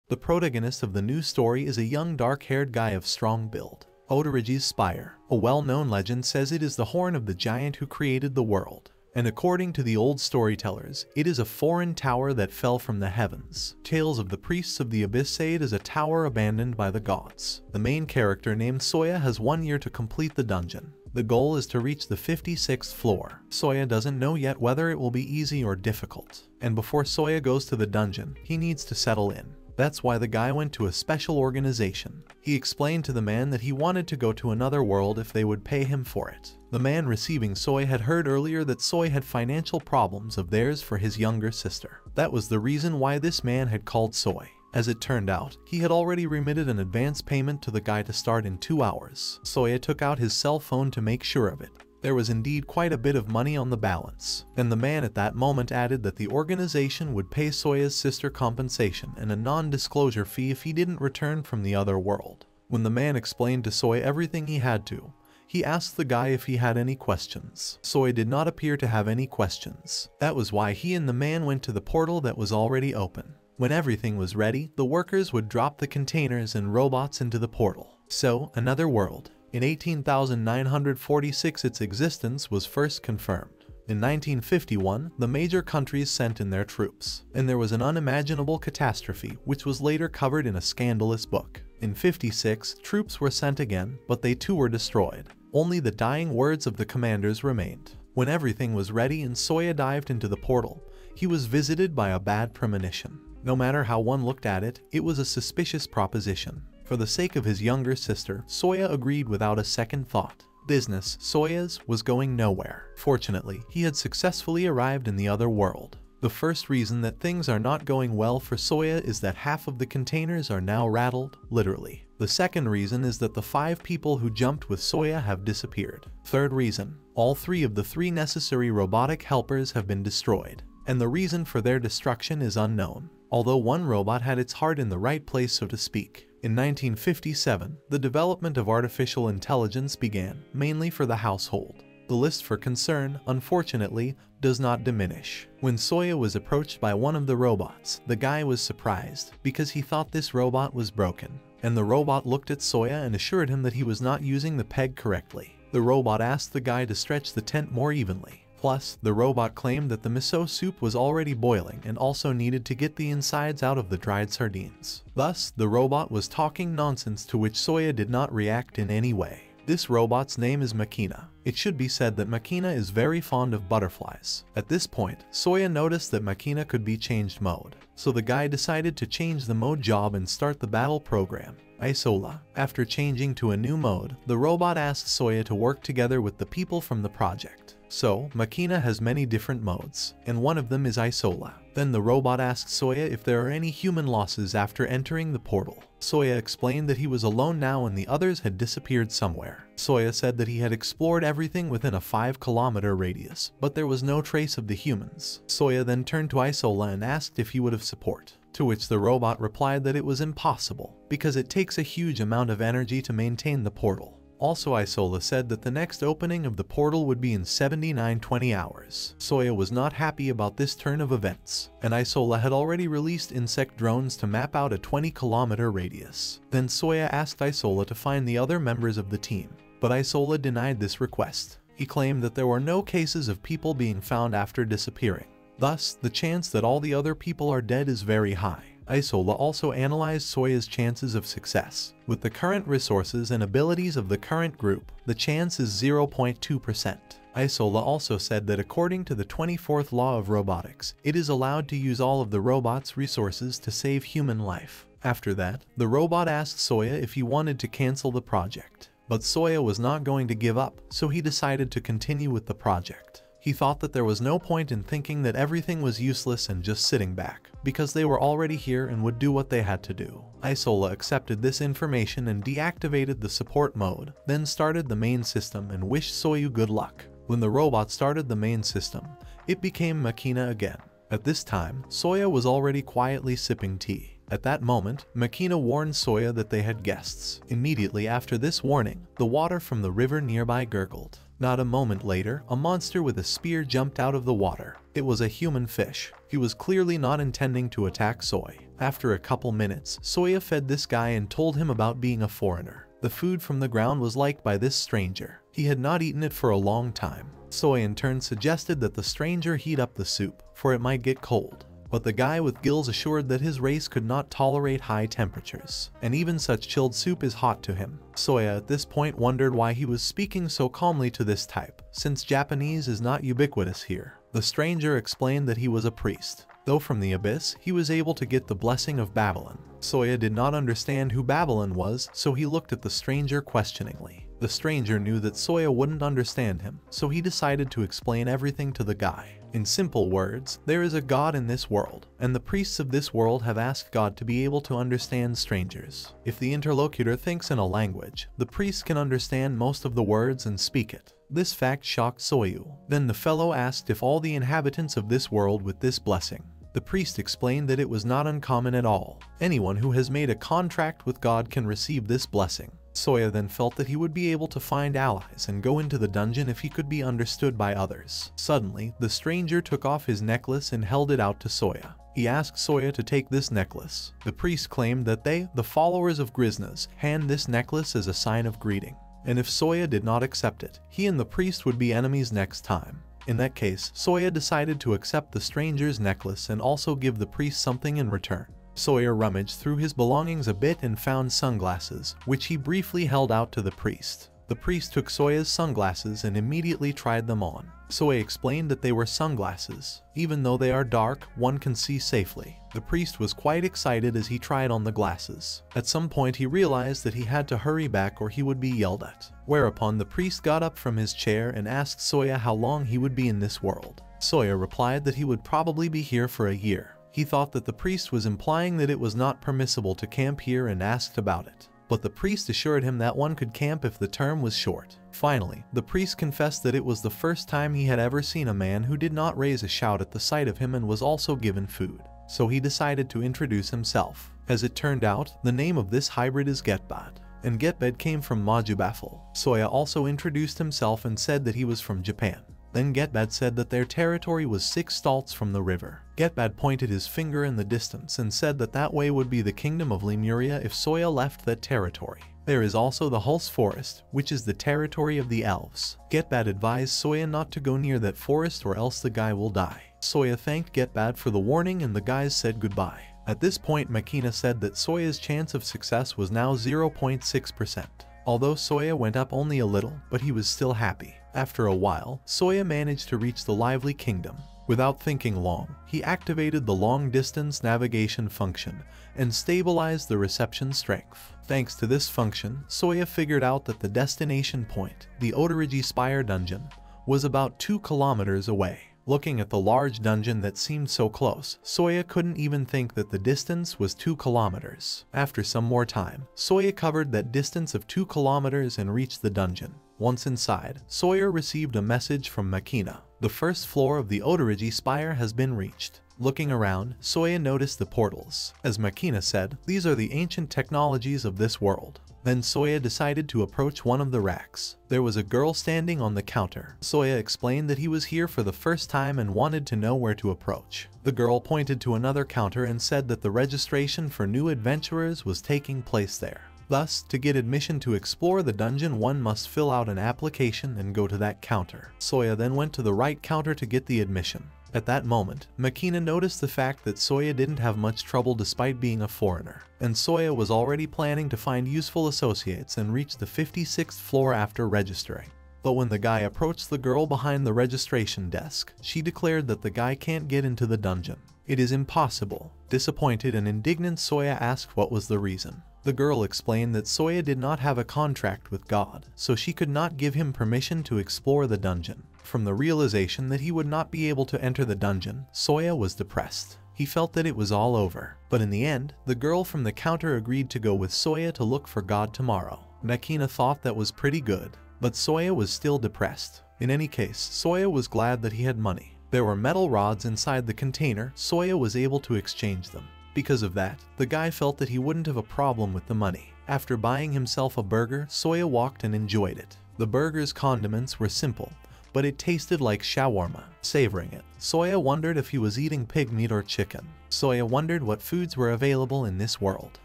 The protagonist of the new story is a young dark-haired guy of strong build. Odorige's Spire, a well-known legend, says it is the horn of the giant who created the world. And according to the old storytellers, it is a foreign tower that fell from the heavens. Tales of the Priests of the Abyss say it is a tower abandoned by the gods. The main character named Soya has 1 year to complete the dungeon. The goal is to reach the 56th floor. Soya doesn't know yet whether it will be easy or difficult. And before Soya goes to the dungeon, he needs to settle in. That's why the guy went to a special organization. He explained to the man that he wanted to go to another world if they would pay him for it. The man receiving Soy had heard earlier that Soy had financial problems of theirs for his younger sister. That was the reason why this man had called Soy. As it turned out, he had already remitted an advance payment to the guy to start in 2 hours. Soya took out his cell phone to make sure of it. There was indeed quite a bit of money on the balance. Then the man at that moment added that the organization would pay Soya's sister compensation and a non-disclosure fee if he didn't return from the other world. When the man explained to Soy everything he had to, he asked the guy if he had any questions. Soy did not appear to have any questions. That was why he and the man went to the portal that was already open. When everything was ready, the workers would drop the containers and robots into the portal. So, another world. In 18,946 its existence was first confirmed. In 1951, the major countries sent in their troops, and there was an unimaginable catastrophe which was later covered in a scandalous book. In 56, troops were sent again, but they too were destroyed. Only the dying words of the commanders remained. When everything was ready and Soya dived into the portal, he was visited by a bad premonition. No matter how one looked at it, it was a suspicious proposition. For the sake of his younger sister, Soya agreed without a second thought. Business, Soya's, was going nowhere. Fortunately, he had successfully arrived in the other world. The first reason that things are not going well for Soya is that half of the containers are now rattled, literally. The second reason is that the 5 people who jumped with Soya have disappeared. Third reason, all 3 of the 3 necessary robotic helpers have been destroyed. And the reason for their destruction is unknown. Although one robot had its heart in the right place, so to speak. In 1957, the development of artificial intelligence began, mainly for the household. The list for concern, unfortunately, does not diminish. When Soya was approached by one of the robots, the guy was surprised, because he thought this robot was broken. And the robot looked at Soya and assured him that he was not using the peg correctly. The robot asked the guy to stretch the tent more evenly. Plus, the robot claimed that the miso soup was already boiling and also needed to get the insides out of the dried sardines. Thus, the robot was talking nonsense, to which Soya did not react in any way. This robot's name is Makina. It should be said that Makina is very fond of butterflies. At this point, Soya noticed that Makina could be changed mode. So the guy decided to change the mode job and start the battle program. Isola. After changing to a new mode, the robot asked Soya to work together with the people from the project. So, Makina has many different modes, and one of them is Isola. Then the robot asked Soya if there are any human losses after entering the portal. Soya explained that he was alone now and the others had disappeared somewhere. Soya said that he had explored everything within a 5-kilometer radius, but there was no trace of the humans. Soya then turned to Isola and asked if he would have support. To which the robot replied that it was impossible, because it takes a huge amount of energy to maintain the portal. Also, Isola said that the next opening of the portal would be in 79-20 hours. Soya was not happy about this turn of events, and Isola had already released insect drones to map out a 20-kilometer radius. Then Soya asked Isola to find the other members of the team, but Isola denied this request. He claimed that there were no cases of people being found after disappearing. Thus, the chance that all the other people are dead is very high. Isola also analyzed Soya's chances of success. With the current resources and abilities of the current group, the chance is 0.2%. Isola also said that according to the 24th law of robotics, it is allowed to use all of the robot's resources to save human life. After that, the robot asked Soya if he wanted to cancel the project. But Soya was not going to give up, so he decided to continue with the project. He thought that there was no point in thinking that everything was useless and just sitting back, because they were already here and would do what they had to do. Isola accepted this information and deactivated the support mode, then started the main system and wished Soya good luck. When the robot started the main system, it became Makina again. At this time, Soya was already quietly sipping tea. At that moment, Makina warned Soya that they had guests. Immediately after this warning, the water from the river nearby gurgled. Not a moment later, a monster with a spear jumped out of the water. It was a human fish. He was clearly not intending to attack Soya. After a couple minutes, Soya fed this guy and told him about being a foreigner. The food from the ground was liked by this stranger. He had not eaten it for a long time. Soya in turn suggested that the stranger heat up the soup, for it might get cold. But the guy with gills assured that his race could not tolerate high temperatures, and even such chilled soup is hot to him. Soya at this point wondered why he was speaking so calmly to this type, since Japanese is not ubiquitous here. The stranger explained that he was a priest. Though from the abyss, he was able to get the blessing of Babylon. Soya did not understand who Babylon was, so he looked at the stranger questioningly. The stranger knew that Soya wouldn't understand him, so he decided to explain everything to the guy. In simple words, there is a God in this world, and the priests of this world have asked God to be able to understand strangers. If the interlocutor thinks in a language, the priest can understand most of the words and speak it. This fact shocked Soyu. Then the fellow asked if all the inhabitants of this world with this blessing. The priest explained that it was not uncommon at all. Anyone who has made a contract with God can receive this blessing. Soya then felt that he would be able to find allies and go into the dungeon if he could be understood by others. Suddenly, the stranger took off his necklace and held it out to Soya. He asked Soya to take this necklace. The priest claimed that they, the followers of Grisnas, hand this necklace as a sign of greeting. And if Soya did not accept it, he and the priest would be enemies next time. In that case, Soya decided to accept the stranger's necklace and also give the priest something in return. Soya rummaged through his belongings a bit and found sunglasses, which he briefly held out to the priest. The priest took Soya's sunglasses and immediately tried them on. Soya explained that they were sunglasses. Even though they are dark, one can see safely. The priest was quite excited as he tried on the glasses. At some point he realized that he had to hurry back or he would be yelled at. Whereupon the priest got up from his chair and asked Soya how long he would be in this world. Soya replied that he would probably be here for a year. He thought that the priest was implying that it was not permissible to camp here and asked about it. But the priest assured him that one could camp if the term was short. Finally, the priest confessed that it was the first time he had ever seen a man who did not raise a shout at the sight of him and was also given food. So he decided to introduce himself. As it turned out, the name of this hybrid is Getbad, and Getbad came from Majubafel. Soya also introduced himself and said that he was from Japan. Then Getbad said that their territory was 6 stalts from the river. Getbad pointed his finger in the distance and said that that way would be the kingdom of Lemuria if Soya left that territory. There is also the Hulse Forest, which is the territory of the elves. Getbad advised Soya not to go near that forest or else the guy will die. Soya thanked Getbad for the warning and the guys said goodbye. At this point Makina said that Soya's chance of success was now 0.6%. Although Soya went up only a little, but he was still happy. After a while, Soya managed to reach the Lively Kingdom. Without thinking long, he activated the long-distance navigation function and stabilized the reception strength. Thanks to this function, Soya figured out that the destination point, the Otorigi Spire dungeon, was about 2 kilometers away. Looking at the large dungeon that seemed so close, Soya couldn't even think that the distance was 2 kilometers. After some more time, Soya covered that distance of 2 kilometers and reached the dungeon. Once inside, Soya received a message from Makina. The first floor of the Otorigi Spire has been reached. Looking around, Soya noticed the portals. As Makina said, these are the ancient technologies of this world. Then Soya decided to approach one of the racks. There was a girl standing on the counter. Soya explained that he was here for the first time and wanted to know where to approach. The girl pointed to another counter and said that the registration for new adventurers was taking place there. Thus, to get admission to explore the dungeon, one must fill out an application and go to that counter. Soya then went to the right counter to get the admission. At that moment, Makina noticed the fact that Soya didn't have much trouble despite being a foreigner, and Soya was already planning to find useful associates and reach the 56th floor after registering. But when the guy approached the girl behind the registration desk, she declared that the guy can't get into the dungeon. It is impossible. Disappointed and indignant, Soya asked what was the reason. The girl explained that Soya did not have a contract with God, so she could not give him permission to explore the dungeon. From the realization that he would not be able to enter the dungeon, Soya was depressed. He felt that it was all over. But in the end, the girl from the counter agreed to go with Soya to look for God tomorrow. Makina thought that was pretty good, but Soya was still depressed. In any case, Soya was glad that he had money. There were metal rods inside the container. Soya was able to exchange them. Because of that, the guy felt that he wouldn't have a problem with the money. After buying himself a burger, Soya walked and enjoyed it. The burger's condiments were simple, but it tasted like shawarma. Savoring it, Soya wondered if he was eating pig meat or chicken. Soya wondered what foods were available in this world.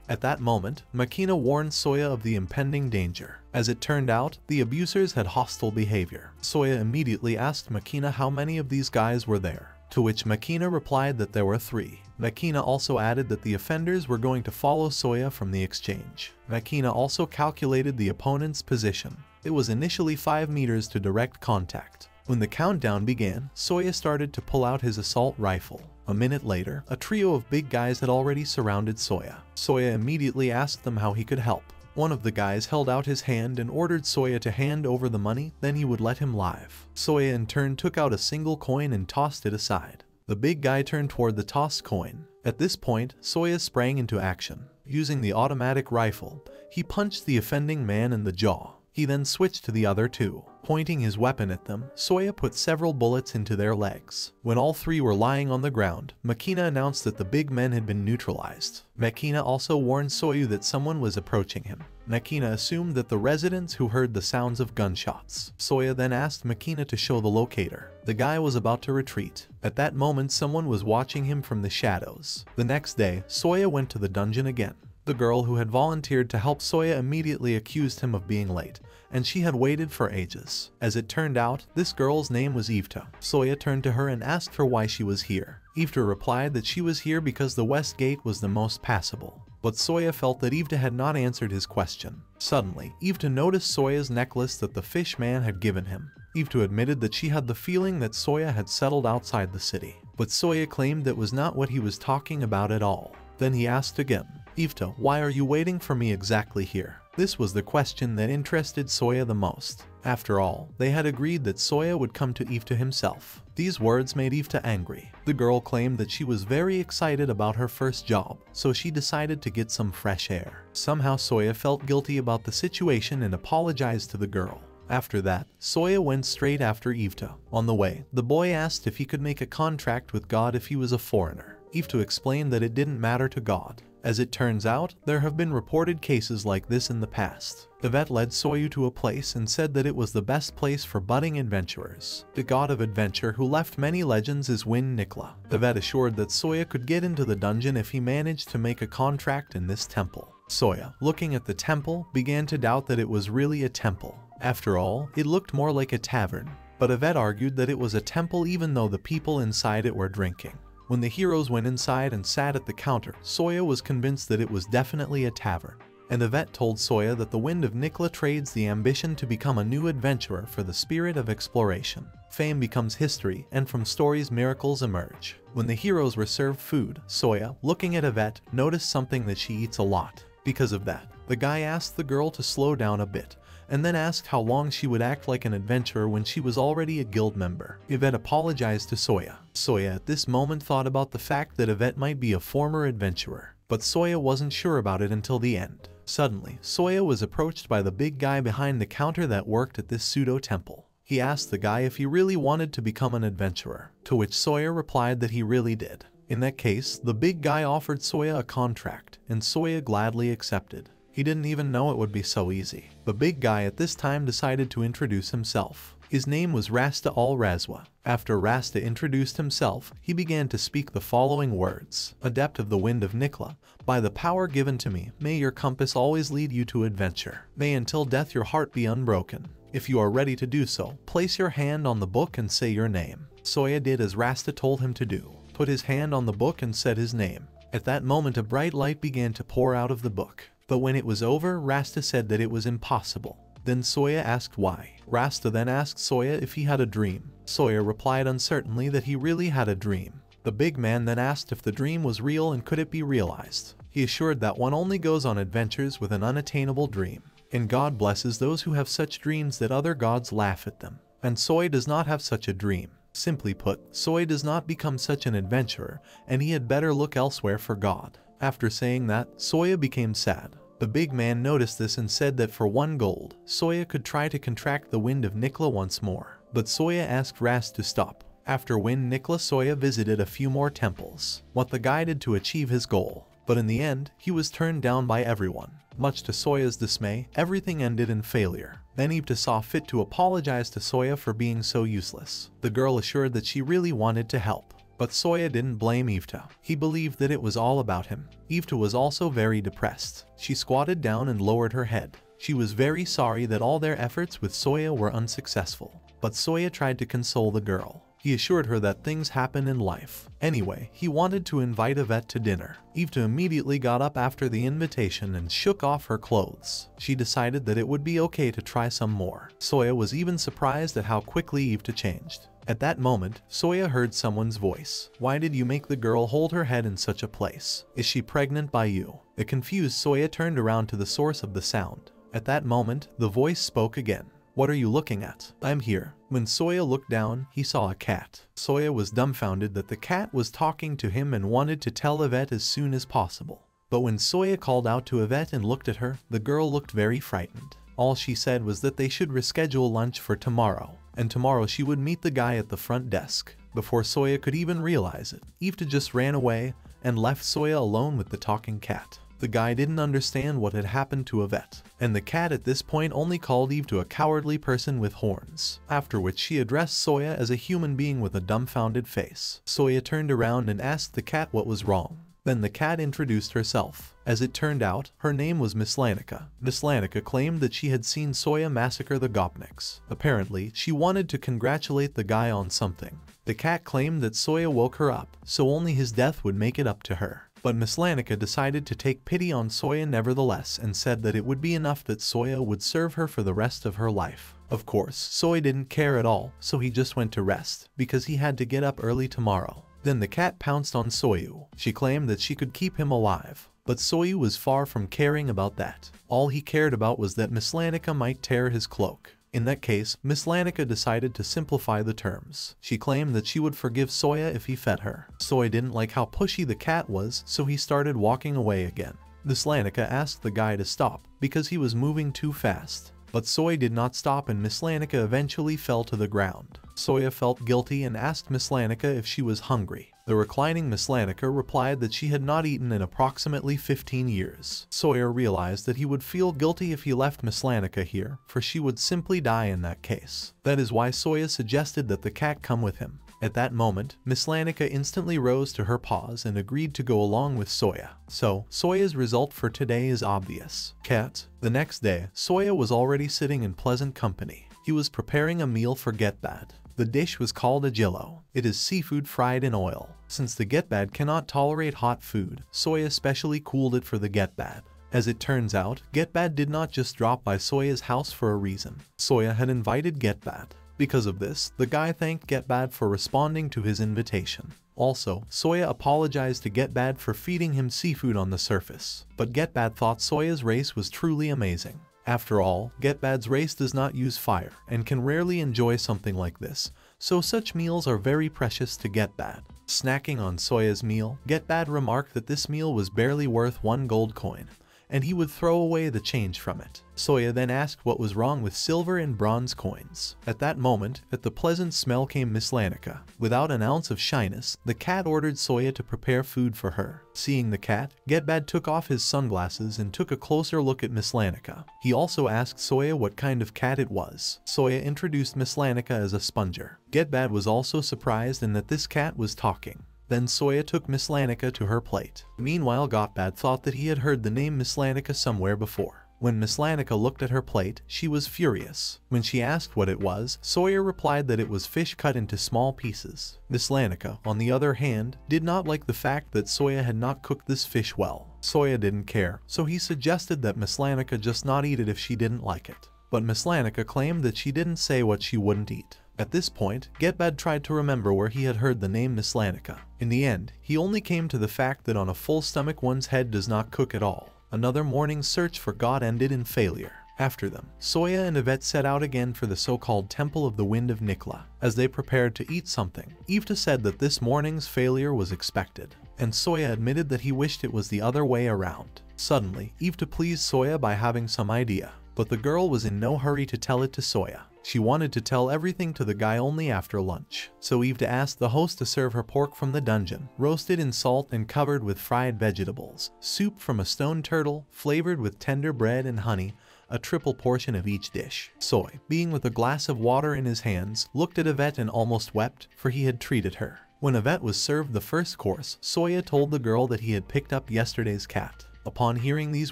At that moment, Makina warned Soya of the impending danger. As it turned out, the abusers had hostile behavior. Soya immediately asked Makina how many of these guys were there, to which Makina replied that there were 3. Makina also added that the offenders were going to follow Soya from the exchange. Makina also calculated the opponent's position. It was initially 5 meters to direct contact. When the countdown began, Soya started to pull out his assault rifle. A minute later, a trio of big guys had already surrounded Soya. Soya immediately asked them how he could help. One of the guys held out his hand and ordered Soya to hand over the money, then he would let him live. Soya in turn took out a single coin and tossed it aside. The big guy turned toward the tossed coin. At this point, Soya sprang into action. Using the automatic rifle, he punched the offending man in the jaw. He then switched to the other 2. Pointing his weapon at them, Soya put several bullets into their legs. When all 3 were lying on the ground, Makina announced that the big men had been neutralized. Makina also warned Soya that someone was approaching him. Makina assumed that the residents who heard the sounds of gunshots. Soya then asked Makina to show the locator. The guy was about to retreat. At that moment, someone was watching him from the shadows. The next day, Soya went to the dungeon again. The girl who had volunteered to help Soya immediately accused him of being late, and she had waited for ages. As it turned out, this girl's name was Evta. Soya turned to her and asked her why she was here. Evta replied that she was here because the west gate was the most passable. But Soya felt that Evta had not answered his question. Suddenly, Evta noticed Soya's necklace that the fish man had given him. Evta admitted that she had the feeling that Soya had settled outside the city. But Soya claimed that was not what he was talking about at all. Then he asked again, "Evta, why are you waiting for me exactly here?" This was the question that interested Soya the most. After all, they had agreed that Soya would come to Evta himself. These words made Evta angry. The girl claimed that she was very excited about her first job, so she decided to get some fresh air. Somehow Soya felt guilty about the situation and apologized to the girl. After that, Soya went straight after Evta. On the way, the boy asked if he could make a contract with God if he was a foreigner. Evta explained that it didn't matter to God. As it turns out, there have been reported cases like this in the past. Yvette led Soya to a place and said that it was the best place for budding adventurers. The god of adventure who left many legends is Wind Nikla. Yvette assured that Soya could get into the dungeon if he managed to make a contract in this temple. Soya, looking at the temple, began to doubt that it was really a temple. After all, it looked more like a tavern. But Yvette argued that it was a temple even though the people inside it were drinking. When the heroes went inside and sat at the counter, Soya was convinced that it was definitely a tavern. And Yvette told Soya that the Wind of Nikla trades the ambition to become a new adventurer for the spirit of exploration. Fame becomes history, and from stories miracles emerge. When the heroes were served food, Soya, looking at Yvette, noticed something that she eats a lot. Because of that, the guy asked the girl to slow down a bit, and then asked how long she would act like an adventurer when she was already a guild member. Yvette apologized to Soya. Soya at this moment thought about the fact that Yvette might be a former adventurer, but Soya wasn't sure about it until the end. Suddenly, Soya was approached by the big guy behind the counter that worked at this pseudo-temple. He asked the guy if he really wanted to become an adventurer, to which Soya replied that he really did. In that case, the big guy offered Soya a contract, and Soya gladly accepted. He didn't even know it would be so easy. The big guy at this time decided to introduce himself. His name was Rasta al-Razwa. After Rasta introduced himself, he began to speak the following words. Adept of the Wind of Nikla, by the power given to me, may your compass always lead you to adventure. May until death your heart be unbroken. If you are ready to do so, place your hand on the book and say your name. Soya did as Rasta told him to do. Put his hand on the book and said his name. At that moment a bright light began to pour out of the book. But when it was over, Rasta said that it was impossible. Then Soya asked why. Rasta then asked Soya if he had a dream. Soya replied uncertainly that he really had a dream. The big man then asked if the dream was real and could it be realized. He assured that one only goes on adventures with an unattainable dream. And God blesses those who have such dreams that other gods laugh at them. And Soya does not have such a dream. Simply put, Soya does not become such an adventurer, and he had better look elsewhere for God. After saying that, Soya became sad. The big man noticed this and said that for 1 gold, Soya could try to contract the Wind of Nikla once more. But Soya asked Rast to stop. After Wind Nikla, Soya visited a few more temples, what the guy did to achieve his goal. But in the end, he was turned down by everyone. Much to Soya's dismay, everything ended in failure. Then Yvette saw fit to apologize to Soya for being so useless. The girl assured that she really wanted to help. But Soya didn't blame Yvette. He believed that it was all about him. Yvette was also very depressed. She squatted down and lowered her head. She was very sorry that all their efforts with Soya were unsuccessful. But Soya tried to console the girl. He assured her that things happen in life. Anyway, he wanted to invite Yvette to dinner. Yvette immediately got up after the invitation and shook off her clothes. She decided that it would be okay to try some more. Soya was even surprised at how quickly Yvette changed. At that moment, Soya heard someone's voice. "Why did you make the girl hold her head in such a place? Is she pregnant by you?" The confused Soya turned around to the source of the sound. At that moment, the voice spoke again. "What are you looking at?" "I'm here." When Soya looked down, he saw a cat. Soya was dumbfounded that the cat was talking to him and wanted to tell Yvette as soon as possible. But when Soya called out to Yvette and looked at her, the girl looked very frightened. All she said was that they should reschedule lunch for tomorrow, and tomorrow she would meet the guy at the front desk. Before Soya could even realize it, Yvette just ran away and left Soya alone with the talking cat. The guy didn't understand what had happened to Yvette, and the cat at this point only called Yvette a cowardly person with horns, after which she addressed Soya as a human being with a dumbfounded face. Soya turned around and asked the cat what was wrong. Then the cat introduced herself. As it turned out, her name was Miss Lanica. Miss Lanica claimed that she had seen Soya massacre the Gopniks. Apparently, she wanted to congratulate the guy on something. The cat claimed that Soya woke her up, so only his death would make it up to her. But Miss Lanica decided to take pity on Soya nevertheless and said that it would be enough that Soya would serve her for the rest of her life. Of course, Soya didn't care at all, so he just went to rest, because he had to get up early tomorrow. Then the cat pounced on Soyu. She claimed that she could keep him alive. But Soyu was far from caring about that. All he cared about was that Miss Lanica might tear his cloak. In that case, Miss Lanica decided to simplify the terms. She claimed that she would forgive Soya if he fed her. Soya didn't like how pushy the cat was, so he started walking away again. Miss Lanica asked the guy to stop, because he was moving too fast. But Soya did not stop and Miss Lanica eventually fell to the ground. Soya felt guilty and asked Miss Lanica if she was hungry. The reclining Miss Lanica replied that she had not eaten in approximately 15 years. Soya realized that he would feel guilty if he left Miss Lanica here, for she would simply die in that case. That is why Soya suggested that the cat come with him. At that moment, Miss Lanica instantly rose to her paws and agreed to go along with Soya. So, Soya's result for today is obvious. Cat. The next day, Soya was already sitting in pleasant company. He was preparing a meal for Getbad. The dish was called ajillo. It is seafood fried in oil. Since the Getbad cannot tolerate hot food, Soya specially cooled it for the Getbad. As it turns out, Getbad did not just drop by Soya's house for a reason. Soya had invited Getbad. Because of this, the guy thanked Getbad for responding to his invitation. Also, Soya apologized to Getbad for feeding him seafood on the surface. But Getbad thought Soya's race was truly amazing. After all, Getbad's race does not use fire and can rarely enjoy something like this, so such meals are very precious to Getbad. Snacking on Soya's meal, Getbad remarked that this meal was barely worth 1 gold coin, and he would throw away the change from it. Soya then asked what was wrong with silver and bronze coins. At that moment, at the pleasant smell came Miss Lanica. Without an ounce of shyness, the cat ordered Soya to prepare food for her. Seeing the cat, Getbad took off his sunglasses and took a closer look at Miss Lanica. He also asked Soya what kind of cat it was. Soya introduced Miss Lanica as a sponger. Getbad was also surprised in that this cat was talking. Then Soya took Miss Lanica to her plate. Meanwhile, Getbad thought that he had heard the name Miss Lanica somewhere before. When Miss Lanica looked at her plate, she was furious. When she asked what it was, Soya replied that it was fish cut into small pieces. Miss Lanica, on the other hand, did not like the fact that Soya had not cooked this fish well. Soya didn't care, so he suggested that Miss Lanica just not eat it if she didn't like it. But Miss Lanica claimed that she didn't say what she wouldn't eat. At this point, Getbad tried to remember where he had heard the name Miss Lanica. In the end, he only came to the fact that on a full stomach one's head does not cook at all. Another morning's search for God ended in failure. After them, Soya and Yvette set out again for the so-called Temple of the Wind of Nikla. As they prepared to eat something, Yvette said that this morning's failure was expected, and Soya admitted that he wished it was the other way around. Suddenly, Yvette pleased Soya by having some idea, but the girl was in no hurry to tell it to Soya. She wanted to tell everything to the guy only after lunch. So Eve asked the host to serve her pork from the dungeon, roasted in salt and covered with fried vegetables, soup from a stone turtle, flavored with tender bread and honey, a triple portion of each dish. Soy, being with a glass of water in his hands, looked at Yvette and almost wept, for he had treated her. When Yvette was served the first course, Soya told the girl that he had picked up yesterday's cat. Upon hearing these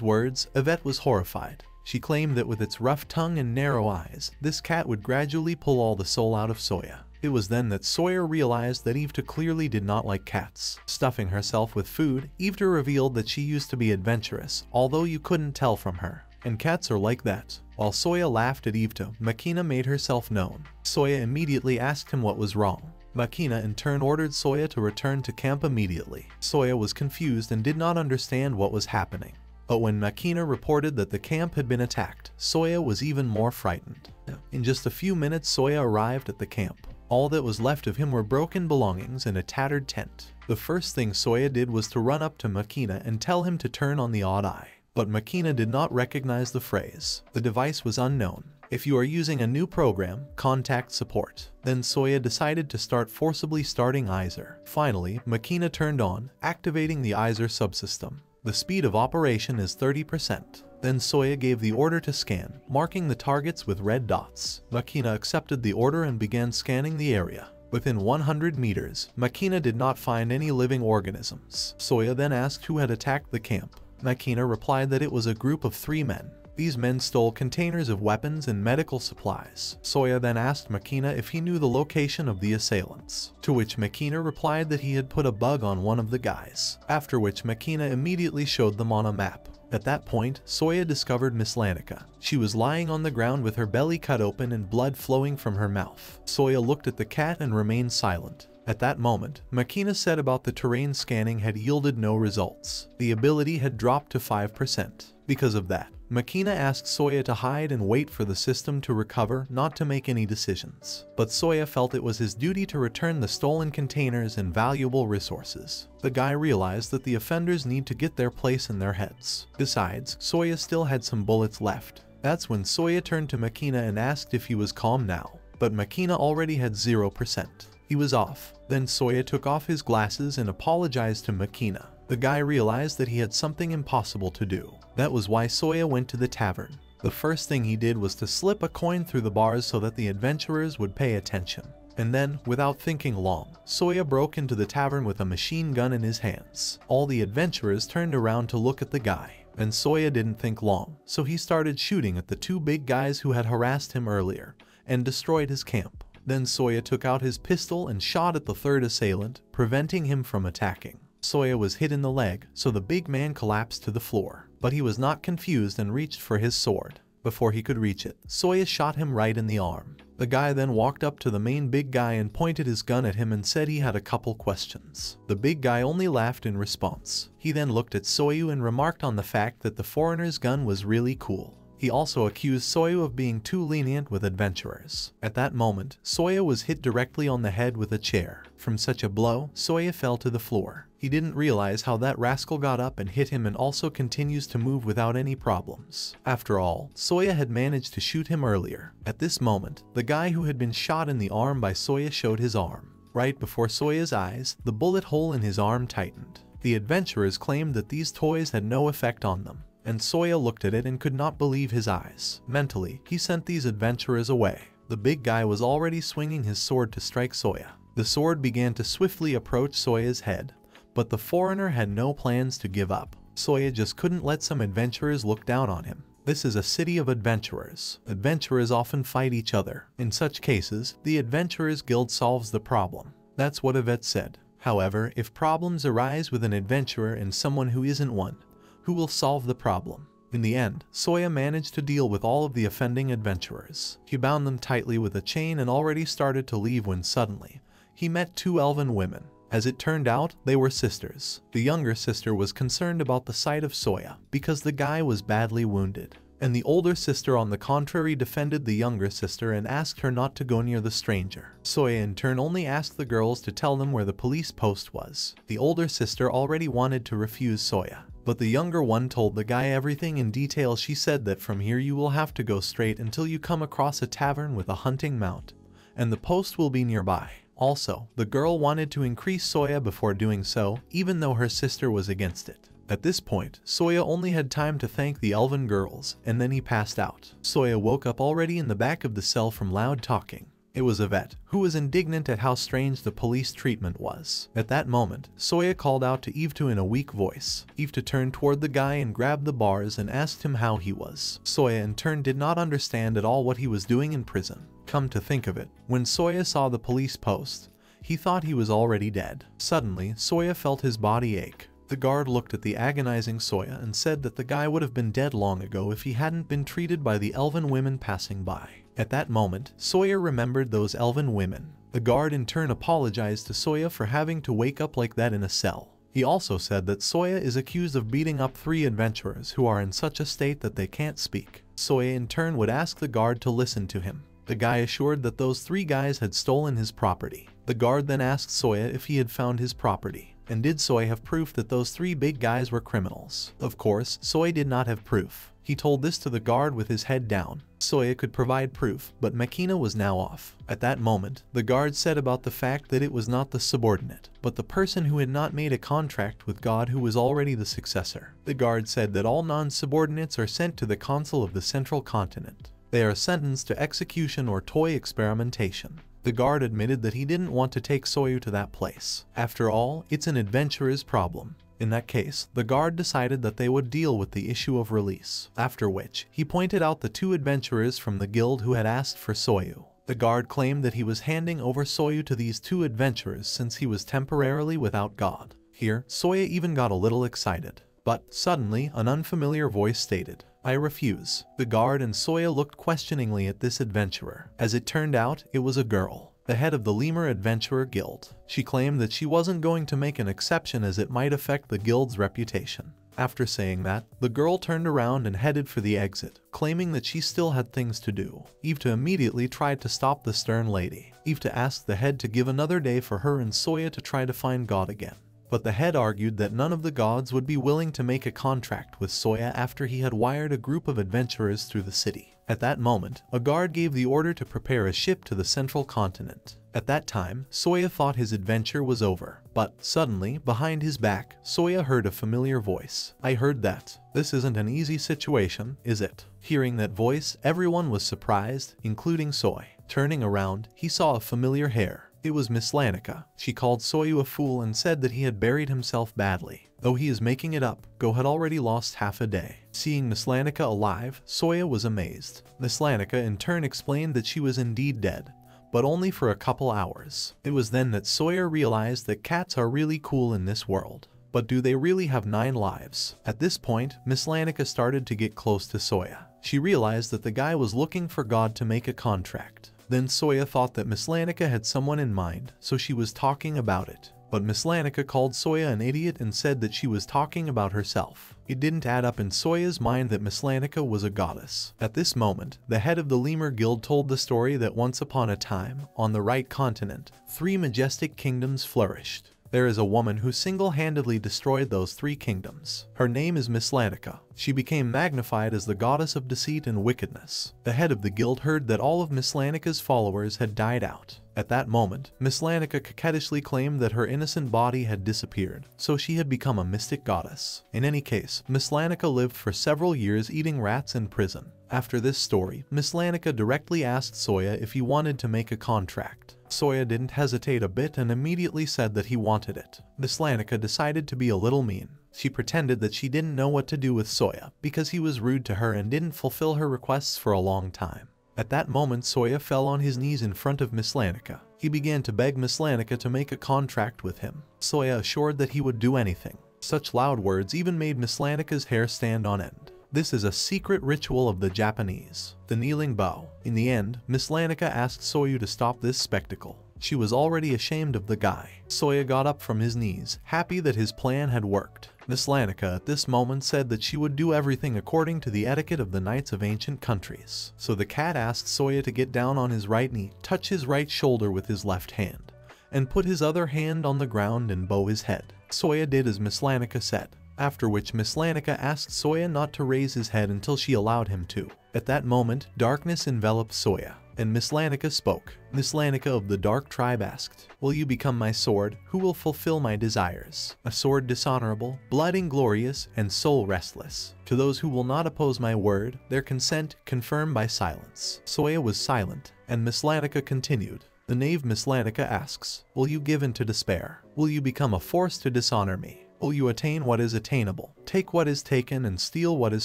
words, Yvette was horrified. She claimed that with its rough tongue and narrow eyes, this cat would gradually pull all the soul out of Soya. It was then that Sawyer realized that Eve clearly did not like cats. Stuffing herself with food, Eve revealed that she used to be adventurous, although you couldn't tell from her. And cats are like that. While Soya laughed at Eve, Makina made herself known. Soya immediately asked him what was wrong. Makina in turn ordered Soya to return to camp immediately. Soya was confused and did not understand what was happening. But when Makina reported that the camp had been attacked, Soya was even more frightened. In just a few minutes, Soya arrived at the camp. All that was left of him were broken belongings and a tattered tent. The first thing Soya did was to run up to Makina and tell him to turn on the odd eye. But Makina did not recognize the phrase. The device was unknown. If you are using a new program, contact support. Then Soya decided to start forcibly starting Izer. Finally, Makina turned on, activating the Izer subsystem. The speed of operation is 30%. Then Soya gave the order to scan, marking the targets with red dots. Makina accepted the order and began scanning the area. Within 100 meters, Makina did not find any living organisms. Soya then asked who had attacked the camp. Makina replied that it was a group of 3 men. These men stole containers of weapons and medical supplies. Soya then asked Makina if he knew the location of the assailants, to which Makina replied that he had put a bug on one of the guys, after which Makina immediately showed them on a map. At that point, Soya discovered Miss Lanica. She was lying on the ground with her belly cut open and blood flowing from her mouth. Soya looked at the cat and remained silent. At that moment, Makina said about the terrain scanning had yielded no results. The ability had dropped to 5%. Because of that, Makina asked Soya to hide and wait for the system to recover, not to make any decisions. But Soya felt it was his duty to return the stolen containers and valuable resources. The guy realized that the offenders need to get their place in their heads. Besides, Soya still had some bullets left. That's when Soya turned to Makina and asked if he was calm now. But Makina already had 0%. He was off. Then Soya took off his glasses and apologized to Makina. The guy realized that he had something impossible to do. That was why Soya went to the tavern. The first thing he did was to slip a coin through the bars so that the adventurers would pay attention. And then, without thinking long, Soya broke into the tavern with a machine gun in his hands. All the adventurers turned around to look at the guy. And Soya didn't think long, so he started shooting at the 2 big guys who had harassed him earlier, and destroyed his camp. Then Soya took out his pistol and shot at the 3rd assailant, preventing him from attacking. Soya was hit in the leg, so the big man collapsed to the floor. But he was not confused and reached for his sword. Before he could reach it, Soya shot him right in the arm. The guy then walked up to the main big guy and pointed his gun at him and said he had a couple questions. The big guy only laughed in response. He then looked at Soyu and remarked on the fact that the foreigner's gun was really cool. He also accused Soya of being too lenient with adventurers. At that moment, Soya was hit directly on the head with a chair. From such a blow, Soya fell to the floor. He didn't realize how that rascal got up and hit him and also continues to move without any problems. After all, Soya had managed to shoot him earlier. At this moment, the guy who had been shot in the arm by Soya showed his arm. Right before Soya's eyes, the bullet hole in his arm tightened. The adventurers claimed that these toys had no effect on them. And Soya looked at it and could not believe his eyes. Mentally, he sent these adventurers away. The big guy was already swinging his sword to strike Soya. The sword began to swiftly approach Soya's head, but the foreigner had no plans to give up. Soya just couldn't let some adventurers look down on him. This is a city of adventurers. Adventurers often fight each other. In such cases, the Adventurers Guild solves the problem. That's what Yvette said. However, if problems arise with an adventurer and someone who isn't one, who will solve the problem? In the end, Soya managed to deal with all of the offending adventurers. He bound them tightly with a chain and already started to leave when suddenly, he met 2 elven women. As it turned out, they were sisters. The younger sister was concerned about the sight of Soya, because the guy was badly wounded. And the older sister on the contrary defended the younger sister and asked her not to go near the stranger. Soya in turn only asked the girls to tell them where the police post was. The older sister already wanted to refuse Soya. But the younger one told the guy everything in detail. She said that from here you will have to go straight until you come across a tavern with a hunting mount, and the post will be nearby. Also, the girl wanted to increase Soya before doing so, even though her sister was against it. At this point, Soya only had time to thank the elven girls, and then he passed out. Soya woke up already in the back of the cell from loud talking. It was Yvette, who was indignant at how strange the police treatment was. At that moment, Soya called out to Yvetot in a weak voice. Yvetot turned toward the guy and grabbed the bars and asked him how he was. Soya in turn did not understand at all what he was doing in prison. Come to think of it, when Soya saw the police post, he thought he was already dead. Suddenly, Soya felt his body ache. The guard looked at the agonizing Soya and said that the guy would have been dead long ago if he hadn't been treated by the elven women passing by. At that moment, Soya remembered those elven women. The guard in turn apologized to Soya for having to wake up like that in a cell. He also said that Soya is accused of beating up 3 adventurers who are in such a state that they can't speak. Soya in turn would ask the guard to listen to him. The guy assured that those 3 guys had stolen his property. The guard then asked Soya if he had found his property, and did Soya have proof that those 3 big guys were criminals. Of course, Soya did not have proof. He told this to the guard with his head down. Soya could provide proof, but Makina was now off. At that moment, the guard said about the fact that it was not the subordinate, but the person who had not made a contract with God who was already the successor. The guard said that all non-subordinates are sent to the Council of the Central Continent. They are sentenced to execution or toy experimentation. The guard admitted that he didn't want to take Soya to that place. After all, it's an adventurer's problem. In that case, the guard decided that they would deal with the issue of release, after which he pointed out the 2 adventurers from the guild who had asked for Soya. The guard claimed that he was handing over Soya to these 2 adventurers since he was temporarily without God. Here, Soya even got a little excited. But suddenly, an unfamiliar voice stated, "I refuse." The guard and Soya looked questioningly at this adventurer. As it turned out, it was a girl, the head of the Lemur Adventurer Guild. She claimed that she wasn't going to make an exception as it might affect the guild's reputation. After saying that, the girl turned around and headed for the exit, claiming that she still had things to do. Yvetot immediately tried to stop the stern lady. Yvetot asked the head to give another day for her and Soya to try to find God again. But the head argued that none of the gods would be willing to make a contract with Soya after he had wired a group of adventurers through the city. At that moment, a guard gave the order to prepare a ship to the central continent. At that time, Soya thought his adventure was over. But suddenly, behind his back, Soya heard a familiar voice. "I heard that. This isn't an easy situation, is it?" Hearing that voice, everyone was surprised, including Soya. Turning around, he saw a familiar hair. It was Miss Lanica. She called Soya a fool and said that he had buried himself badly. Though he is making it up, Go had already lost half a day. Seeing Miss Lanica alive, Soya was amazed. Miss Lanica in turn explained that she was indeed dead, but only for a couple hours. It was then that Soya realized that cats are really cool in this world. But do they really have 9 lives? At this point, Miss Lanica started to get close to Soya. She realized that the guy was looking for God to make a contract. Then Soya thought that Miss Lanica had someone in mind, so she was talking about it. But Miss Lanica called Soya an idiot and said that she was talking about herself. It didn't add up in Soya's mind that Miss Lanica was a goddess. At this moment, the head of the Lemur Guild told the story that once upon a time, on the right continent, 3 majestic kingdoms flourished. There is a woman who single-handedly destroyed those 3 kingdoms. Her name is Miss Lanica. She became magnified as the goddess of deceit and wickedness. The head of the guild heard that all of Miss Lanica's followers had died out. At that moment, Miss Lanica coquettishly claimed that her innocent body had disappeared, so she had become a mystic goddess. In any case, Miss Lanica lived for several years eating rats in prison. After this story, Miss Lanica directly asked Soya if he wanted to make a contract. Soya didn't hesitate a bit and immediately said that he wanted it. Miss Lanica decided to be a little mean. She pretended that she didn't know what to do with Soya because he was rude to her and didn't fulfill her requests for a long time. At that moment, Soya fell on his knees in front of Miss Lanica. He began to beg Miss Lanica to make a contract with him. Soya assured that he would do anything. Such loud words even made Miss Lanica's hair stand on end. This is a secret ritual of the Japanese, the kneeling bow. In the end, Miss Lanica asked Soya to stop this spectacle. She was already ashamed of the guy. Soya got up from his knees, happy that his plan had worked. Miss Lanica at this moment said that she would do everything according to the etiquette of the knights of ancient countries. So the cat asked Soya to get down on his right knee, touch his right shoulder with his left hand, and put his other hand on the ground and bow his head. Soya did as Miss Lanica said. after which Miss Lanica asked Soya not to raise his head until she allowed him to. At that moment, darkness enveloped Soya, and Miss Lanica spoke. Miss Lanica of the Dark Tribe asked, "Will you become my sword? Who will fulfill my desires? A sword dishonorable, blood inglorious, and soul restless. To those who will not oppose my word, their consent confirmed by silence." Soya was silent, and Miss Lanica continued. The knave Miss Lanica asks, "Will you give in to despair? Will you become a force to dishonor me? Will you attain what is attainable, take what is taken, and steal what is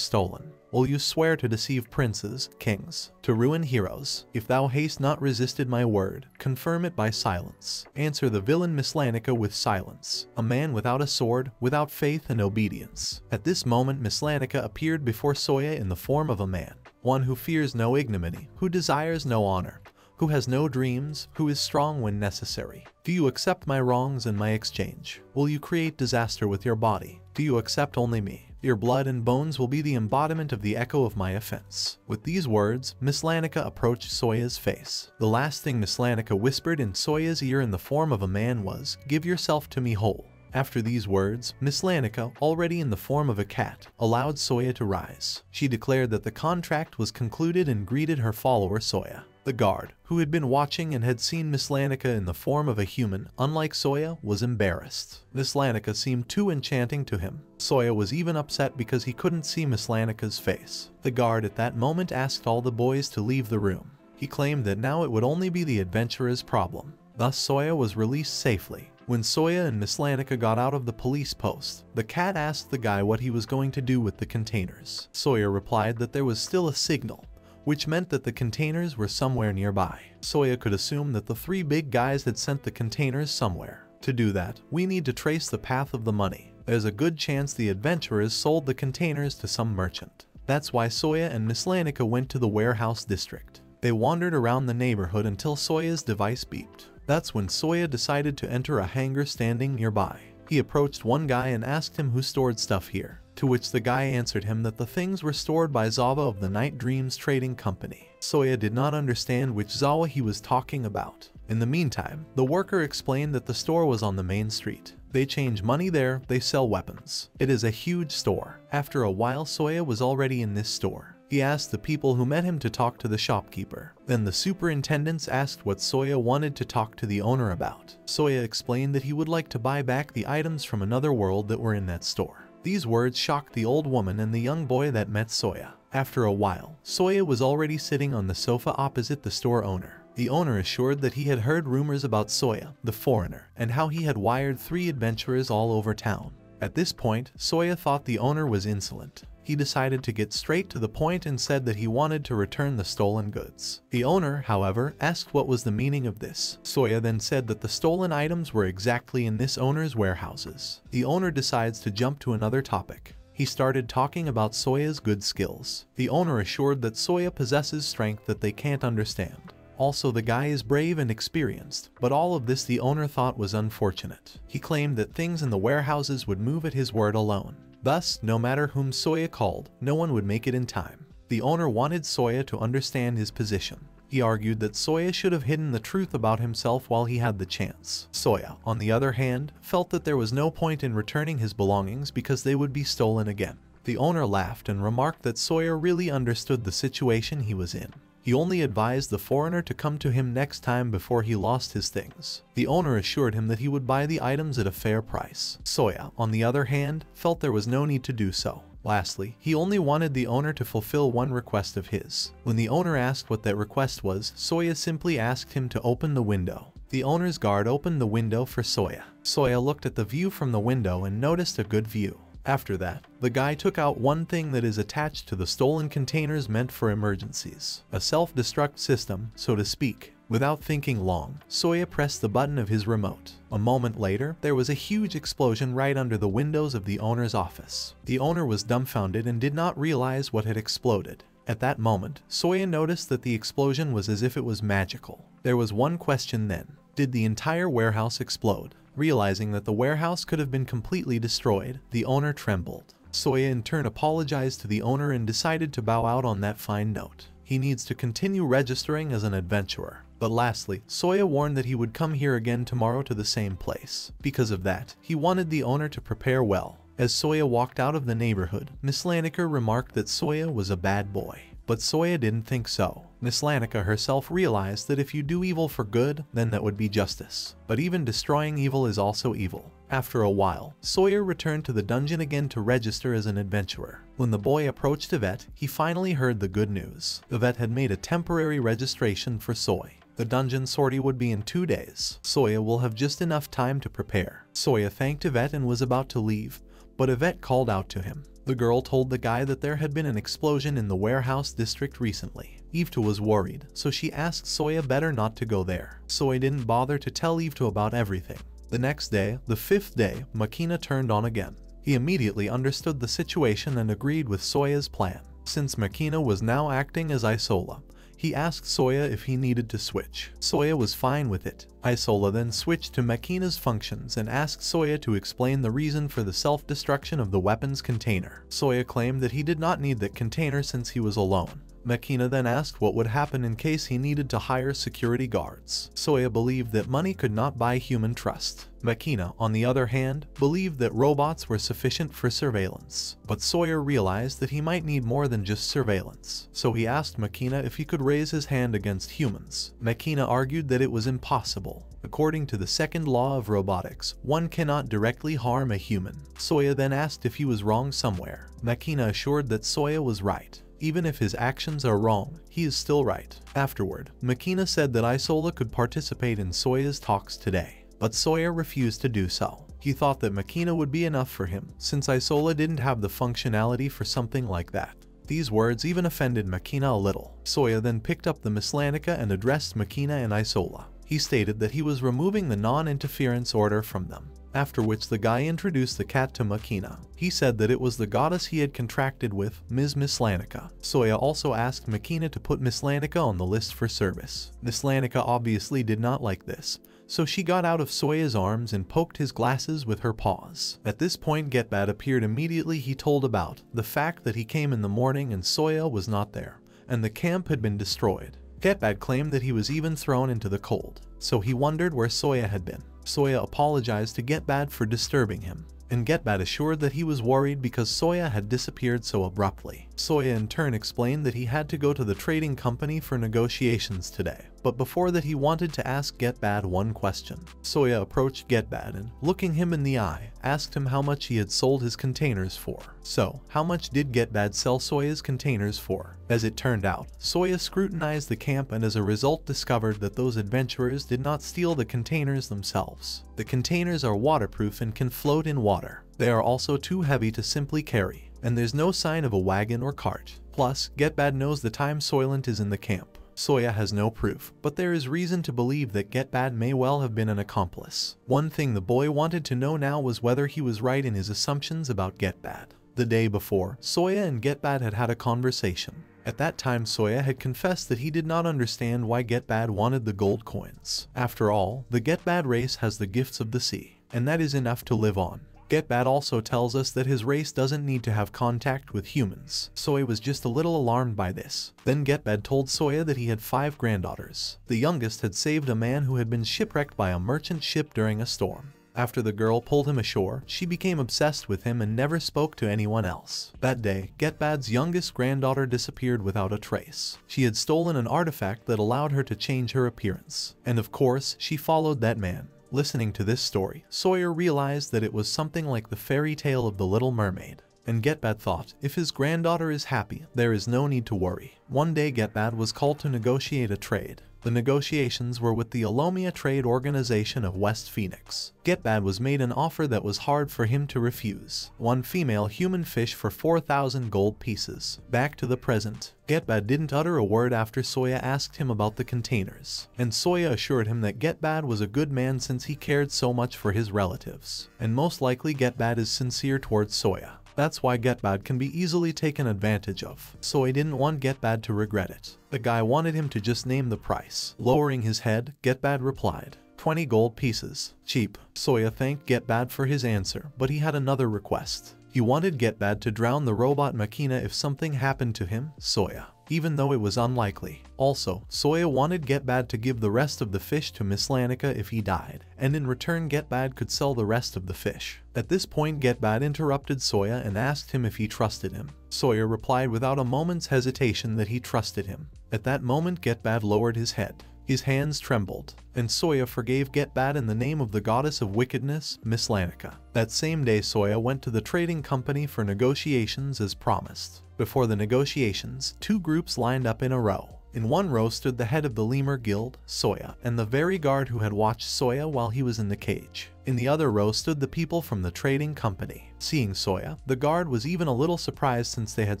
stolen? Will you swear to deceive princes, kings, to ruin heroes? If thou hast not resisted my word, confirm it by silence." Answer the villain Miss Lanica with silence. A man without a sword, without faith and obedience. At this moment Miss Lanica appeared before Soya in the form of a man, one who fears no ignominy, who desires no honor, who has no dreams, who is strong when necessary. Do you accept my wrongs in my exchange? Will you create disaster with your body? Do you accept only me? Your blood and bones will be the embodiment of the echo of my offense. With these words, Miss Lanica approached Soya's face. The last thing Miss Lanica whispered in Soya's ear in the form of a man was, "Give yourself to me whole." After these words, Miss Lanica, already in the form of a cat, allowed Soya to rise. She declared that the contract was concluded and greeted her follower Soya. The guard, who had been watching and had seen Miss Lanica in the form of a human, unlike Soya, was embarrassed. Miss Lanica seemed too enchanting to him. Soya was even upset because he couldn't see Miss Lanica's face. The guard at that moment asked all the boys to leave the room. He claimed that now it would only be the adventurer's problem. Thus Soya was released safely. When Soya and Miss Lanica got out of the police post, the cat asked the guy what he was going to do with the containers. Soya replied that there was still a signal, which meant that the containers were somewhere nearby. Soya could assume that the three big guys had sent the containers somewhere. To do that, we need to trace the path of the money. There's a good chance the adventurers sold the containers to some merchant. That's why Soya and Miss Lanica went to the warehouse district. They wandered around the neighborhood until Soya's device beeped. That's when Soya decided to enter a hangar standing nearby. He approached one guy and asked him who stored stuff here, to which the guy answered him that the things were stored by Zawa of the Night Dreams Trading Company. Soya did not understand which Zawa he was talking about. In the meantime, the worker explained that the store was on the main street. They change money there, they sell weapons. It is a huge store. After a while, Soya was already in this store. He asked the people who met him to talk to the shopkeeper. Then the superintendents asked what Soya wanted to talk to the owner about. Soya explained that he would like to buy back the items from another world that were in that store. These words shocked the old woman and the young boy that met Soya. After a while, Soya was already sitting on the sofa opposite the store owner. The owner assured that he had heard rumors about Soya, the foreigner, and how he had wired 3 adventurers all over town. At this point, Soya thought the owner was insolent. He decided to get straight to the point and said that he wanted to return the stolen goods. The owner, however, asked what was the meaning of this. Soya then said that the stolen items were exactly in this owner's warehouses. The owner decides to jump to another topic. He started talking about Soya's good skills. The owner assured that Soya possesses strength that they can't understand. Also, the guy is brave and experienced, but all of this the owner thought was unfortunate. He claimed that things in the warehouses would move at his word alone. Thus, no matter whom Soya called, no one would make it in time. The owner wanted Soya to understand his position. He argued that Soya should have hidden the truth about himself while he had the chance. Soya, on the other hand, felt that there was no point in returning his belongings because they would be stolen again. The owner laughed and remarked that Soya really understood the situation he was in. He only advised the foreigner to come to him next time before he lost his things. The owner assured him that he would buy the items at a fair price. Soya, on the other hand, felt there was no need to do so. Lastly, he only wanted the owner to fulfill one request of his. When the owner asked what that request was, Soya simply asked him to open the window. The owner's guard opened the window for Soya. Soya looked at the view from the window and noticed a good view. After that, the guy took out one thing that is attached to the stolen containers meant for emergencies. A self-destruct system, so to speak. Without thinking long, Soya pressed the button of his remote. A moment later, there was a huge explosion right under the windows of the owner's office. The owner was dumbfounded and did not realize what had exploded. At that moment, Soya noticed that the explosion was as if it was magical. There was one question then. Did the entire warehouse explode? Realizing that the warehouse could have been completely destroyed, the owner trembled. Soya in turn apologized to the owner and decided to bow out on that fine note. He needs to continue registering as an adventurer. But lastly, Soya warned that he would come here again tomorrow to the same place. Because of that, he wanted the owner to prepare well. As Soya walked out of the neighborhood, Miss Lanica remarked that Soya was a bad boy. But Soya didn't think so. Miss Lanica herself realized that if you do evil for good, then that would be justice. But even destroying evil is also evil. After a while, Sawyer returned to the dungeon again to register as an adventurer. When the boy approached Yvette, he finally heard the good news. Yvette had made a temporary registration for Soy. The dungeon sortie would be in 2 days. Soya will have just enough time to prepare. Soya thanked Yvette and was about to leave, but Yvette called out to him. The girl told the guy that there had been an explosion in the warehouse district recently. Yvette was worried, so she asked Soya better not to go there. Soya didn't bother to tell Yvette about everything. The next day, the 5th day, Makina turned on again. He immediately understood the situation and agreed with Soya's plan. Since Makina was now acting as Isola, he asked Soya if he needed to switch. Soya was fine with it. Isola then switched to Makina's functions and asked Soya to explain the reason for the self-destruction of the weapons container. Soya claimed that he did not need that container since he was alone. Makina then asked what would happen in case he needed to hire security guards. Soya believed that money could not buy human trust. Makina, on the other hand, believed that robots were sufficient for surveillance. But Sawyer realized that he might need more than just surveillance. So he asked Makina if he could raise his hand against humans. Makina argued that it was impossible. According to the second law of robotics, one cannot directly harm a human. Soya then asked if he was wrong somewhere. Makina assured that Soya was right. Even if his actions are wrong, he is still right. Afterward, Makina said that Isola could participate in Soya's talks today, but Soya refused to do so. He thought that Makina would be enough for him, since Isola didn't have the functionality for something like that. These words even offended Makina a little. Soya then picked up the Miss Lanica and addressed Makina and Isola. He stated that he was removing the non-interference order from them. After which the guy introduced the cat to Makina. He said that it was the goddess he had contracted with, Miss Lanica. Soya also asked Makina to put Miss Lanica on the list for service. Miss Lanica obviously did not like this, so she got out of Soya's arms and poked his glasses with her paws. At this point, Getbad appeared immediately. He told about the fact that he came in the morning and Soya was not there, and the camp had been destroyed. Getbad claimed that he was even thrown into the cold, so he wondered where Soya had been. Soya apologized to Getbad for disturbing him, and Getbad assured that he was worried because Soya had disappeared so abruptly. Soya in turn explained that he had to go to the trading company for negotiations today, but before that he wanted to ask Getbad one question. Soya approached Getbad and, looking him in the eye, asked him how much he had sold his containers for. So, how much did Getbad sell Soya's containers for? As it turned out, Soya scrutinized the camp and as a result discovered that those adventurers did not steal the containers themselves. The containers are waterproof and can float in water. They are also too heavy to simply carry, and there's no sign of a wagon or cart. Plus, Getbad knows the time Soylent is in the camp. Soya has no proof, but there is reason to believe that Getbad may well have been an accomplice. One thing the boy wanted to know now was whether he was right in his assumptions about Getbad. The day before, Soya and Getbad had had a conversation. At that time, Soya had confessed that he did not understand why Getbad wanted the gold coins. After all, the Getbad race has the gifts of the sea, and that is enough to live on. Getbad also tells us that his race doesn't need to have contact with humans. Soya was just a little alarmed by this. Then Getbad told Soya that he had 5 granddaughters. The youngest had saved a man who had been shipwrecked by a merchant ship during a storm. After the girl pulled him ashore, she became obsessed with him and never spoke to anyone else. That day, Getbad's youngest granddaughter disappeared without a trace. She had stolen an artifact that allowed her to change her appearance. And of course, she followed that man. Listening to this story, Sawyer realized that it was something like the fairy tale of the Little Mermaid. And Getbad thought, if his granddaughter is happy, there is no need to worry. One day Getbad was called to negotiate a trade. The negotiations were with the Alomia Trade Organization of West Phoenix. Getbad was made an offer that was hard for him to refuse. 1 female human fish for 4,000 gold pieces. Back to the present. Getbad didn't utter a word after Soya asked him about the containers. And Soya assured him that Getbad was a good man since he cared so much for his relatives. And most likely Getbad is sincere towards Soya. That's why Getbad can be easily taken advantage of. Soya didn't want Getbad to regret it. The guy wanted him to just name the price. Lowering his head, Getbad replied, 20 gold pieces. Cheap. Soya thanked Getbad for his answer, but he had another request. He wanted Getbad to drown the robot Makina if something happened to him, Soya, even though it was unlikely. Also, Soya wanted Getbad to give the rest of the fish to Miss Lanica if he died, and in return Getbad could sell the rest of the fish. At this point Getbad interrupted Soya and asked him if he trusted him. Soya replied without a moment's hesitation that he trusted him. At that moment Getbad lowered his head. His hands trembled, and Soya forgave Getbad in the name of the goddess of wickedness, Miss Lanica. That same day Soya went to the trading company for negotiations as promised. Before the negotiations, two groups lined up in a row. In one row stood the head of the Lemur Guild, Soya, and the very guard who had watched Soya while he was in the cage. In the other row stood the people from the trading company. Seeing Soya, the guard was even a little surprised since they had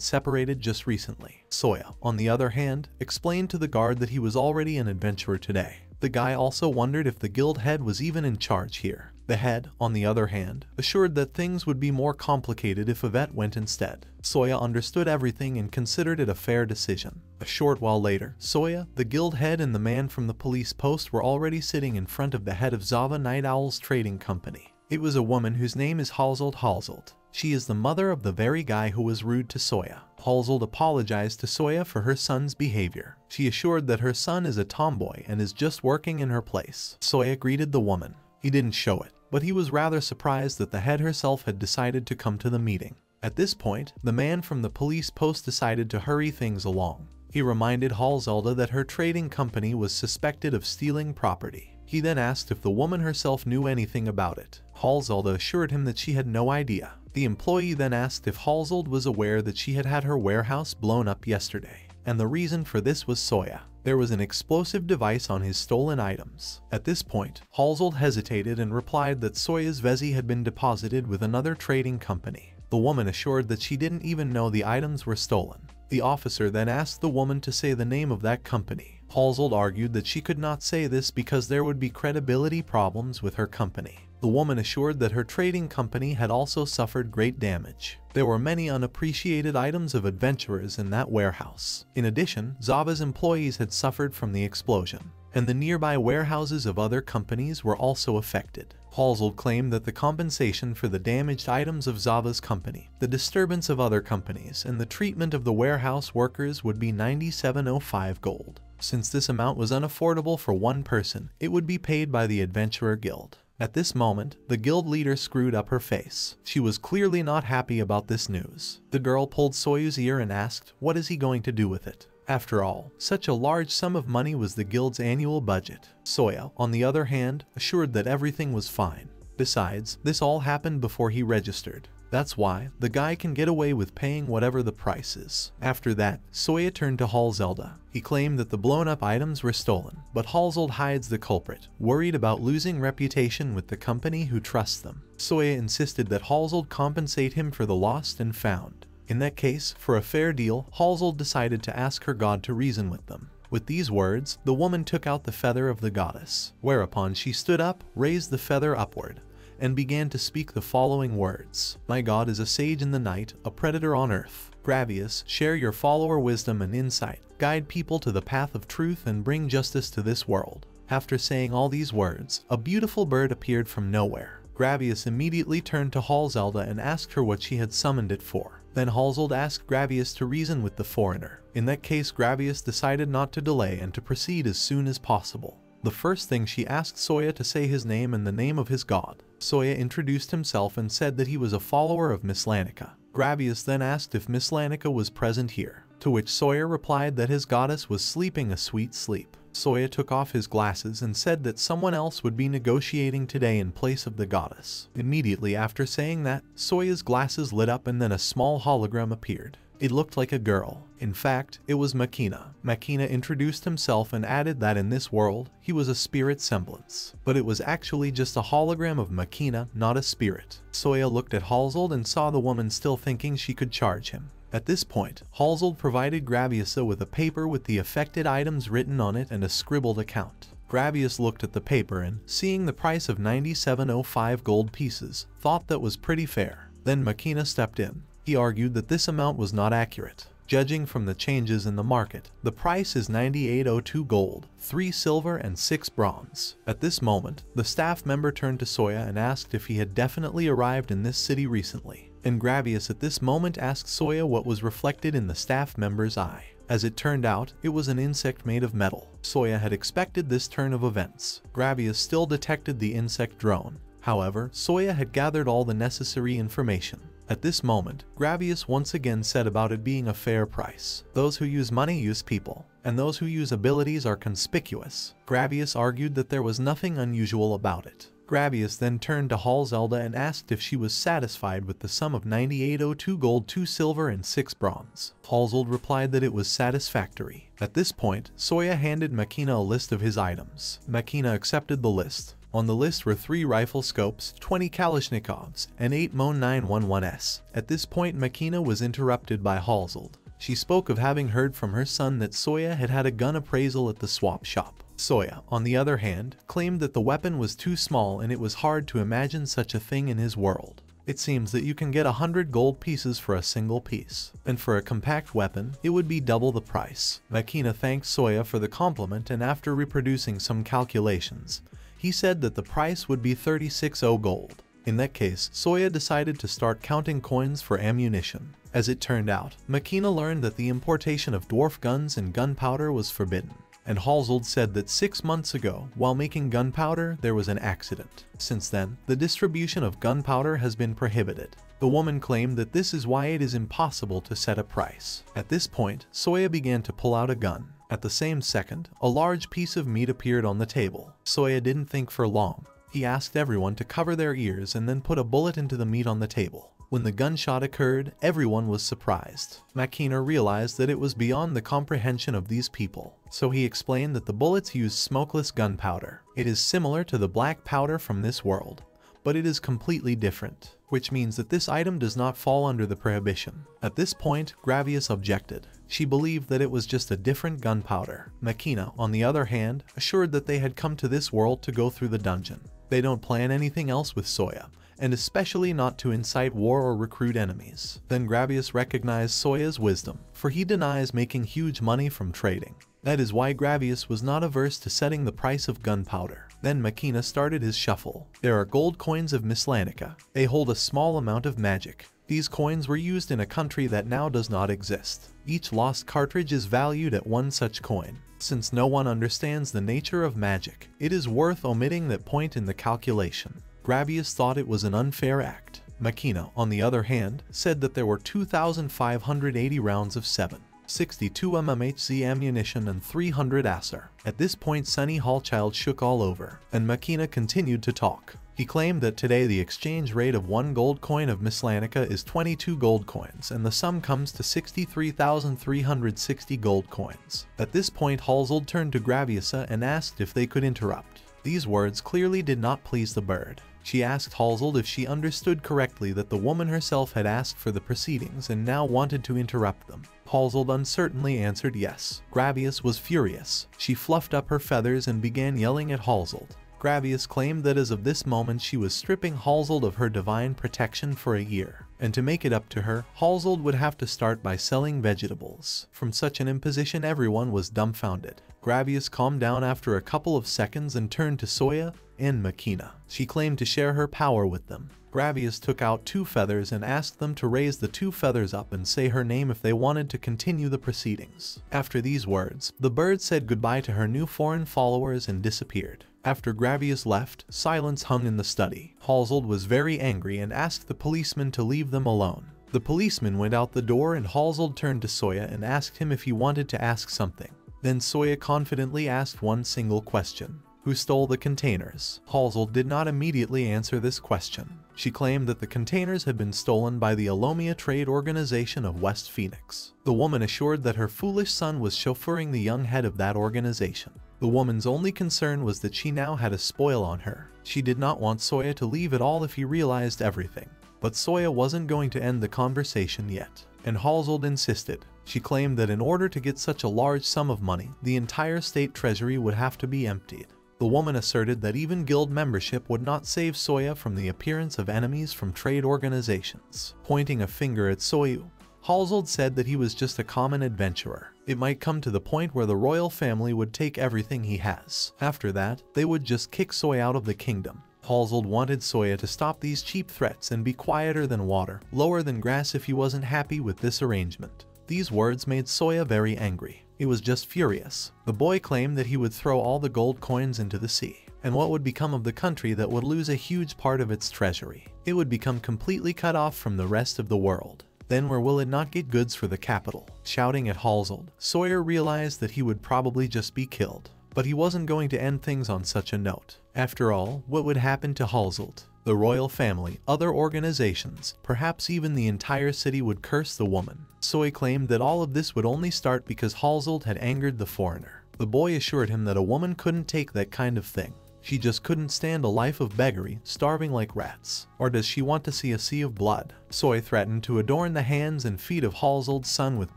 separated just recently. Soya, on the other hand, explained to the guard that he was already an adventurer today. The guy also wondered if the guild head was even in charge here. The head, on the other hand, assured that things would be more complicated if Yvette went instead. Soya understood everything and considered it a fair decision. A short while later, Soya, the guild head and the man from the police post were already sitting in front of the head of Zava Night Owl's trading company. It was a woman whose name is Halzold. She is the mother of the very guy who was rude to Soya. Halzold apologized to Soya for her son's behavior. She assured that her son is a tomboy and is just working in her place. Soya greeted the woman. He didn't show it, but he was rather surprised that the head herself had decided to come to the meeting. At this point, the man from the police post decided to hurry things along. He reminded Halzelda that her trading company was suspected of stealing property. He then asked if the woman herself knew anything about it. Halzelda assured him that she had no idea. The employee then asked if Halzold was aware that she had had her warehouse blown up yesterday, and the reason for this was Soya. There was an explosive device on his stolen items. At this point, Halzold hesitated and replied that Soya's Vezi had been deposited with another trading company. The woman assured that she didn't even know the items were stolen. The officer then asked the woman to say the name of that company. Halzold argued that she could not say this because there would be credibility problems with her company. The woman assured that her trading company had also suffered great damage. There were many unappreciated items of adventurers in that warehouse. In addition, Zava's employees had suffered from the explosion, and the nearby warehouses of other companies were also affected. Halzold claimed that the compensation for the damaged items of Zava's company, the disturbance of other companies, and the treatment of the warehouse workers would be 9705 gold. Since this amount was unaffordable for one person, it would be paid by the Adventurer Guild. At this moment, the guild leader screwed up her face. She was clearly not happy about this news. The girl pulled Soyu's ear and asked, what is he going to do with it? After all, such a large sum of money was the guild's annual budget. Soya, on the other hand, assured that everything was fine. Besides, this all happened before he registered. That's why the guy can get away with paying whatever the price is. After that, Soya turned to Halzelda. He claimed that the blown up items were stolen, but Halzold hides the culprit, worried about losing reputation with the company who trusts them. Soya insisted that Halzold compensate him for the lost and found. In that case, for a fair deal, Halzold decided to ask her god to reason with them. With these words, the woman took out the feather of the goddess, whereupon she stood up, raised the feather upward, and began to speak the following words. My god is a sage in the night, a predator on earth. Gravius, share your follower wisdom and insight, guide people to the path of truth and bring justice to this world. After saying all these words, a beautiful bird appeared from nowhere. Gravius immediately turned to Halzelda and asked her what she had summoned it for. Then Halzold asked Gravius to reason with the foreigner. In that case, Gravius decided not to delay and to proceed as soon as possible. The first thing she asked Soya to say his name and the name of his god. Soya introduced himself and said that he was a follower of Miss Lanica. Gravius then asked if Miss Lanica was present here, to which Soya replied that his goddess was sleeping a sweet sleep. Soya took off his glasses and said that someone else would be negotiating today in place of the goddess. Immediately after saying that, Soya's glasses lit up and then a small hologram appeared. It looked like a girl. In fact, it was Makina. Makina introduced himself and added that in this world, he was a spirit semblance. But it was actually just a hologram of Makina, not a spirit. Soya looked at Halzold and saw the woman still thinking she could charge him. At this point, Halzold provided Gravius with a paper with the affected items written on it and a scribbled account. Gravius looked at the paper and, seeing the price of 9705 gold pieces, thought that was pretty fair. Then Makina stepped in. He argued that this amount was not accurate. Judging from the changes in the market, the price is 9802 gold, 3 silver and 6 bronze. At this moment, the staff member turned to Soya and asked if he had definitely arrived in this city recently. and Gravius at this moment asked Soya what was reflected in the staff member's eye. As it turned out, it was an insect made of metal. Soya had expected this turn of events. Gravius still detected the insect drone. However, Soya had gathered all the necessary information. At this moment, Gravius once again said about it being a fair price. Those who use money use people, and those who use abilities are conspicuous. Gravius argued that there was nothing unusual about it. Gravius then turned to Halzelda and asked if she was satisfied with the sum of 9802 gold, 2 silver, and 6 bronze. Halzeld replied that it was satisfactory. At this point, Soya handed Makina a list of his items. Makina accepted the list. On the list were 3 rifle scopes, 20 Kalashnikovs, and 8 Mon 911s. At this point, Makina was interrupted by Halzeld. She spoke of having heard from her son that Soya had had a gun appraisal at the swap shop. Soya, on the other hand, claimed that the weapon was too small and it was hard to imagine such a thing in his world. It seems that you can get 100 gold pieces for a single piece, and for a compact weapon, it would be double the price. Makina thanked Soya for the compliment, and after reproducing some calculations, he said that the price would be 36 gold. In that case, Soya decided to start counting coins for ammunition. As it turned out, Makina learned that the importation of dwarf guns and gunpowder was forbidden. And Halzeld said that 6 months ago, while making gunpowder, there was an accident. Since then, the distribution of gunpowder has been prohibited. The woman claimed that this is why it is impossible to set a price. At this point, Soya began to pull out a gun. At the same second, a large piece of meat appeared on the table. Soya didn't think for long. He asked everyone to cover their ears and then put a bullet into the meat on the table. When the gunshot occurred, everyone was surprised. Makina realized that it was beyond the comprehension of these people, so he explained that the bullets used smokeless gunpowder. It is similar to the black powder from this world, but it is completely different, which means that this item does not fall under the prohibition. At this point, Gravius objected. She believed that it was just a different gunpowder. Makina, on the other hand, assured that they had come to this world to go through the dungeon. They don't plan anything else with Soya, and especially not to incite war or recruit enemies. Then Gravius recognized Soya's wisdom, for he denies making huge money from trading. That is why Gravius was not averse to setting the price of gunpowder. Then Makina started his shuffle. There are gold coins of Mislanica. They hold a small amount of magic. These coins were used in a country that now does not exist. Each lost cartridge is valued at 1 such coin. Since no one understands the nature of magic, it is worth omitting that point in the calculation. Gravius thought it was an unfair act. Makina, on the other hand, said that there were 2,580 rounds of 7.62 mmHz ammunition and 300 Acer. At this point, Sunny Hallchild shook all over, and Makina continued to talk. He claimed that today the exchange rate of 1 gold coin of Mislanica is 22 gold coins, and the sum comes to 63,360 gold coins. At this point, Halzeld turned to Graviusa and asked if they could interrupt. These words clearly did not please the bird. She asked Halzeld if she understood correctly that the woman herself had asked for the proceedings and now wanted to interrupt them. Halzeld uncertainly answered yes. Gravius was furious. She fluffed up her feathers and began yelling at Halzeld. Gravius claimed that as of this moment she was stripping Halzeld of her divine protection for a year, and to make it up to her, Halzeld would have to start by selling vegetables. From such an imposition, everyone was dumbfounded. Gravius calmed down after a couple of seconds and turned to Soya and Makina. She claimed to share her power with them. Gravius took out 2 feathers and asked them to raise the 2 feathers up and say her name if they wanted to continue the proceedings. After these words, the bird said goodbye to her new foreign followers and disappeared. After Gravius left, silence hung in the study. Halzeld was very angry and asked the policeman to leave them alone. The policeman went out the door and Halzeld turned to Soya and asked him if he wanted to ask something. Then Soya confidently asked one single question. Who stole the containers? Halzeld did not immediately answer this question. She claimed that the containers had been stolen by the Alomia Trade Organization of West Phoenix. The woman assured that her foolish son was chauffeuring the young head of that organization. The woman's only concern was that she now had a spoil on her. She did not want Soya to leave at all if he realized everything. But Soya wasn't going to end the conversation yet, and Halzeld insisted. She claimed that in order to get such a large sum of money, the entire state treasury would have to be emptied. The woman asserted that even guild membership would not save Soya from the appearance of enemies from trade organizations. Pointing a finger at Soyu, Halzeld said that he was just a common adventurer. It might come to the point where the royal family would take everything he has. After that, they would just kick Soy out of the kingdom. Halsald wanted Soya to stop these cheap threats and be quieter than water, lower than grass if he wasn't happy with this arrangement. These words made Soya very angry. He was just furious. The boy claimed that he would throw all the gold coins into the sea. And what would become of the country that would lose a huge part of its treasury? It would become completely cut off from the rest of the world. Then where will it not get goods for the capital? Shouting at Halsald, Sawyer realized that he would probably just be killed. But he wasn't going to end things on such a note. After all, what would happen to Halsald? The royal family, other organizations, perhaps even the entire city would curse the woman. Soy claimed that all of this would only start because Halsald had angered the foreigner. The boy assured him that a woman couldn't take that kind of thing. She just couldn't stand a life of beggary, starving like rats. Or does she want to see a sea of blood? Soy threatened to adorn the hands and feet of Halsald's son with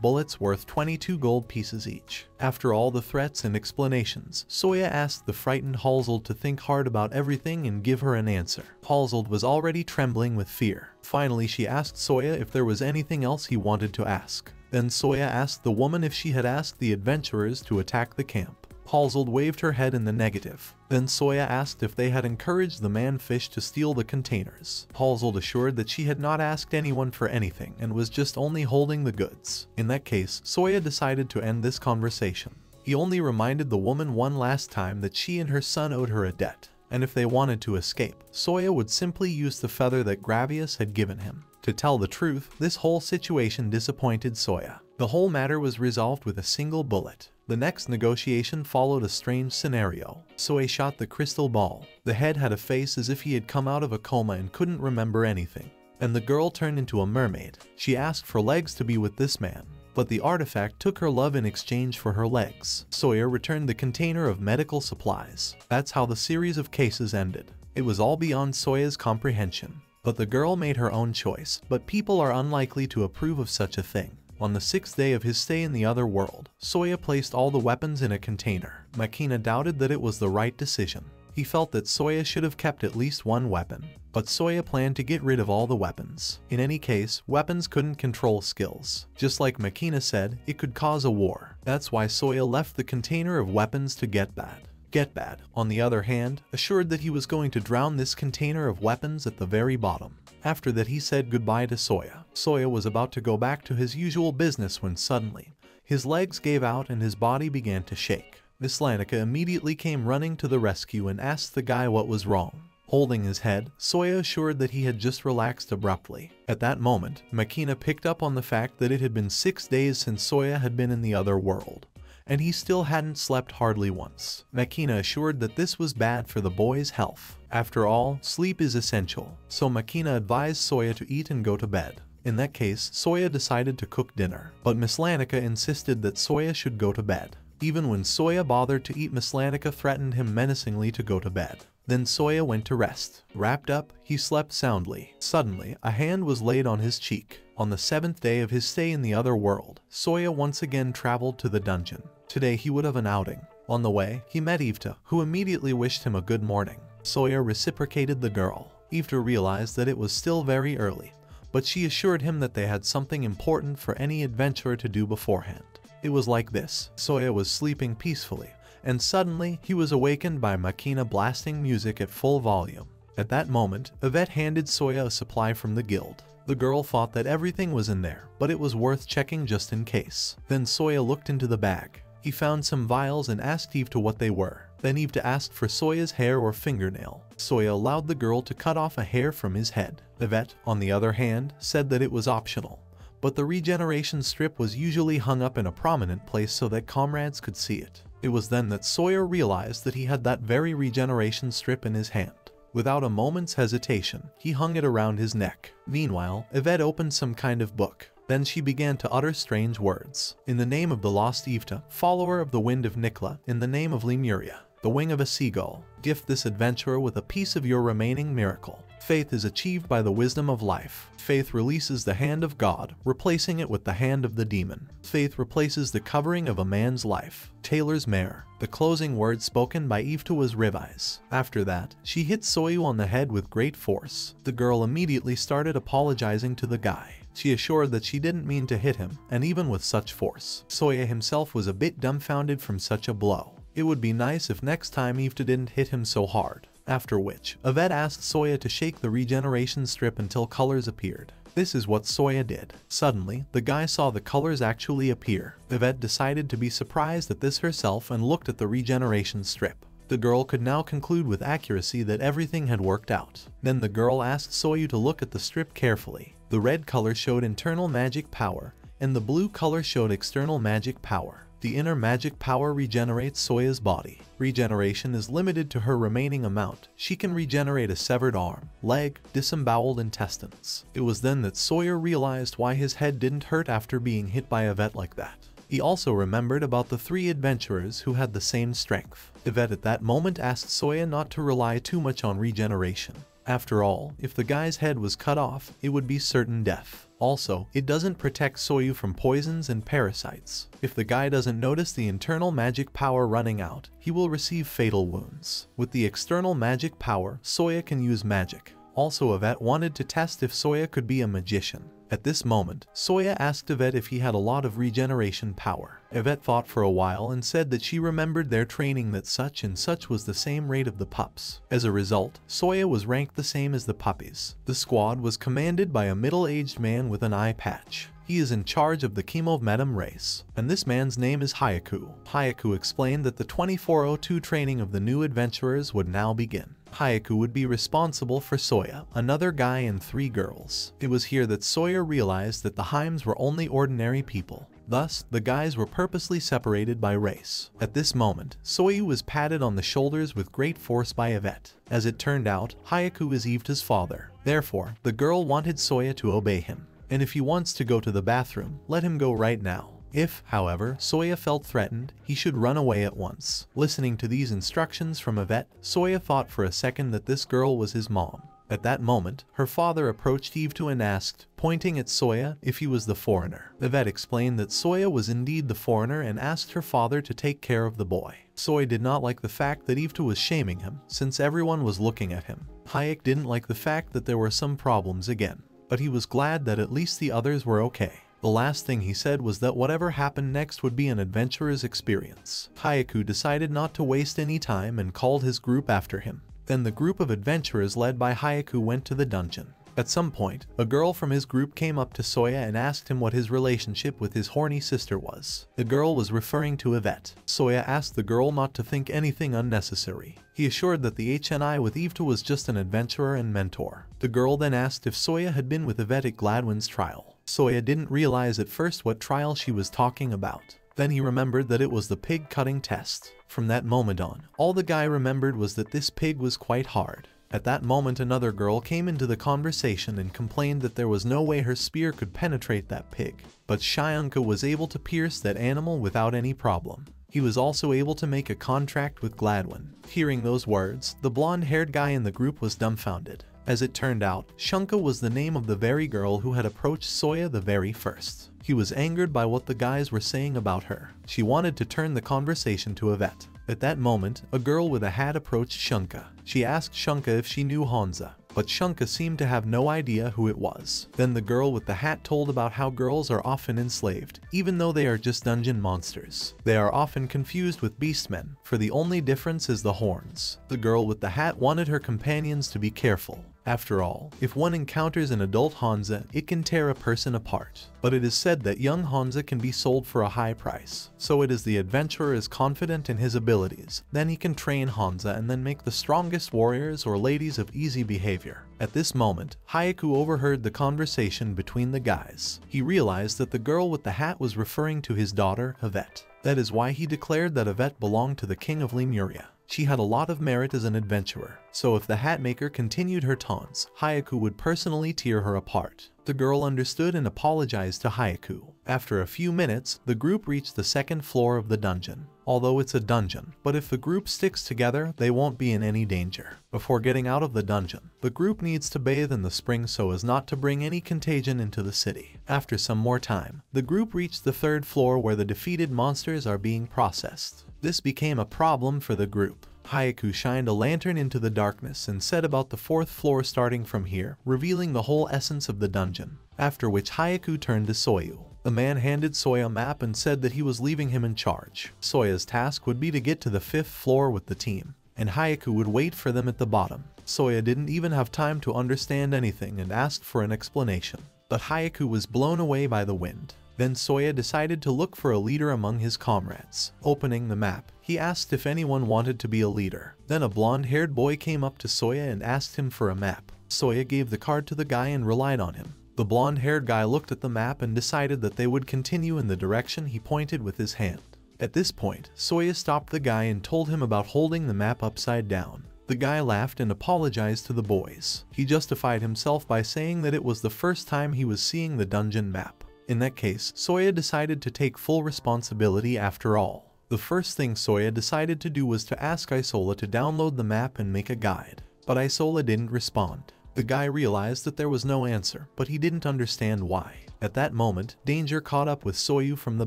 bullets worth 22 gold pieces each. After all the threats and explanations, Soya asked the frightened Halsald to think hard about everything and give her an answer. Halsald was already trembling with fear. Finally, she asked Soya if there was anything else he wanted to ask. Then Soya asked the woman if she had asked the adventurers to attack the camp. Halsald waved her head in the negative. Then Soya asked if they had encouraged the man-fish to steal the containers. Halsald assured that she had not asked anyone for anything and was just only holding the goods. In that case, Soya decided to end this conversation. He only reminded the woman one last time that she and her son owed her a debt, and if they wanted to escape, Soya would simply use the feather that Gravius had given him. To tell the truth, this whole situation disappointed Soya. The whole matter was resolved with a single bullet. The next negotiation followed a strange scenario. Soya shot the crystal ball. The head had a face as if he had come out of a coma and couldn't remember anything. And the girl turned into a mermaid. She asked for legs to be with this man, but the artifact took her love in exchange for her legs. Soya returned the container of medical supplies. That's how the series of cases ended. It was all beyond Soya's comprehension. But the girl made her own choice, but people are unlikely to approve of such a thing. On the 6th day of his stay in the other world, Soya placed all the weapons in a container. Makina doubted that it was the right decision. He felt that Soya should have kept at least one weapon, but Soya planned to get rid of all the weapons. In any case, weapons couldn't control skills. Just like Makina said, it could cause a war. That's why Soya left the container of weapons to Getbad. Getbad, on the other hand, assured that he was going to drown this container of weapons at the very bottom. After that, he said goodbye to Soya. Soya was about to go back to his usual business when suddenly, his legs gave out and his body began to shake. Miss Lanica immediately came running to the rescue and asked the guy what was wrong. Holding his head, Soya assured that he had just relaxed abruptly. At that moment, Makina picked up on the fact that it had been 6 days since Soya had been in the other world, and he still hadn't slept hardly once. Makina assured that this was bad for the boy's health. After all, sleep is essential, so Makina advised Soya to eat and go to bed. In that case, Soya decided to cook dinner, but Miss Lanica insisted that Soya should go to bed. Even when Soya bothered to eat, Miss Lanica threatened him menacingly to go to bed. Then Soya went to rest. Wrapped up, he slept soundly. Suddenly, a hand was laid on his cheek. On the 7th day of his stay in the other world, Soya once again traveled to the dungeon. Today he would have an outing. On the way, he met Yvta, who immediately wished him a good morning. Soya reciprocated the girl. Yvta realized that it was still very early, but she assured him that they had something important for any adventurer to do beforehand. It was like this. Soya was sleeping peacefully, and suddenly he was awakened by Makina blasting music at full volume. At that moment, Yvette handed Soya a supply from the guild. The girl thought that everything was in there, but it was worth checking just in case. Then Soya looked into the bag. He found some vials and asked Yvta what they were. Then Yvta asked for Soya's hair or fingernail. Soya allowed the girl to cut off a hair from his head. Yvette, on the other hand, said that it was optional, but the regeneration strip was usually hung up in a prominent place so that comrades could see it. It was then that Soya realized that he had that very regeneration strip in his hand. Without a moment's hesitation, he hung it around his neck. Meanwhile, Yvette opened some kind of book. Then she began to utter strange words. In the name of the lost Yvta, follower of the wind of Nikla, in the name of Lemuria, the wing of a seagull, gift this adventurer with a piece of your remaining miracle. Faith is achieved by the wisdom of life. Faith releases the hand of God, replacing it with the hand of the demon. Faith replaces the covering of a man's life. Taylor's mare. The closing word spoken by Yvta was revise. After that, she hit Soyu on the head with great force. The girl immediately started apologizing to the guy. She assured that she didn't mean to hit him, and even with such force. Soya himself was a bit dumbfounded from such a blow. It would be nice if next time Yvta didn't hit him so hard. After which, Yvette asked Soya to shake the regeneration strip until colors appeared. This is what Soya did. Suddenly, the guy saw the colors actually appear. Yvette decided to be surprised at this herself and looked at the regeneration strip. The girl could now conclude with accuracy that everything had worked out. Then the girl asked Soya to look at the strip carefully. The red color showed internal magic power, and the blue color showed external magic power. The inner magic power regenerates Soya's body. Regeneration is limited to her remaining amount. She can regenerate a severed arm, leg, disemboweled intestines. It was then that Soya realized why his head didn't hurt after being hit by Yvette like that. He also remembered about the 3 adventurers who had the same strength. Yvette at that moment asked Soya not to rely too much on regeneration. After all, if the guy's head was cut off, it would be certain death. Also, it doesn't protect Soyu from poisons and parasites. If the guy doesn't notice the internal magic power running out, he will receive fatal wounds. With the external magic power, Soya can use magic. Also, Yvette wanted to test if Soya could be a magician. At this moment, Soya asked Yvette if he had a lot of regeneration power. Yvette thought for a while and said that she remembered their training that such and such was the same rate of the pups. As a result, Soya was ranked the same as the puppies. The squad was commanded by a middle-aged man with an eye patch. He is in charge of the Chemometum race, and this man's name is Hayaku. Hayaku explained that the 2402 training of the new adventurers would now begin. Hayaku would be responsible for Soya, another guy and 3 girls. It was here that Soya realized that the Heims were only ordinary people. Thus, the guys were purposely separated by race. At this moment, Soyu was patted on the shoulders with great force by Yvette. As it turned out, Hayaku is Yveta's father. Therefore, the girl wanted Soya to obey him. And if he wants to go to the bathroom, let him go right now. If, however, Soya felt threatened, he should run away at once. Listening to these instructions from Yvette, Soya thought for a second that this girl was his mom. At that moment, her father approached Yveta and asked, pointing at Soya, if he was the foreigner. Yvette explained that Soya was indeed the foreigner and asked her father to take care of the boy. Soya did not like the fact that Yveta was shaming him, since everyone was looking at him. Hayek didn't like the fact that there were some problems again, but he was glad that at least the others were okay. The last thing he said was that whatever happened next would be an adventurer's experience. Hayaku decided not to waste any time and called his group after him. Then the group of adventurers led by Hayaku went to the dungeon. At some point, a girl from his group came up to Soya and asked him what his relationship with his horny sister was. The girl was referring to Yvette. Soya asked the girl not to think anything unnecessary. He assured that the HNI with Yveta was just an adventurer and mentor. The girl then asked if Soya had been with Yvette at Gladwin's trial. Soya didn't realize at first what trial she was talking about. Then he remembered that it was the pig cutting test. From that moment on, all the guy remembered was that this pig was quite hard. At that moment, another girl came into the conversation and complained that there was no way her spear could penetrate that pig. But Shyanka was able to pierce that animal without any problem. He was also able to make a contract with Gladwin. Hearing those words, the blonde-haired guy in the group was dumbfounded. As it turned out, Shunka was the name of the very girl who had approached Soya the very first. He was angered by what the guys were saying about her. She wanted to turn the conversation to Yvette. At that moment, a girl with a hat approached Shunka. She asked Shunka if she knew Hansa, but Shunka seemed to have no idea who it was. Then the girl with the hat told about how girls are often enslaved, even though they are just dungeon monsters. They are often confused with beastmen, for the only difference is the horns. The girl with the hat wanted her companions to be careful. After all, if one encounters an adult Hansa, it can tear a person apart. But it is said that young Hansa can be sold for a high price. So it is the adventurer is confident in his abilities. Then he can train Hansa and then make the strongest warriors or ladies of easy behavior. At this moment, Hayaku overheard the conversation between the guys. He realized that the girl with the hat was referring to his daughter, Yvette. That is why he declared that Yvette belonged to the king of Lemuria. She had a lot of merit as an adventurer, so if the hat maker continued her taunts, Hayaku would personally tear her apart. The girl understood and apologized to Hayaku. After a few minutes, the group reached the second floor of the dungeon. Although it's a dungeon, but if the group sticks together, they won't be in any danger. Before getting out of the dungeon, the group needs to bathe in the spring so as not to bring any contagion into the city. After some more time, the group reached the third floor where the defeated monsters are being processed. This became a problem for the group. Hayaku shined a lantern into the darkness and said about the fourth floor starting from here, revealing the whole essence of the dungeon. After which Hayaku turned to Soyu. The man handed Soya a map and said that he was leaving him in charge. Soya's task would be to get to the fifth floor with the team. and Hyaku would wait for them at the bottom. Soya didn't even have time to understand anything and asked for an explanation, but Hyaku was blown away by the wind. Then Soya decided to look for a leader among his comrades. Opening the map, he asked if anyone wanted to be a leader. Then a blonde-haired boy came up to Soya and asked him for a map. Soya gave the card to the guy and relied on him. The blonde-haired guy looked at the map and decided that they would continue in the direction he pointed with his hand. At this point, Soya stopped the guy and told him about holding the map upside down. The guy laughed and apologized to the boys. He justified himself by saying that it was the first time he was seeing the dungeon map. In that case, Soya decided to take full responsibility after all. The first thing Soya decided to do was to ask Isola to download the map and make a guide. But Isola didn't respond. The guy realized that there was no answer, but he didn't understand why. At that moment, danger caught up with Soyu from the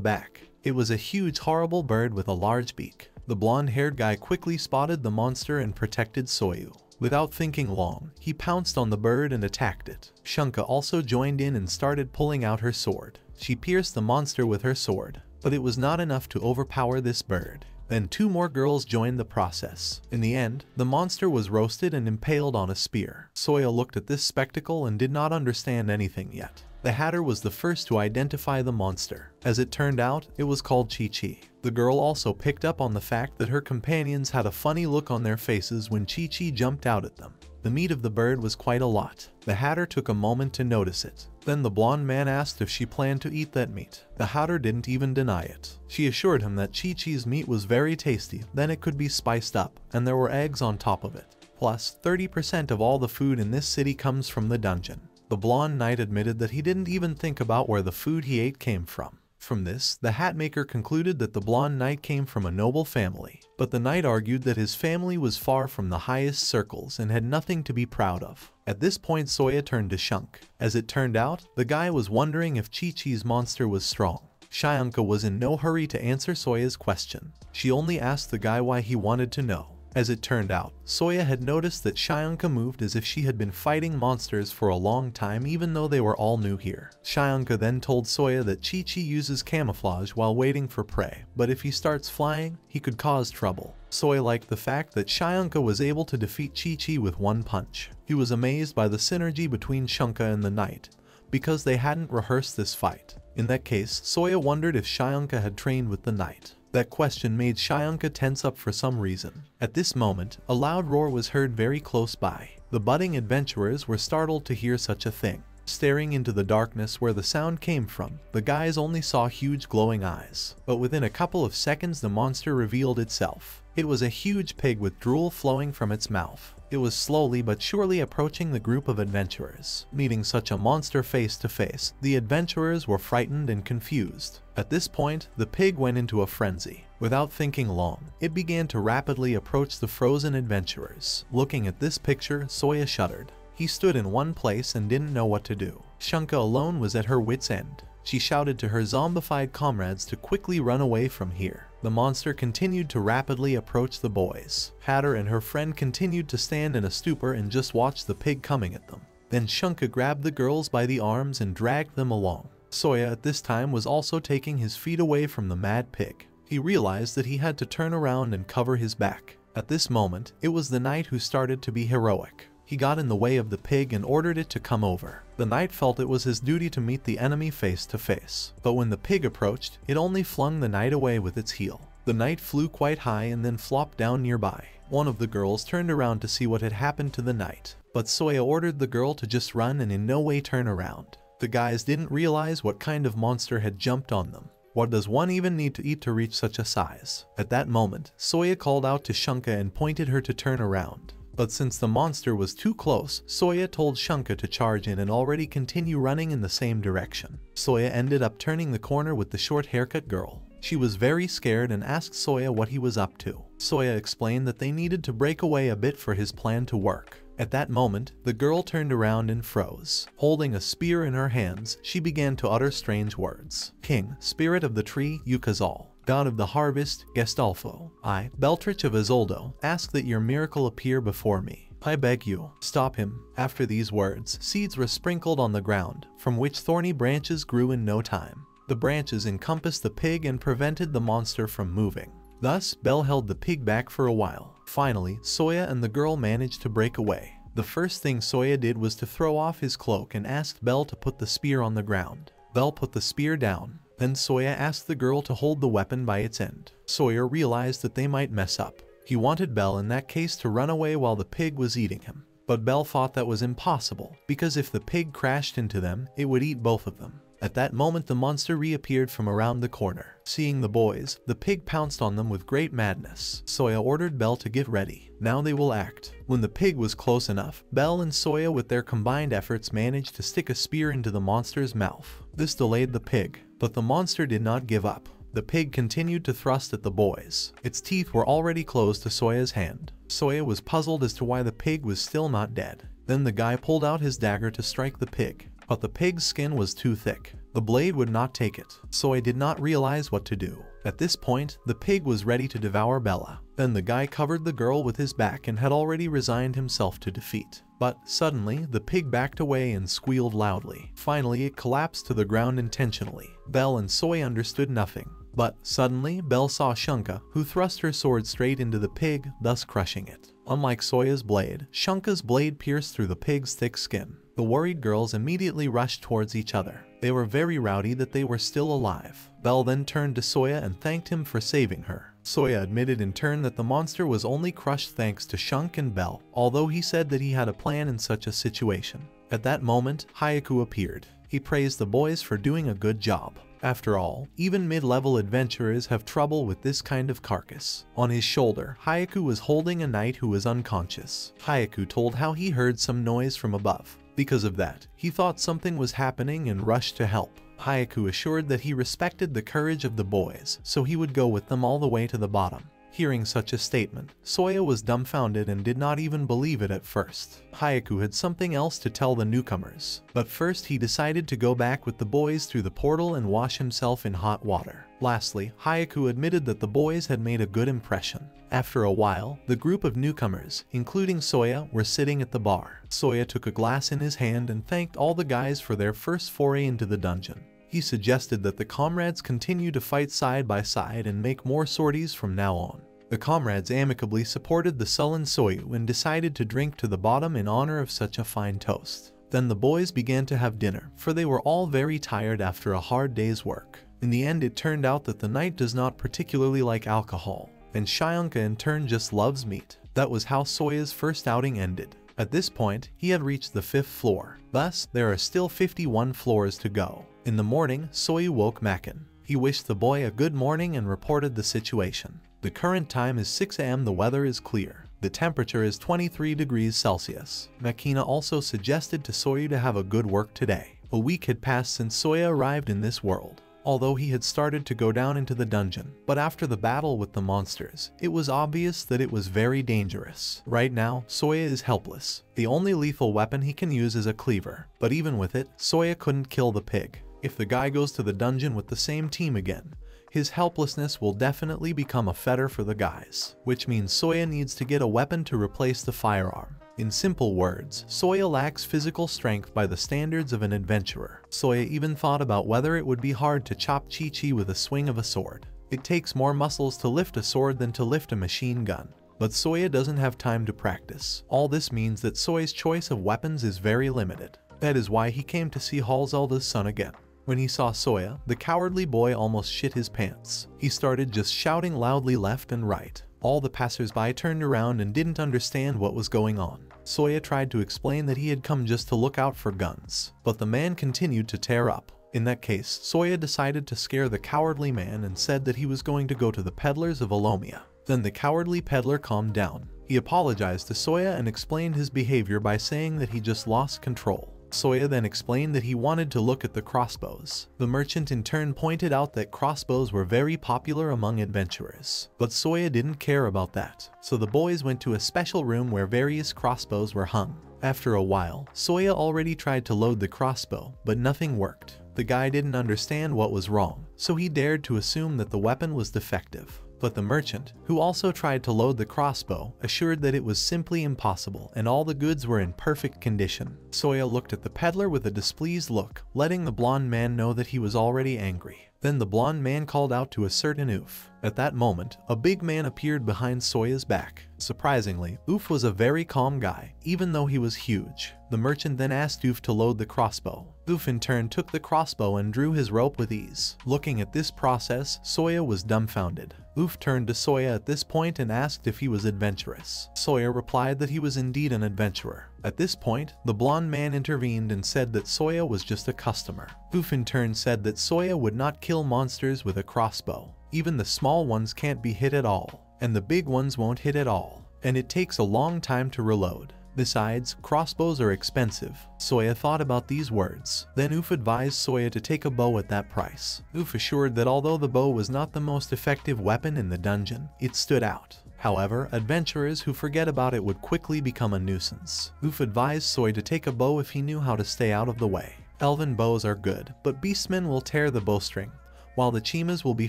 back. It was a huge horrible bird with a large beak. The blonde-haired guy quickly spotted the monster and protected Soyu. Without thinking long, he pounced on the bird and attacked it. Shunka also joined in and started pulling out her sword. She pierced the monster with her sword, but it was not enough to overpower this bird. Then 2 more girls joined the process. In the end, the monster was roasted and impaled on a spear. Soya looked at this spectacle and did not understand anything yet. The Hatter was the first to identify the monster. As it turned out, it was called Chi-Chi. The girl also picked up on the fact that her companions had a funny look on their faces when Chi-Chi jumped out at them. The meat of the bird was quite a lot. The Hatter took a moment to notice it. Then the blonde man asked if she planned to eat that meat. The Hatter didn't even deny it. She assured him that Chi-Chi's meat was very tasty, then it could be spiced up, and there were eggs on top of it. Plus, 30% of all the food in this city comes from the dungeon. The blonde knight admitted that he didn't even think about where the food he ate came from. From this, the Hatmaker concluded that the blonde knight came from a noble family, but the knight argued that his family was far from the highest circles and had nothing to be proud of. At this point, Soya turned to Shunk. As it turned out, the guy was wondering if Chi-Chi's monster was strong. Shyanka was in no hurry to answer Soya's question. She only asked the guy why he wanted to know. As it turned out, Soya had noticed that Shyanka moved as if she had been fighting monsters for a long time even though they were all new here. Shyanka then told Soya that Chi-Chi uses camouflage while waiting for prey, but if he starts flying, he could cause trouble. Soya liked the fact that Shyanka was able to defeat Chi-Chi with one punch. He was amazed by the synergy between Shunka and the knight, because they hadn't rehearsed this fight. In that case, Soya wondered if Shyanka had trained with the knight. That question made Shyanka tense up for some reason. At this moment, a loud roar was heard very close by. The budding adventurers were startled to hear such a thing. Staring into the darkness where the sound came from, the guys only saw huge glowing eyes. But within a couple of seconds the monster revealed itself. It was a huge pig with drool flowing from its mouth. It was slowly but surely approaching the group of adventurers. Meeting such a monster face to face, the adventurers were frightened and confused. At this point, the pig went into a frenzy. Without thinking long, it began to rapidly approach the frozen adventurers. Looking at this picture, Soya shuddered. He stood in one place and didn't know what to do. Shunka alone was at her wit's end. She shouted to her zombified comrades to quickly run away from here. The monster continued to rapidly approach the boys. Hatter and her friend continued to stand in a stupor and just watch the pig coming at them. Then Shunka grabbed the girls by the arms and dragged them along. Soya at this time was also taking his feet away from the mad pig. He realized that he had to turn around and cover his back. At this moment, it was the knight who started to be heroic. He got in the way of the pig and ordered it to come over. The knight felt it was his duty to meet the enemy face to face. But when the pig approached, it only flung the knight away with its heel. The knight flew quite high and then flopped down nearby. One of the girls turned around to see what had happened to the knight. But Soya ordered the girl to just run and in no way turn around. The guys didn't realize what kind of monster had jumped on them. What does one even need to eat to reach such a size? At that moment, Soya called out to Shunka and pointed her to turn around. But since the monster was too close, Soya told Shunka to charge in and already continue running in the same direction. Soya ended up turning the corner with the short haircut girl. She was very scared and asked Soya what he was up to. Soya explained that they needed to break away a bit for his plan to work. At that moment, the girl turned around and froze. Holding a spear in her hands, she began to utter strange words. King, Spirit of the Tree, Yukazal. God of the Harvest, Gestolfo. I, Beltrich of Isoldo, ask that your miracle appear before me. I beg you, stop him. After these words, seeds were sprinkled on the ground, from which thorny branches grew in no time. The branches encompassed the pig and prevented the monster from moving. Thus, Bel held the pig back for a while. Finally, Soya and the girl managed to break away. The first thing Soya did was to throw off his cloak and asked Belle to put the spear on the ground. Belle put the spear down. Then Soya asked the girl to hold the weapon by its end. Soya realized that they might mess up. He wanted Belle in that case to run away while the pig was eating him. But Belle thought that was impossible, because if the pig crashed into them, it would eat both of them. At that moment the monster reappeared from around the corner. Seeing the boys, the pig pounced on them with great madness. Soya ordered Belle to get ready. Now they will act. When the pig was close enough, Belle and Soya with their combined efforts managed to stick a spear into the monster's mouth. This delayed the pig, but the monster did not give up. The pig continued to thrust at the boys. Its teeth were already close to Soya's hand. Soya was puzzled as to why the pig was still not dead. Then the guy pulled out his dagger to strike the pig, but the pig's skin was too thick. The blade would not take it. Soya did not realize what to do. At this point, the pig was ready to devour Bella. Then the guy covered the girl with his back and had already resigned himself to defeat. But suddenly, the pig backed away and squealed loudly. Finally, it collapsed to the ground intentionally. Belle and Soya understood nothing. But suddenly, Belle saw Shunka, who thrust her sword straight into the pig, thus crushing it. Unlike Soya's blade, Shunka's blade pierced through the pig's thick skin. The worried girls immediately rushed towards each other. They were very rowdy that they were still alive. Belle then turned to Soya and thanked him for saving her. Soya admitted in turn that the monster was only crushed thanks to Shunk and Belle, although he said that he had a plan in such a situation. At that moment, Hyaku appeared. He praised the boys for doing a good job. After all, even mid-level adventurers have trouble with this kind of carcass. On his shoulder, Hyaku was holding a knight who was unconscious. Hyaku told how he heard some noise from above. Because of that, he thought something was happening and rushed to help. Hyaku assured that he respected the courage of the boys, so he would go with them all the way to the bottom. Hearing such a statement, Soya was dumbfounded and did not even believe it at first. Hyaku had something else to tell the newcomers, but first he decided to go back with the boys through the portal and wash himself in hot water. Lastly, Hyaku admitted that the boys had made a good impression. After a while, the group of newcomers, including Soya, were sitting at the bar. Soya took a glass in his hand and thanked all the guys for their first foray into the dungeon. He suggested that the comrades continue to fight side by side and make more sorties from now on. The comrades amicably supported the sullen Soyu and decided to drink to the bottom in honor of such a fine toast. Then the boys began to have dinner, for they were all very tired after a hard day's work. In the end, it turned out that the knight does not particularly like alcohol, and Shyanka in turn just loves meat. That was how Soya's first outing ended. At this point, he had reached the 5th floor. Thus, there are still 51 floors to go. In the morning, Soyu woke Makin. He wished the boy a good morning and reported the situation. The current time is 6 AM. The weather is clear. The temperature is 23 degrees Celsius. Makina also suggested to Soyu to have a good work today. A week had passed since Soya arrived in this world. Although he had started to go down into the dungeon, but after the battle with the monsters, it was obvious that it was very dangerous. Right now, Soya is helpless. The only lethal weapon he can use is a cleaver, but even with it, Soya couldn't kill the pig. If the guy goes to the dungeon with the same team again, his helplessness will definitely become a fetter for the guys, which means Soya needs to get a weapon to replace the firearm. In simple words, Soya lacks physical strength by the standards of an adventurer. Soya even thought about whether it would be hard to chop Chi-Chi with a swing of a sword. It takes more muscles to lift a sword than to lift a machine gun. But Soya doesn't have time to practice. All this means that Soya's choice of weapons is very limited. That is why he came to see Halzelda's son again. When he saw Soya, the cowardly boy almost shit his pants. He started just shouting loudly left and right. All the passers-by turned around and didn't understand what was going on. Soya tried to explain that he had come just to look out for guns, but the man continued to tear up. In that case, Soya decided to scare the cowardly man and said that he was going to go to the peddlers of Alomia. Then the cowardly peddler calmed down. He apologized to Soya and explained his behavior by saying that he just lost control. Soya then explained that he wanted to look at the crossbows. The merchant in turn pointed out that crossbows were very popular among adventurers. But Soya didn't care about that, so the boys went to a special room where various crossbows were hung. After a while, Soya already tried to load the crossbow, but nothing worked. The guy didn't understand what was wrong, so he dared to assume that the weapon was defective. But the merchant, who also tried to load the crossbow, assured that it was simply impossible and all the goods were in perfect condition. Soya looked at the peddler with a displeased look, letting the blonde man know that he was already angry. Then the blonde man called out to a certain Oof. At that moment, a big man appeared behind Soya's back. Surprisingly, Oof was a very calm guy, even though he was huge. The merchant then asked Oof to load the crossbow. Oof in turn took the crossbow and drew his rope with ease. Looking at this process, Soya was dumbfounded. Oof turned to Soya at this point and asked if he was adventurous. Soya replied that he was indeed an adventurer. At this point, the blonde man intervened and said that Soya was just a customer. Oof in turn said that Soya would not kill monsters with a crossbow. Even the small ones can't be hit at all, and the big ones won't hit at all, and it takes a long time to reload. Besides, crossbows are expensive. Soya thought about these words. Then Oof advised Soya to take a bow at that price. Oof assured that although the bow was not the most effective weapon in the dungeon, it stood out. However, adventurers who forget about it would quickly become a nuisance. Oof advised Soya to take a bow if he knew how to stay out of the way. Elven bows are good, but beastmen will tear the bowstring, while the chimas will be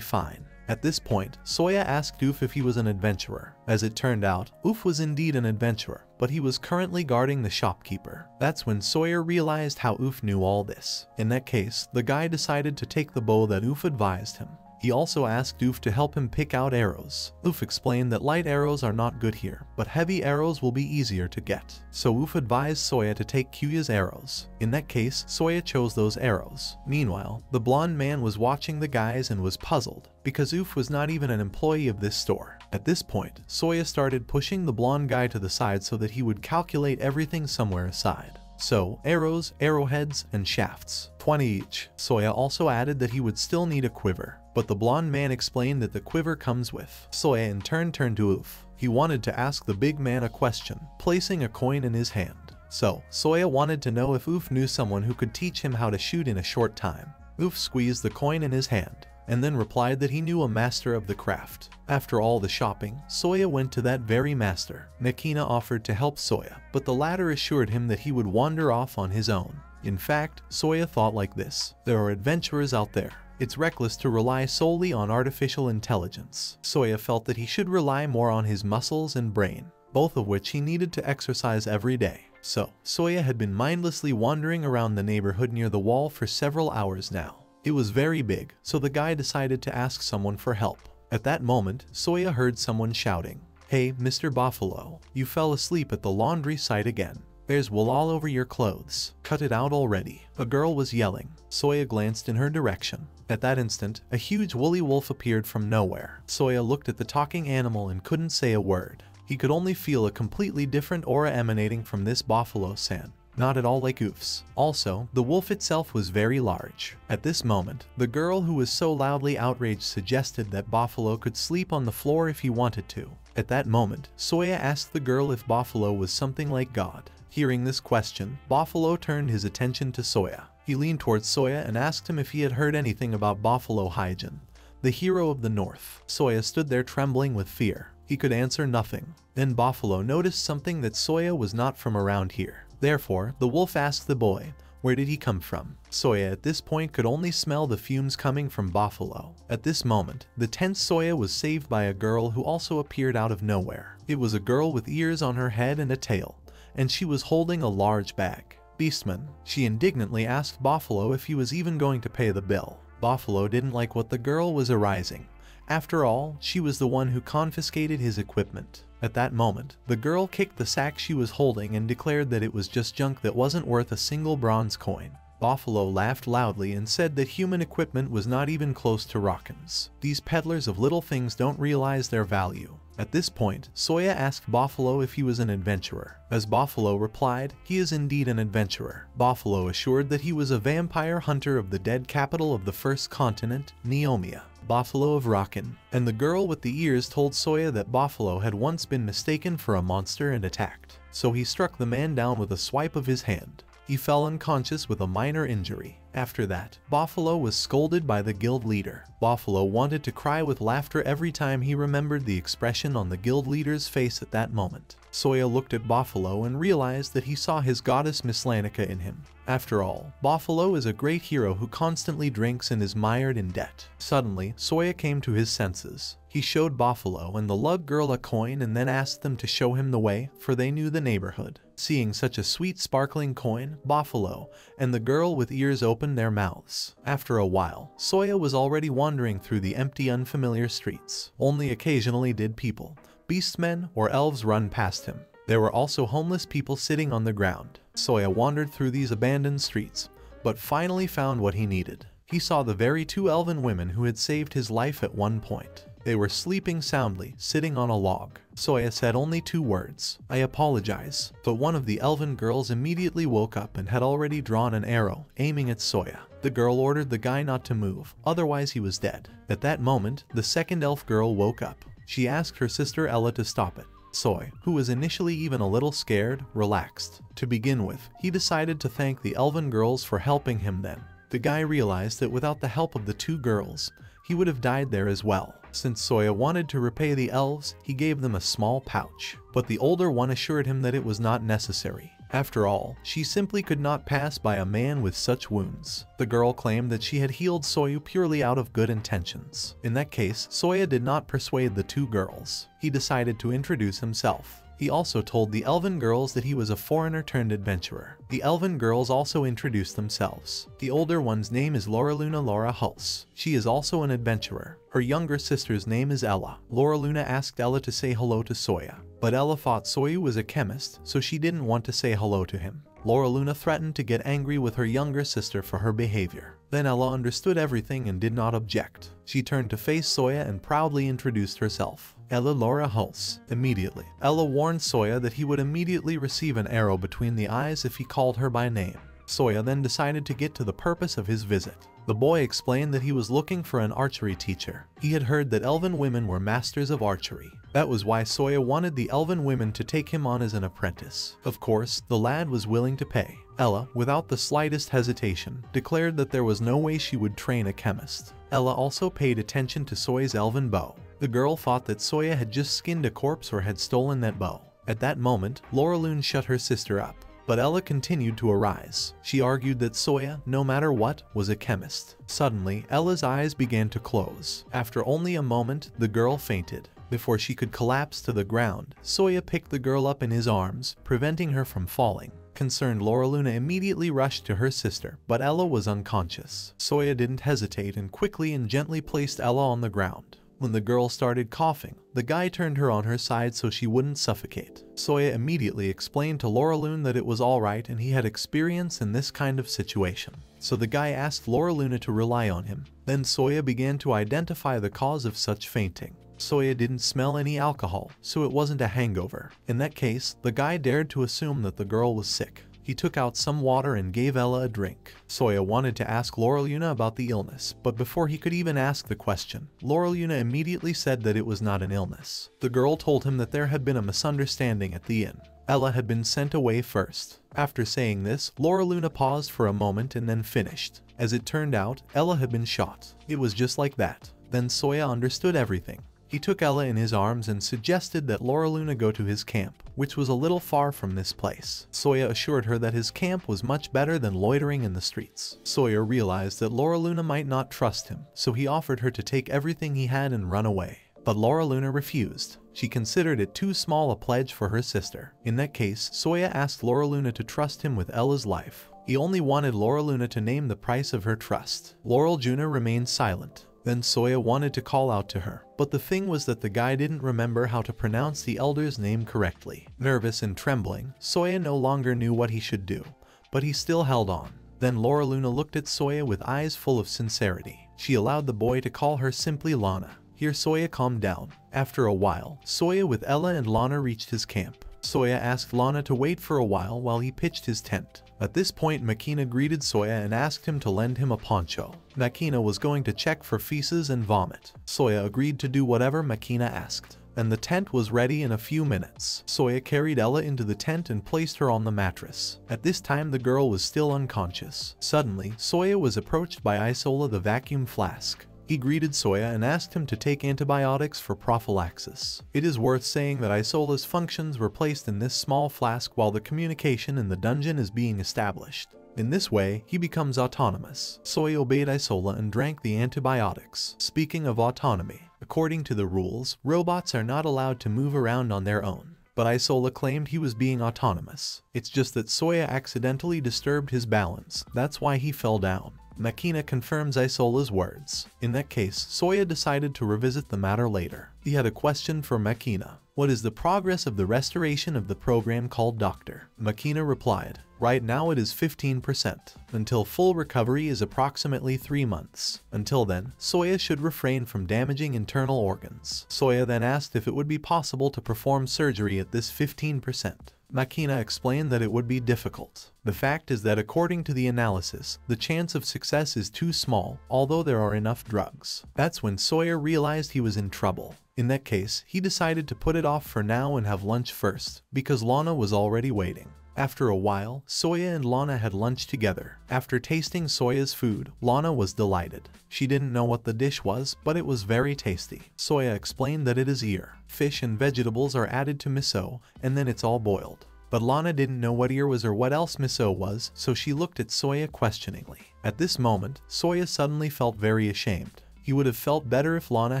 fine. At this point, Soya asked Oof if he was an adventurer. As it turned out, Oof was indeed an adventurer, but he was currently guarding the shopkeeper. That's when Soya realized how Oof knew all this. In that case, the guy decided to take the bow that Oof advised him. He also asked Oof to help him pick out arrows. Oof explained that light arrows are not good here, but heavy arrows will be easier to get. So Oof advised Soya to take Kuya's arrows. In that case, Soya chose those arrows. Meanwhile, the blonde man was watching the guys and was puzzled, because Oof was not even an employee of this store. At this point, Soya started pushing the blonde guy to the side so that he would calculate everything somewhere aside. So, arrows, arrowheads, and shafts, 20 each. Soya also added that he would still need a quiver, but the blonde man explained that the quiver comes with. Soya in turn turned to Oof. He wanted to ask the big man a question, placing a coin in his hand. So, Soya wanted to know if Oof knew someone who could teach him how to shoot in a short time. Oof squeezed the coin in his hand, and then replied that he knew a master of the craft. After all the shopping, Soya went to that very master. Nakina offered to help Soya, but the latter assured him that he would wander off on his own. In fact, Soya thought like this: there are adventurers out there. It's reckless to rely solely on artificial intelligence. Soya felt that he should rely more on his muscles and brain, both of which he needed to exercise every day. So, Soya had been mindlessly wandering around the neighborhood near the wall for several hours now. It was very big, so the guy decided to ask someone for help. At that moment, Soya heard someone shouting, "Hey, Mr. Buffalo, you fell asleep at the laundry site again. There's wool all over your clothes. Cut it out already." A girl was yelling. Soya glanced in her direction. At that instant, a huge woolly wolf appeared from nowhere. Soya looked at the talking animal and couldn't say a word. He could only feel a completely different aura emanating from this Buffalo-san. Not at all like Oof's. Also, the wolf itself was very large. At this moment, the girl who was so loudly outraged suggested that Buffalo could sleep on the floor if he wanted to. At that moment, Soya asked the girl if Buffalo was something like God. Hearing this question, Buffalo turned his attention to Soya. He leaned towards Soya and asked him if he had heard anything about Buffalo Hyjin, the hero of the north. Soya stood there trembling with fear. He could answer nothing. Then Buffalo noticed something, that Soya was not from around here. Therefore, the wolf asked the boy, where did he come from? Soya at this point could only smell the fumes coming from Buffalo. At this moment, the tense Soya was saved by a girl who also appeared out of nowhere. It was a girl with ears on her head and a tail, and she was holding a large bag. Beastman, she indignantly asked Buffalo if he was even going to pay the bill. Buffalo didn't like what the girl was arising. After all, she was the one who confiscated his equipment. At that moment, the girl kicked the sack she was holding and declared that it was just junk that wasn't worth a single bronze coin. Buffalo laughed loudly and said that human equipment was not even close to Rockin's. These peddlers of little things don't realize their value. At this point, Soya asked Buffalo if he was an adventurer. As Buffalo replied, he is indeed an adventurer. Buffalo assured that he was a vampire hunter of the dead capital of the first continent, Neomia, Buffalo of Rockin. And the girl with the ears told Soya that Buffalo had once been mistaken for a monster and attacked. So he struck the man down with a swipe of his hand. He fell unconscious with a minor injury. After that, Buffalo was scolded by the guild leader. Buffalo wanted to cry with laughter every time he remembered the expression on the guild leader's face at that moment. Soya looked at Buffalo and realized that he saw his goddess Mislanica in him. After all, Buffalo is a great hero who constantly drinks and is mired in debt. Suddenly, Soya came to his senses. He showed Buffalo and the lug girl a coin and then asked them to show him the way, for they knew the neighborhood. Seeing such a sweet sparkling coin, Buffalo and the girl with ears opened their mouths. After a while, Soya was already wandering through the empty, unfamiliar streets. Only occasionally did people, beastmen, or elves run past him. There were also homeless people sitting on the ground. Soya wandered through these abandoned streets, but finally found what he needed. He saw the very two elven women who had saved his life at one point. They were sleeping soundly, sitting on a log. Soya said only 2 words, "I apologize," but one of the elven girls immediately woke up and had already drawn an arrow, aiming at Soya. The girl ordered the guy not to move, otherwise he was dead. At that moment, the second elf girl woke up. She asked her sister Ella to stop it. Soy, who was initially even a little scared, relaxed. To begin with, he decided to thank the elven girls for helping him then. The guy realized that without the help of the 2 girls, he would have died there as well. Since Soya wanted to repay the elves, he gave them a small pouch. But the older one assured him that it was not necessary. After all, she simply could not pass by a man with such wounds. The girl claimed that she had healed Soyu purely out of good intentions. In that case, Soya did not persuade the 2 girls. He decided to introduce himself. He also told the elven girls that he was a foreigner turned adventurer. The elven girls also introduced themselves. The older one's name is Lauraluna Laura Hulse. She is also an adventurer. Her younger sister's name is Ella. Lauraluna asked Ella to say hello to Soya, but Ella thought Soyu was a chemist, so she didn't want to say hello to him. Lauraluna threatened to get angry with her younger sister for her behavior. Then Ella understood everything and did not object. She turned to face Soya and proudly introduced herself. Ella Laura Hulse. Immediately, Ella warned Soya that he would immediately receive an arrow between the eyes if he called her by name. Soya then decided to get to the purpose of his visit. The boy explained that he was looking for an archery teacher. He had heard that elven women were masters of archery. That was why Soya wanted the elven women to take him on as an apprentice. Of course, the lad was willing to pay. Ella, without the slightest hesitation, declared that there was no way she would train a chemist. Ella also paid attention to Soya's elven bow. The girl thought that Soya had just skinned a corpse or had stolen that bow. At that moment, Lauralune shut her sister up. But Ella continued to arise. She argued that Soya, no matter what, was a chemist. Suddenly, Ella's eyes began to close. After only a moment, the girl fainted. Before she could collapse to the ground, Soya picked the girl up in his arms, preventing her from falling. Concerned, Lauraluna immediately rushed to her sister, but Ella was unconscious. Soya didn't hesitate and quickly and gently placed Ella on the ground. When the girl started coughing, the guy turned her on her side so she wouldn't suffocate. Soya immediately explained to Lauralune that it was alright and he had experience in this kind of situation. So the guy asked Lauraluna to rely on him. Then Soya began to identify the cause of such fainting. Soya didn't smell any alcohol, so it wasn't a hangover. In that case, the guy dared to assume that the girl was sick. He took out some water and gave Ella a drink. Soya wanted to ask Lauraluna about the illness, but before he could even ask the question, Lauraluna immediately said that it was not an illness. The girl told him that there had been a misunderstanding at the inn. Ella had been sent away first. After saying this, Lauraluna paused for a moment and then finished. As it turned out, Ella had been shot. It was just like that. Then Soya understood everything. He took Ella in his arms and suggested that Lauraluna go to his camp, which was a little far from this place. Soya assured her that his camp was much better than loitering in the streets. Soya realized that Lauraluna might not trust him, so he offered her to take everything he had and run away. But Lauraluna refused. She considered it too small a pledge for her sister. In that case, Soya asked Lauraluna to trust him with Ella's life. He only wanted Lauraluna to name the price of her trust. Lauraljuna remained silent. Then Soya wanted to call out to her, but the thing was that the guy didn't remember how to pronounce the elder's name correctly. Nervous and trembling, Soya no longer knew what he should do, but he still held on. Then Lauraluna looked at Soya with eyes full of sincerity. She allowed the boy to call her simply Lana. Here Soya calmed down. After a while, Soya with Ella and Lana reached his camp. Soya asked Lana to wait for a while he pitched his tent. At this point, Makina greeted Soya and asked him to lend him a poncho. Makina was going to check for feces and vomit. Soya agreed to do whatever Makina asked, and the tent was ready in a few minutes. Soya carried Ella into the tent and placed her on the mattress. At this time, the girl was still unconscious. Suddenly, Soya was approached by Isola the vacuum flask. He greeted Soya and asked him to take antibiotics for prophylaxis. It is worth saying that Isola's functions were placed in this small flask while the communication in the dungeon is being established. In this way, he becomes autonomous. Soya obeyed Isola and drank the antibiotics. Speaking of autonomy, according to the rules, robots are not allowed to move around on their own. but Isola claimed he was being autonomous. It's just that Soya accidentally disturbed his balance, that's why he fell down. Makina confirms Isola's words. In that case, Soya decided to revisit the matter later. He had a question for Makina. What is the progress of the restoration of the program called Doctor? Makina replied, right now it is 15%. Until full recovery is approximately 3 months. Until then, Soya should refrain from damaging internal organs. Soya then asked if it would be possible to perform surgery at this 15%. Makina explained that it would be difficult. The fact is that according to the analysis, the chance of success is too small, although there are enough drugs. That's when Soya realized he was in trouble. In that case, he decided to put it off for now and have lunch first, because Lana was already waiting. After a while, Soya and Lana had lunch together. After tasting Soya's food, Lana was delighted. She didn't know what the dish was, but it was very tasty. Soya explained that it is ear. Fish and vegetables are added to miso, and then it's all boiled. But Lana didn't know what ear was or what else miso was, so she looked at Soya questioningly. At this moment, Soya suddenly felt very ashamed. He would have felt better if Lana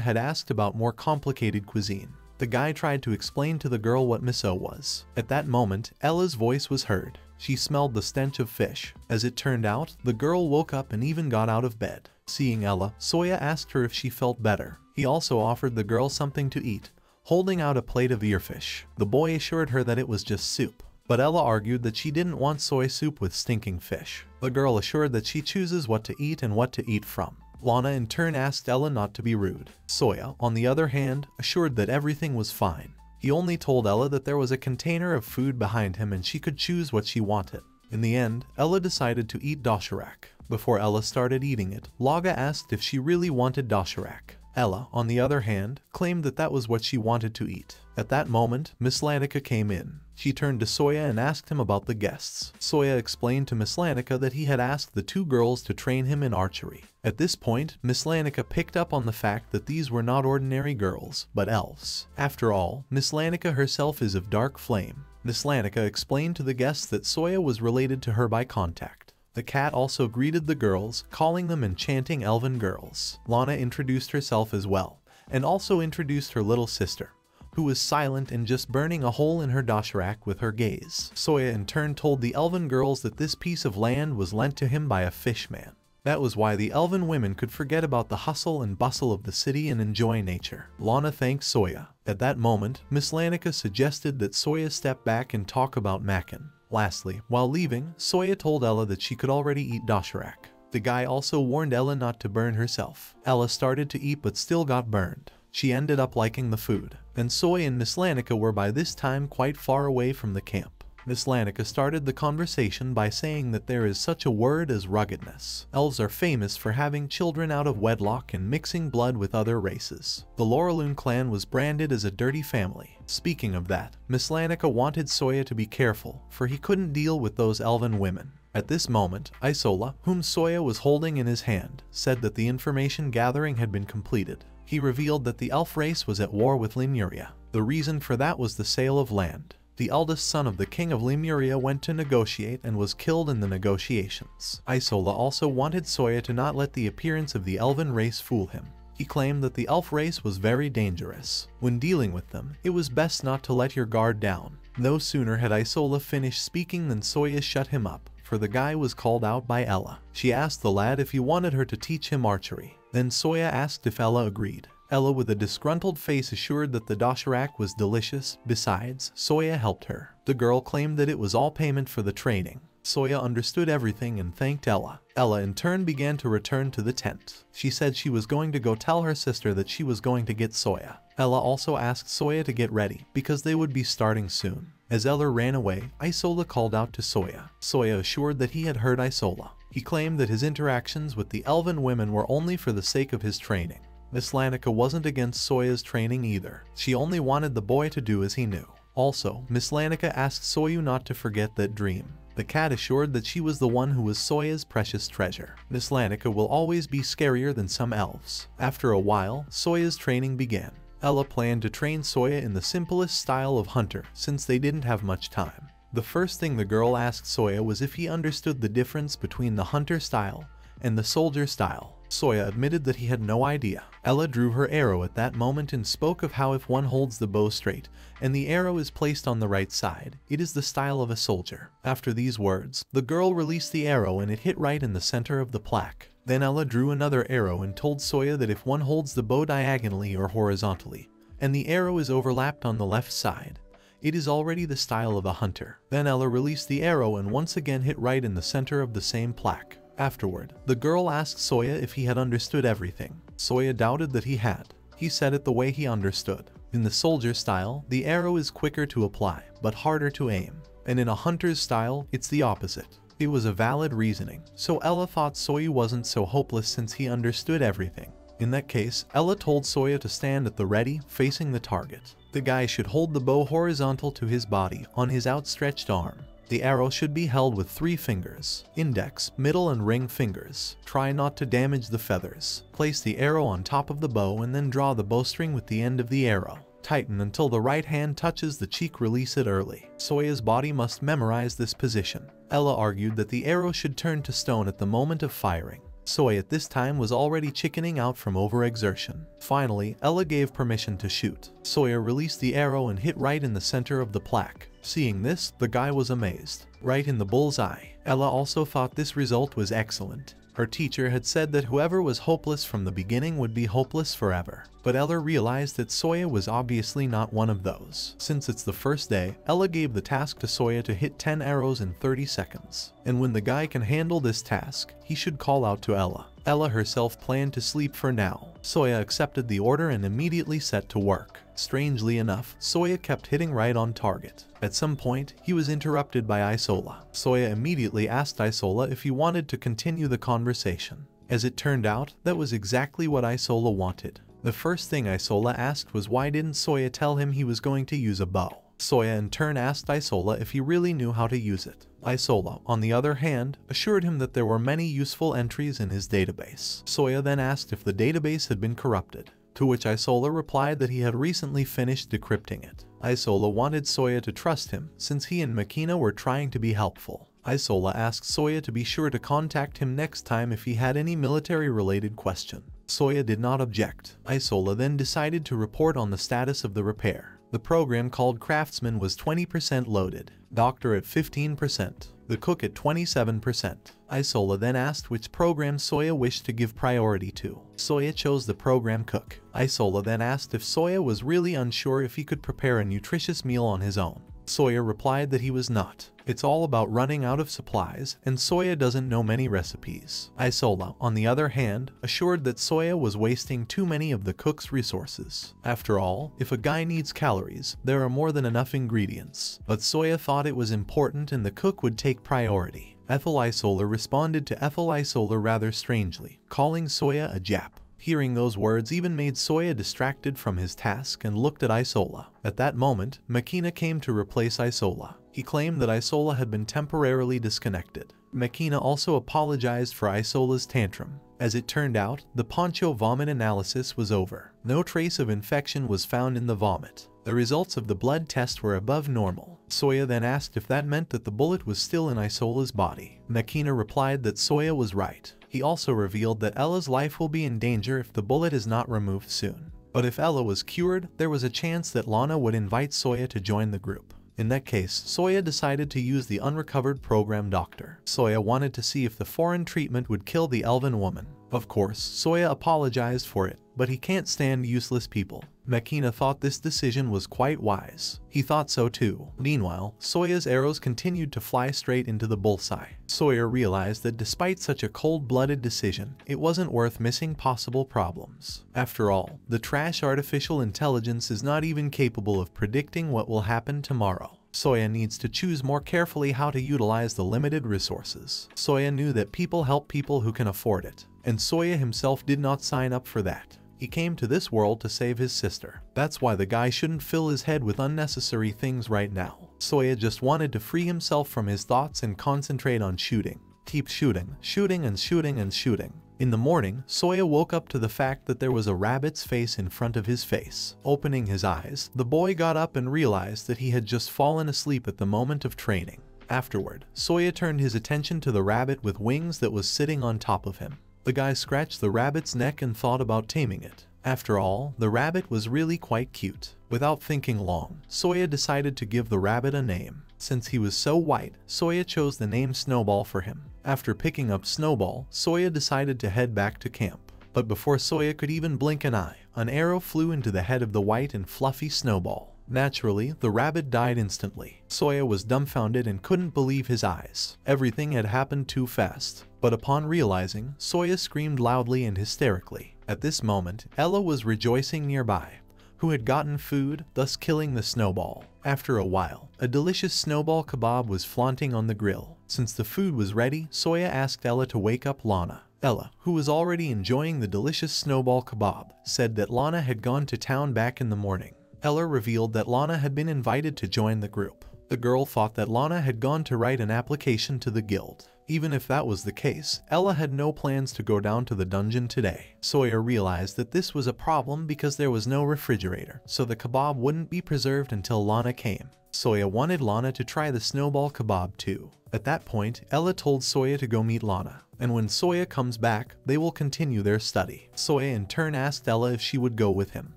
had asked about more complicated cuisine. The guy tried to explain to the girl what miso was. At that moment, Ella's voice was heard. She smelled the stench of fish. As it turned out, the girl woke up and even got out of bed. Seeing Ella, Soya asked her if she felt better. He also offered the girl something to eat, holding out a plate of earfish. The boy assured her that it was just soup. But Ella argued that she didn't want soy soup with stinking fish. The girl assured that she chooses what to eat and what to eat from. Lana in turn asked Ella not to be rude. Soya, on the other hand, assured that everything was fine. He only told Ella that there was a container of food behind him and she could choose what she wanted. In the end, Ella decided to eat doshirak. Before Ella started eating it, Laga asked if she really wanted doshirak. Ella, on the other hand, claimed that that was what she wanted to eat. At that moment, Miss Lanica came in. She turned to Soya and asked him about the guests. Soya explained to Miss Lanica that he had asked the 2 girls to train him in archery. At this point, Miss Lanica picked up on the fact that these were not ordinary girls, but elves. After all, Miss Lanica herself is of dark flame. Miss Lanica explained to the guests that Soya was related to her by contact. The cat also greeted the girls, calling them enchanting elven girls. Lana introduced herself as well, and also introduced her little sister, who was silent and just burning a hole in her doshirak with her gaze. Soya in turn told the elven girls that this piece of land was lent to him by a fishman. That was why the elven women could forget about the hustle and bustle of the city and enjoy nature. Lana thanked Soya. At that moment, Miss Lanica suggested that Soya step back and talk about Makin. Lastly, while leaving, Soya told Ella that she could already eat doshirak. The guy also warned Ella not to burn herself. Ella started to eat but still got burned. She ended up liking the food, and Soya and Miss Lanica were by this time quite far away from the camp. Miss Lanica started the conversation by saying that there is such a word as ruggedness. Elves are famous for having children out of wedlock and mixing blood with other races. The Laurelune clan was branded as a dirty family. Speaking of that, Miss Lanica wanted Soya to be careful, for he couldn't deal with those elven women. At this moment, Isola, whom Soya was holding in his hand, said that the information gathering had been completed. He revealed that the elf race was at war with Lemuria. The reason for that was the sale of land. The eldest son of the king of Lemuria went to negotiate and was killed in the negotiations. Isola also wanted Soya to not let the appearance of the elven race fool him. He claimed that the elf race was very dangerous. When dealing with them, it was best not to let your guard down. No sooner had Isola finished speaking than Soya shut him up, for the guy was called out by Ella. She asked the lad if he wanted her to teach him archery. Then Soya asked if Ella agreed. Ella with a disgruntled face assured that the doshirak was delicious. Besides, Soya helped her. The girl claimed that it was all payment for the training. Soya understood everything and thanked Ella. Ella in turn began to return to the tent. She said she was going to go tell her sister that she was going to get Soya. Ella also asked Soya to get ready, because they would be starting soon. As Ella ran away, Isola called out to Soya. Soya assured that he had heard Isola. He claimed that his interactions with the elven women were only for the sake of his training. Miss Lanica wasn't against Soya's training either. She only wanted the boy to do as he knew. Also, Miss Lanica asked Soyu not to forget that dream. The cat assured that she was the one who was Soya's precious treasure. Miss Lanica will always be scarier than some elves. After a while, Soya's training began. Ella planned to train Soya in the simplest style of hunter, since they didn't have much time. The first thing the girl asked Soya was if he understood the difference between the hunter style and the soldier style. Soya admitted that he had no idea. Ella drew her arrow at that moment and spoke of how if one holds the bow straight and the arrow is placed on the right side, it is the style of a soldier. After these words, the girl released the arrow and it hit right in the center of the plaque. Then Ella drew another arrow and told Soya that if one holds the bow diagonally or horizontally, and the arrow is overlapped on the left side, it is already the style of a hunter. Then Ella released the arrow and once again hit right in the center of the same plaque. Afterward, the girl asked Soya if he had understood everything. Soya doubted that he had. He said it the way he understood. In the soldier style, the arrow is quicker to apply, but harder to aim. And in a hunter's style, it's the opposite. It was a valid reasoning, so Ella thought Soya wasn't so hopeless since he understood everything. In that case, Ella told Soya to stand at the ready, facing the target. The guy should hold the bow horizontal to his body, on his outstretched arm. The arrow should be held with 3 fingers, index, middle and ring fingers. Try not to damage the feathers. Place the arrow on top of the bow and then draw the bowstring with the end of the arrow. Tighten until the right hand touches the cheek, release it early. Soya's body must memorize this position. Ella argued that the arrow should turn to stone at the moment of firing. Soya at this time was already chickening out from overexertion. Finally, Ella gave permission to shoot. Soya released the arrow and hit right in the center of the plaque. Seeing this, the guy was amazed. Right in the bull's eye. Ella also thought this result was excellent. Her teacher had said that whoever was hopeless from the beginning would be hopeless forever. But Ella realized that Soya was obviously not one of those. Since it's the first day, Ella gave the task to Soya to hit 10 arrows in 30 seconds. And when the guy can handle this task, he should call out to Ella. Ella herself planned to sleep for now. Soya accepted the order and immediately set to work. Strangely enough, Soya kept hitting right on target. At some point, he was interrupted by Isola. Soya immediately asked Isola if he wanted to continue the conversation. As it turned out, that was exactly what Isola wanted. The first thing Isola asked was why didn't Soya tell him he was going to use a bow. Soya in turn asked Isola if he really knew how to use it. Isola, on the other hand, assured him that there were many useful entries in his database. Soya then asked if the database had been corrupted, to which Isola replied that he had recently finished decrypting it. Isola wanted Soya to trust him, since he and Makina were trying to be helpful. Isola asked Soya to be sure to contact him next time if he had any military-related question. Soya did not object. Isola then decided to report on the status of the repair. The program called Craftsman was 20% loaded, Doctor at 15%, the Cook at 27%. Isola then asked which program Soya wished to give priority to. Soya chose the program Cook. Isola then asked if Soya was really unsure if he could prepare a nutritious meal on his own. Soya replied that he was not. It's all about running out of supplies, and Soya doesn't know many recipes. Isola, on the other hand, assured that Soya was wasting too many of the cook's resources. After all, if a guy needs calories, there are more than enough ingredients. But Soya thought it was important and the cook would take priority. Ethel Isola responded to Ethel Isola rather strangely, calling Soya a Jap. Hearing those words even made Soya distracted from his task and looked at Isola. At that moment, Makina came to replace Isola. He claimed that Isola had been temporarily disconnected. Makina also apologized for Isola's tantrum. As it turned out, the poncho vomit analysis was over. No trace of infection was found in the vomit. The results of the blood test were above normal. Soya then asked if that meant that the bullet was still in Isola's body. Makina replied that Soya was right. He also revealed that Ella's life will be in danger if the bullet is not removed soon. But if Ella was cured, there was a chance that Lana would invite Soya to join the group. In that case, Soya decided to use the unrecovered program Doctor. Soya wanted to see if the foreign treatment would kill the elven woman. Of course, Soya apologized for it, but he can't stand useless people. Makina thought this decision was quite wise. He thought so too. Meanwhile, Soya's arrows continued to fly straight into the bullseye. Soya realized that despite such a cold-blooded decision, it wasn't worth missing possible problems. After all, the trash artificial intelligence is not even capable of predicting what will happen tomorrow. Soya needs to choose more carefully how to utilize the limited resources. Soya knew that people help people who can afford it, and Soya himself did not sign up for that. He came to this world to save his sister. That's why the guy shouldn't fill his head with unnecessary things right now. Soya just wanted to free himself from his thoughts and concentrate on shooting. Keep shooting, shooting and shooting and shooting. In the morning, Soya woke up to the fact that there was a rabbit's face in front of his face. Opening his eyes, the boy got up and realized that he had just fallen asleep at the moment of training. Afterward, Soya turned his attention to the rabbit with wings that was sitting on top of him. The guy scratched the rabbit's neck and thought about taming it. After all, the rabbit was really quite cute. Without thinking long, Soya decided to give the rabbit a name. Since he was so white, Soya chose the name Snowball for him. After picking up Snowball, Soya decided to head back to camp. But before Soya could even blink an eye, an arrow flew into the head of the white and fluffy Snowball. Naturally, the rabbit died instantly. Soya was dumbfounded and couldn't believe his eyes. Everything had happened too fast. But upon realizing, Soya screamed loudly and hysterically. At this moment, Ella was rejoicing nearby, who had gotten food, thus killing the Snowball. After a while, a delicious Snowball kebab was flaunting on the grill. Since the food was ready, Soya asked Ella to wake up Lana. Ella, who was already enjoying the delicious Snowball kebab, said that Lana had gone to town back in the morning. Ella revealed that Lana had been invited to join the group. The girl thought that Lana had gone to write an application to the guild. Even if that was the case, Ella had no plans to go down to the dungeon today. Soya realized that this was a problem because there was no refrigerator, so the kebab wouldn't be preserved until Lana came. Soya wanted Lana to try the Snowball kebab too. At that point, Ella told Soya to go meet Lana, and when Soya comes back, they will continue their study. Soya in turn asked Ella if she would go with him.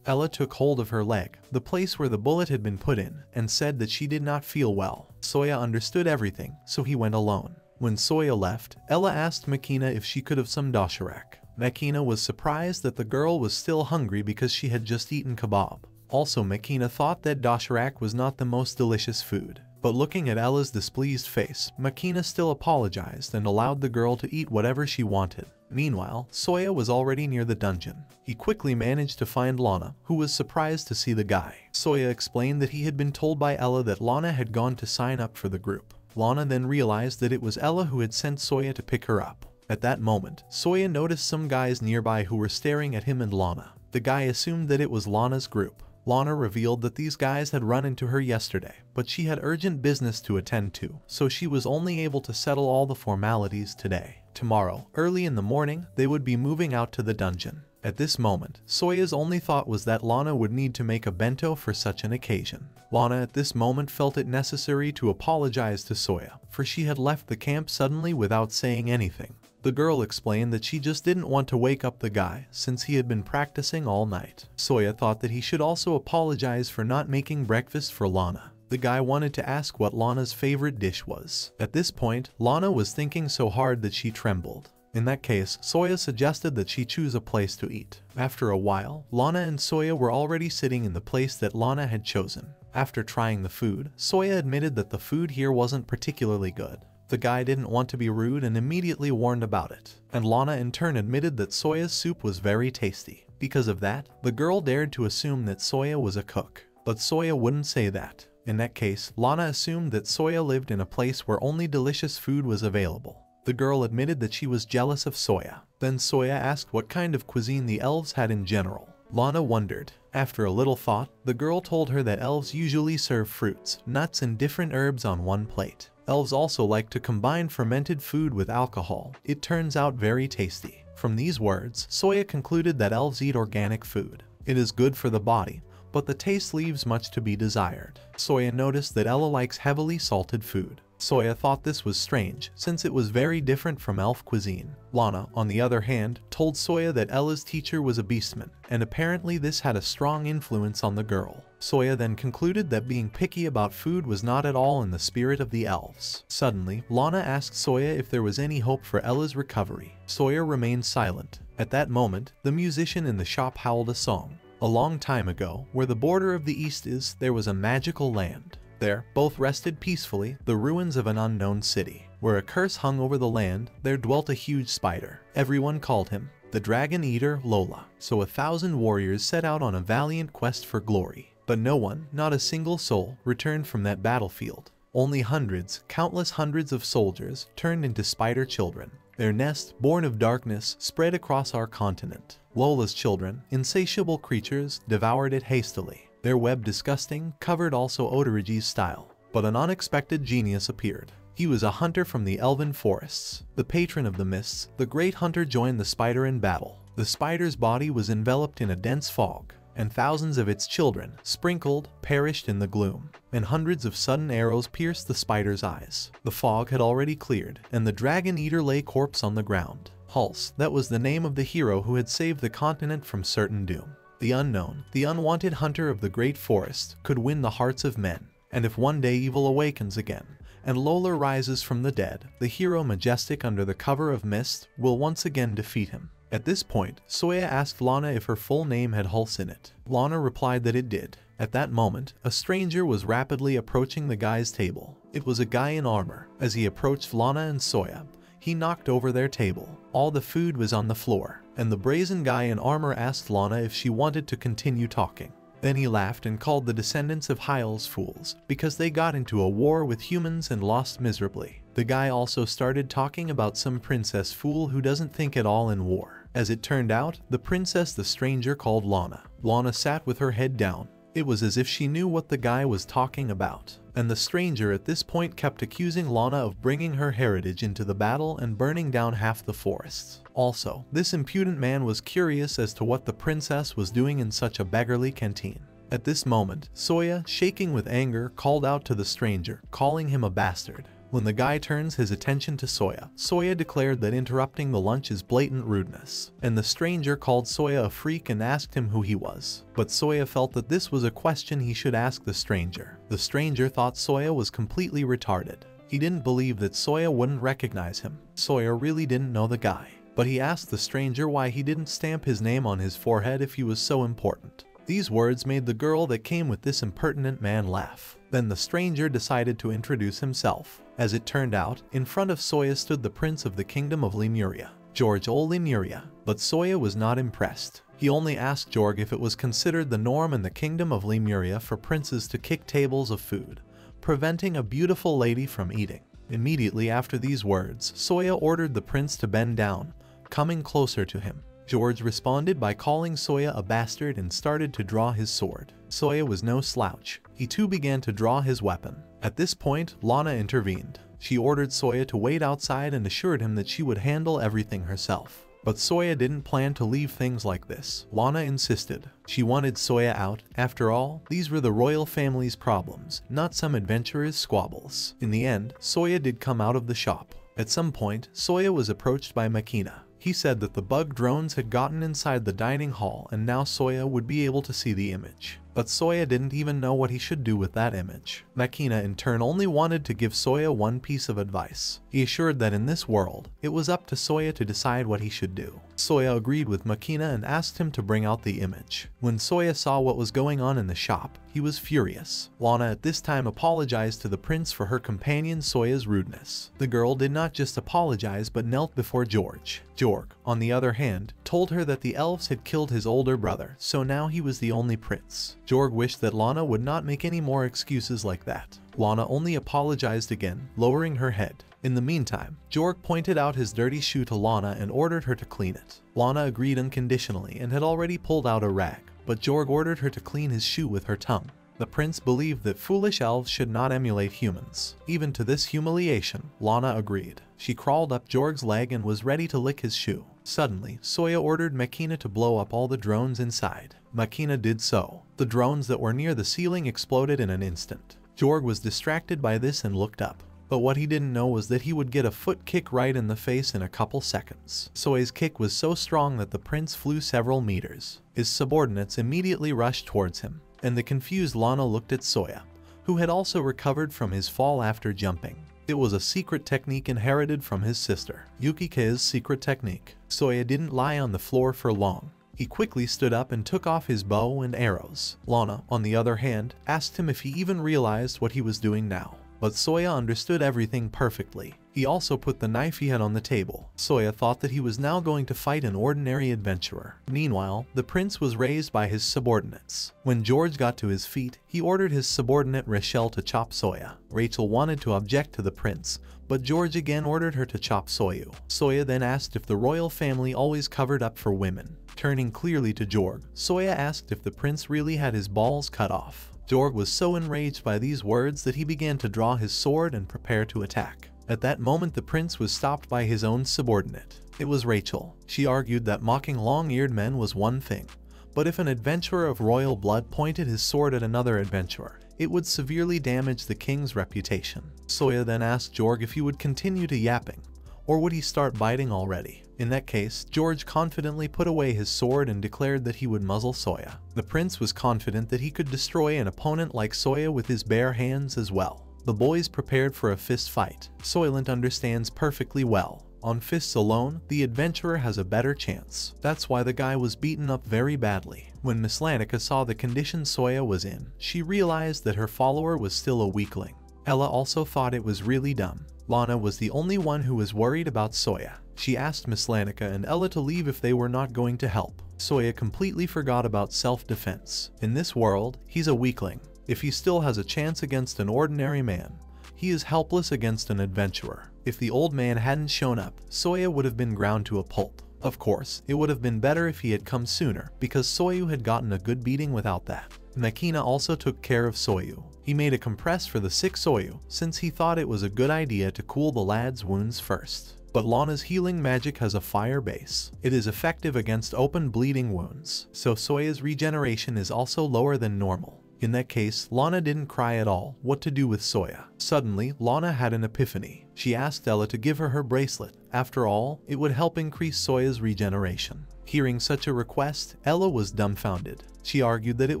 Ella took hold of her leg, the place where the bullet had been put in, and said that she did not feel well. Soya understood everything, so he went alone. When Soya left, Ella asked Makina if she could have some dosharak. Makina was surprised that the girl was still hungry because she had just eaten kebab. Also, Makina thought that dosharak was not the most delicious food. But looking at Ella's displeased face, Makina still apologized and allowed the girl to eat whatever she wanted. Meanwhile, Soya was already near the dungeon. He quickly managed to find Lana, who was surprised to see the guy. Soya explained that he had been told by Ella that Lana had gone to sign up for the group. Lana then realized that it was Ella who had sent Soya to pick her up. At that moment, Soya noticed some guys nearby who were staring at him and Lana. The guy assumed that it was Lana's group. Lana revealed that these guys had run into her yesterday, but she had urgent business to attend to, so she was only able to settle all the formalities today. Tomorrow, early in the morning, they would be moving out to the dungeon. At this moment, Soya's only thought was that Lana would need to make a bento for such an occasion. Lana at this moment felt it necessary to apologize to Soya, for she had left the camp suddenly without saying anything. The girl explained that she just didn't want to wake up the guy since he had been practicing all night. Soya thought that he should also apologize for not making breakfast for Lana. The guy wanted to ask what Lana's favorite dish was. At this point, Lana was thinking so hard that she trembled. In that case, Soya suggested that she choose a place to eat. After a while, Lana and Soya were already sitting in the place that Lana had chosen. After trying the food, Soya admitted that the food here wasn't particularly good. The guy didn't want to be rude and immediately warned about it. And Lana in turn admitted that Soya's soup was very tasty. Because of that, the girl dared to assume that Soya was a cook. But Soya wouldn't say that. In that case, Lana assumed that Soya lived in a place where only delicious food was available. The girl admitted that she was jealous of Soya. Then Soya asked what kind of cuisine the elves had in general. Lana wondered. After a little thought, the girl told her that elves usually serve fruits, nuts, and different herbs on one plate. Elves also like to combine fermented food with alcohol. It turns out very tasty. From these words, Soya concluded that elves eat organic food. It is good for the body, but the taste leaves much to be desired. Soya noticed that Ella likes heavily salted food. Soya thought this was strange, since it was very different from elf cuisine. Lana, on the other hand, told Soya that Ella's teacher was a beastman, and apparently this had a strong influence on the girl. Soya then concluded that being picky about food was not at all in the spirit of the elves. Suddenly, Lana asked Soya if there was any hope for Ella's recovery. Soya remained silent. At that moment, the musician in the shop howled a song. A long time ago, where the border of the east is, there was a magical land. There, both rested peacefully, the ruins of an unknown city. Where a curse hung over the land, there dwelt a huge spider. Everyone called him the Dragon Eater Lola. So 1,000 warriors set out on a valiant quest for glory. But no one, not a single soul, returned from that battlefield. Only hundreds, countless hundreds of soldiers turned into spider children. Their nest, born of darkness, spread across our continent. Lola's children, insatiable creatures, devoured it hastily. Their web disgusting, covered also Odorigi's style. But an unexpected genius appeared. He was a hunter from the elven forests. The patron of the mists, the great hunter joined the spider in battle. The spider's body was enveloped in a dense fog, and thousands of its children, sprinkled, perished in the gloom. And hundreds of sudden arrows pierced the spider's eyes. The fog had already cleared, and the dragon eater lay corpse on the ground. Hulse, that was the name of the hero who had saved the continent from certain doom. The unknown, the unwanted hunter of the great forest, could win the hearts of men. And if one day evil awakens again, and Lola rises from the dead, the hero majestic under the cover of mist will once again defeat him. At this point, Soya asked Lana if her full name had Hulse in it. Lana replied that it did. At that moment, a stranger was rapidly approaching the guy's table. It was a guy in armor. As he approached Lana and Soya, he knocked over their table. All the food was on the floor, and the brazen guy in armor asked Lana if she wanted to continue talking. Then he laughed and called the descendants of Hyles fools, because they got into a war with humans and lost miserably. The guy also started talking about some princess fool who doesn't think at all in war. As it turned out, the princess the stranger called Lana. Lana sat with her head down. It was as if she knew what the guy was talking about. And the stranger at this point kept accusing Lana of bringing her heritage into the battle and burning down half the forests. Also, this impudent man was curious as to what the princess was doing in such a beggarly canteen. At this moment, Soya, shaking with anger, called out to the stranger, calling him a bastard. When the guy turns his attention to Soya, Soya declared that interrupting the lunch is blatant rudeness, and the stranger called Soya a freak and asked him who he was. But Soya felt that this was a question he should ask the stranger. The stranger thought Soya was completely retarded. He didn't believe that Soya wouldn't recognize him. Soya really didn't know the guy, but he asked the stranger why he didn't stamp his name on his forehead if he was so important. These words made the girl that came with this impertinent man laugh. Then the stranger decided to introduce himself. As it turned out, in front of Soya stood the prince of the kingdom of Lemuria, George O. Lemuria. But Soya was not impressed. He only asked Georg if it was considered the norm in the kingdom of Lemuria for princes to kick tables of food, preventing a beautiful lady from eating. Immediately after these words, Soya ordered the prince to bend down, coming closer to him. George responded by calling Soya a bastard and started to draw his sword. Soya was no slouch. He too began to draw his weapon. At this point, Lana intervened. She ordered Soya to wait outside and assured him that she would handle everything herself. But Soya didn't plan to leave things like this. Lana insisted. She wanted Soya out. After all, these were the royal family's problems, not some adventurer's squabbles. In the end, Soya did come out of the shop. At some point, Soya was approached by Makina. He said that the bug drones had gotten inside the dining hall and now Soya would be able to see the image. But Soya didn't even know what he should do with that image. Makina in turn only wanted to give Soya one piece of advice. He assured that in this world, it was up to Soya to decide what he should do. Soya agreed with Makina and asked him to bring out the image. When Soya saw what was going on in the shop, he was furious. Lana at this time apologized to the prince for her companion Soya's rudeness. The girl did not just apologize but knelt before George. Georg, on the other hand, told her that the elves had killed his older brother, so now he was the only prince. Georg wished that Lana would not make any more excuses like that. Lana only apologized again, lowering her head. In the meantime, Georg pointed out his dirty shoe to Lana and ordered her to clean it. Lana agreed unconditionally and had already pulled out a rag, but Georg ordered her to clean his shoe with her tongue. The prince believed that foolish elves should not emulate humans. Even to this humiliation, Lana agreed. She crawled up Georg's leg and was ready to lick his shoe. Suddenly, Soya ordered Makina to blow up all the drones inside. Makina did so. The drones that were near the ceiling exploded in an instant. Georg was distracted by this and looked up. But what he didn't know was that he would get a foot kick right in the face in a couple seconds. Soya's kick was so strong that the prince flew several meters. His subordinates immediately rushed towards him, and the confused Lana looked at Soya, who had also recovered from his fall after jumping. It was a secret technique inherited from his sister, Yukike's secret technique. Soya didn't lie on the floor for long. He quickly stood up and took off his bow and arrows. Lana, on the other hand, asked him if he even realized what he was doing now. But Soya understood everything perfectly. He also put the knife he had on the table. Soya thought that he was now going to fight an ordinary adventurer. Meanwhile, the prince was raised by his subordinates. When George got to his feet, he ordered his subordinate Rachel to chop Soya. Rachel wanted to object to the prince, but George again ordered her to chop Soyu. Soya then asked if the royal family always covered up for women. Turning clearly to Georg, Soya asked if the prince really had his balls cut off. Georg was so enraged by these words that he began to draw his sword and prepare to attack. At that moment the prince was stopped by his own subordinate. It was Rachel. She argued that mocking long-eared men was one thing, but if an adventurer of royal blood pointed his sword at another adventurer, it would severely damage the king's reputation. Soya then asked Georg if he would continue to yapping, or would he start biting already? In that case, George confidently put away his sword and declared that he would muzzle Sawyer. The prince was confident that he could destroy an opponent like Sawyer with his bare hands as well. The boys prepared for a fist fight. Soylent understands perfectly well. On fists alone, the adventurer has a better chance. That's why the guy was beaten up very badly. When Miss Lanica saw the condition Sawyer was in, she realized that her follower was still a weakling. Ella also thought it was really dumb. Lana was the only one who was worried about Sawyer. She asked Miss Lanica and Ella to leave if they were not going to help. Sawyer completely forgot about self-defense. In this world, he's a weakling. If he still has a chance against an ordinary man, he is helpless against an adventurer. If the old man hadn't shown up, Sawyer would have been ground to a pulp. Of course, it would have been better if he had come sooner, because Soyu had gotten a good beating without that. Makina also took care of Soyu. He made a compress for the sick Soyu, since he thought it was a good idea to cool the lad's wounds first. But Lana's healing magic has a fire base. It is effective against open bleeding wounds, so Soya's regeneration is also lower than normal. In that case, Lana didn't cry at all what to do with Sawyer. Suddenly, Lana had an epiphany. She asked Ella to give her her bracelet. After all, it would help increase Sawyer's regeneration. Hearing such a request, Ella was dumbfounded. She argued that it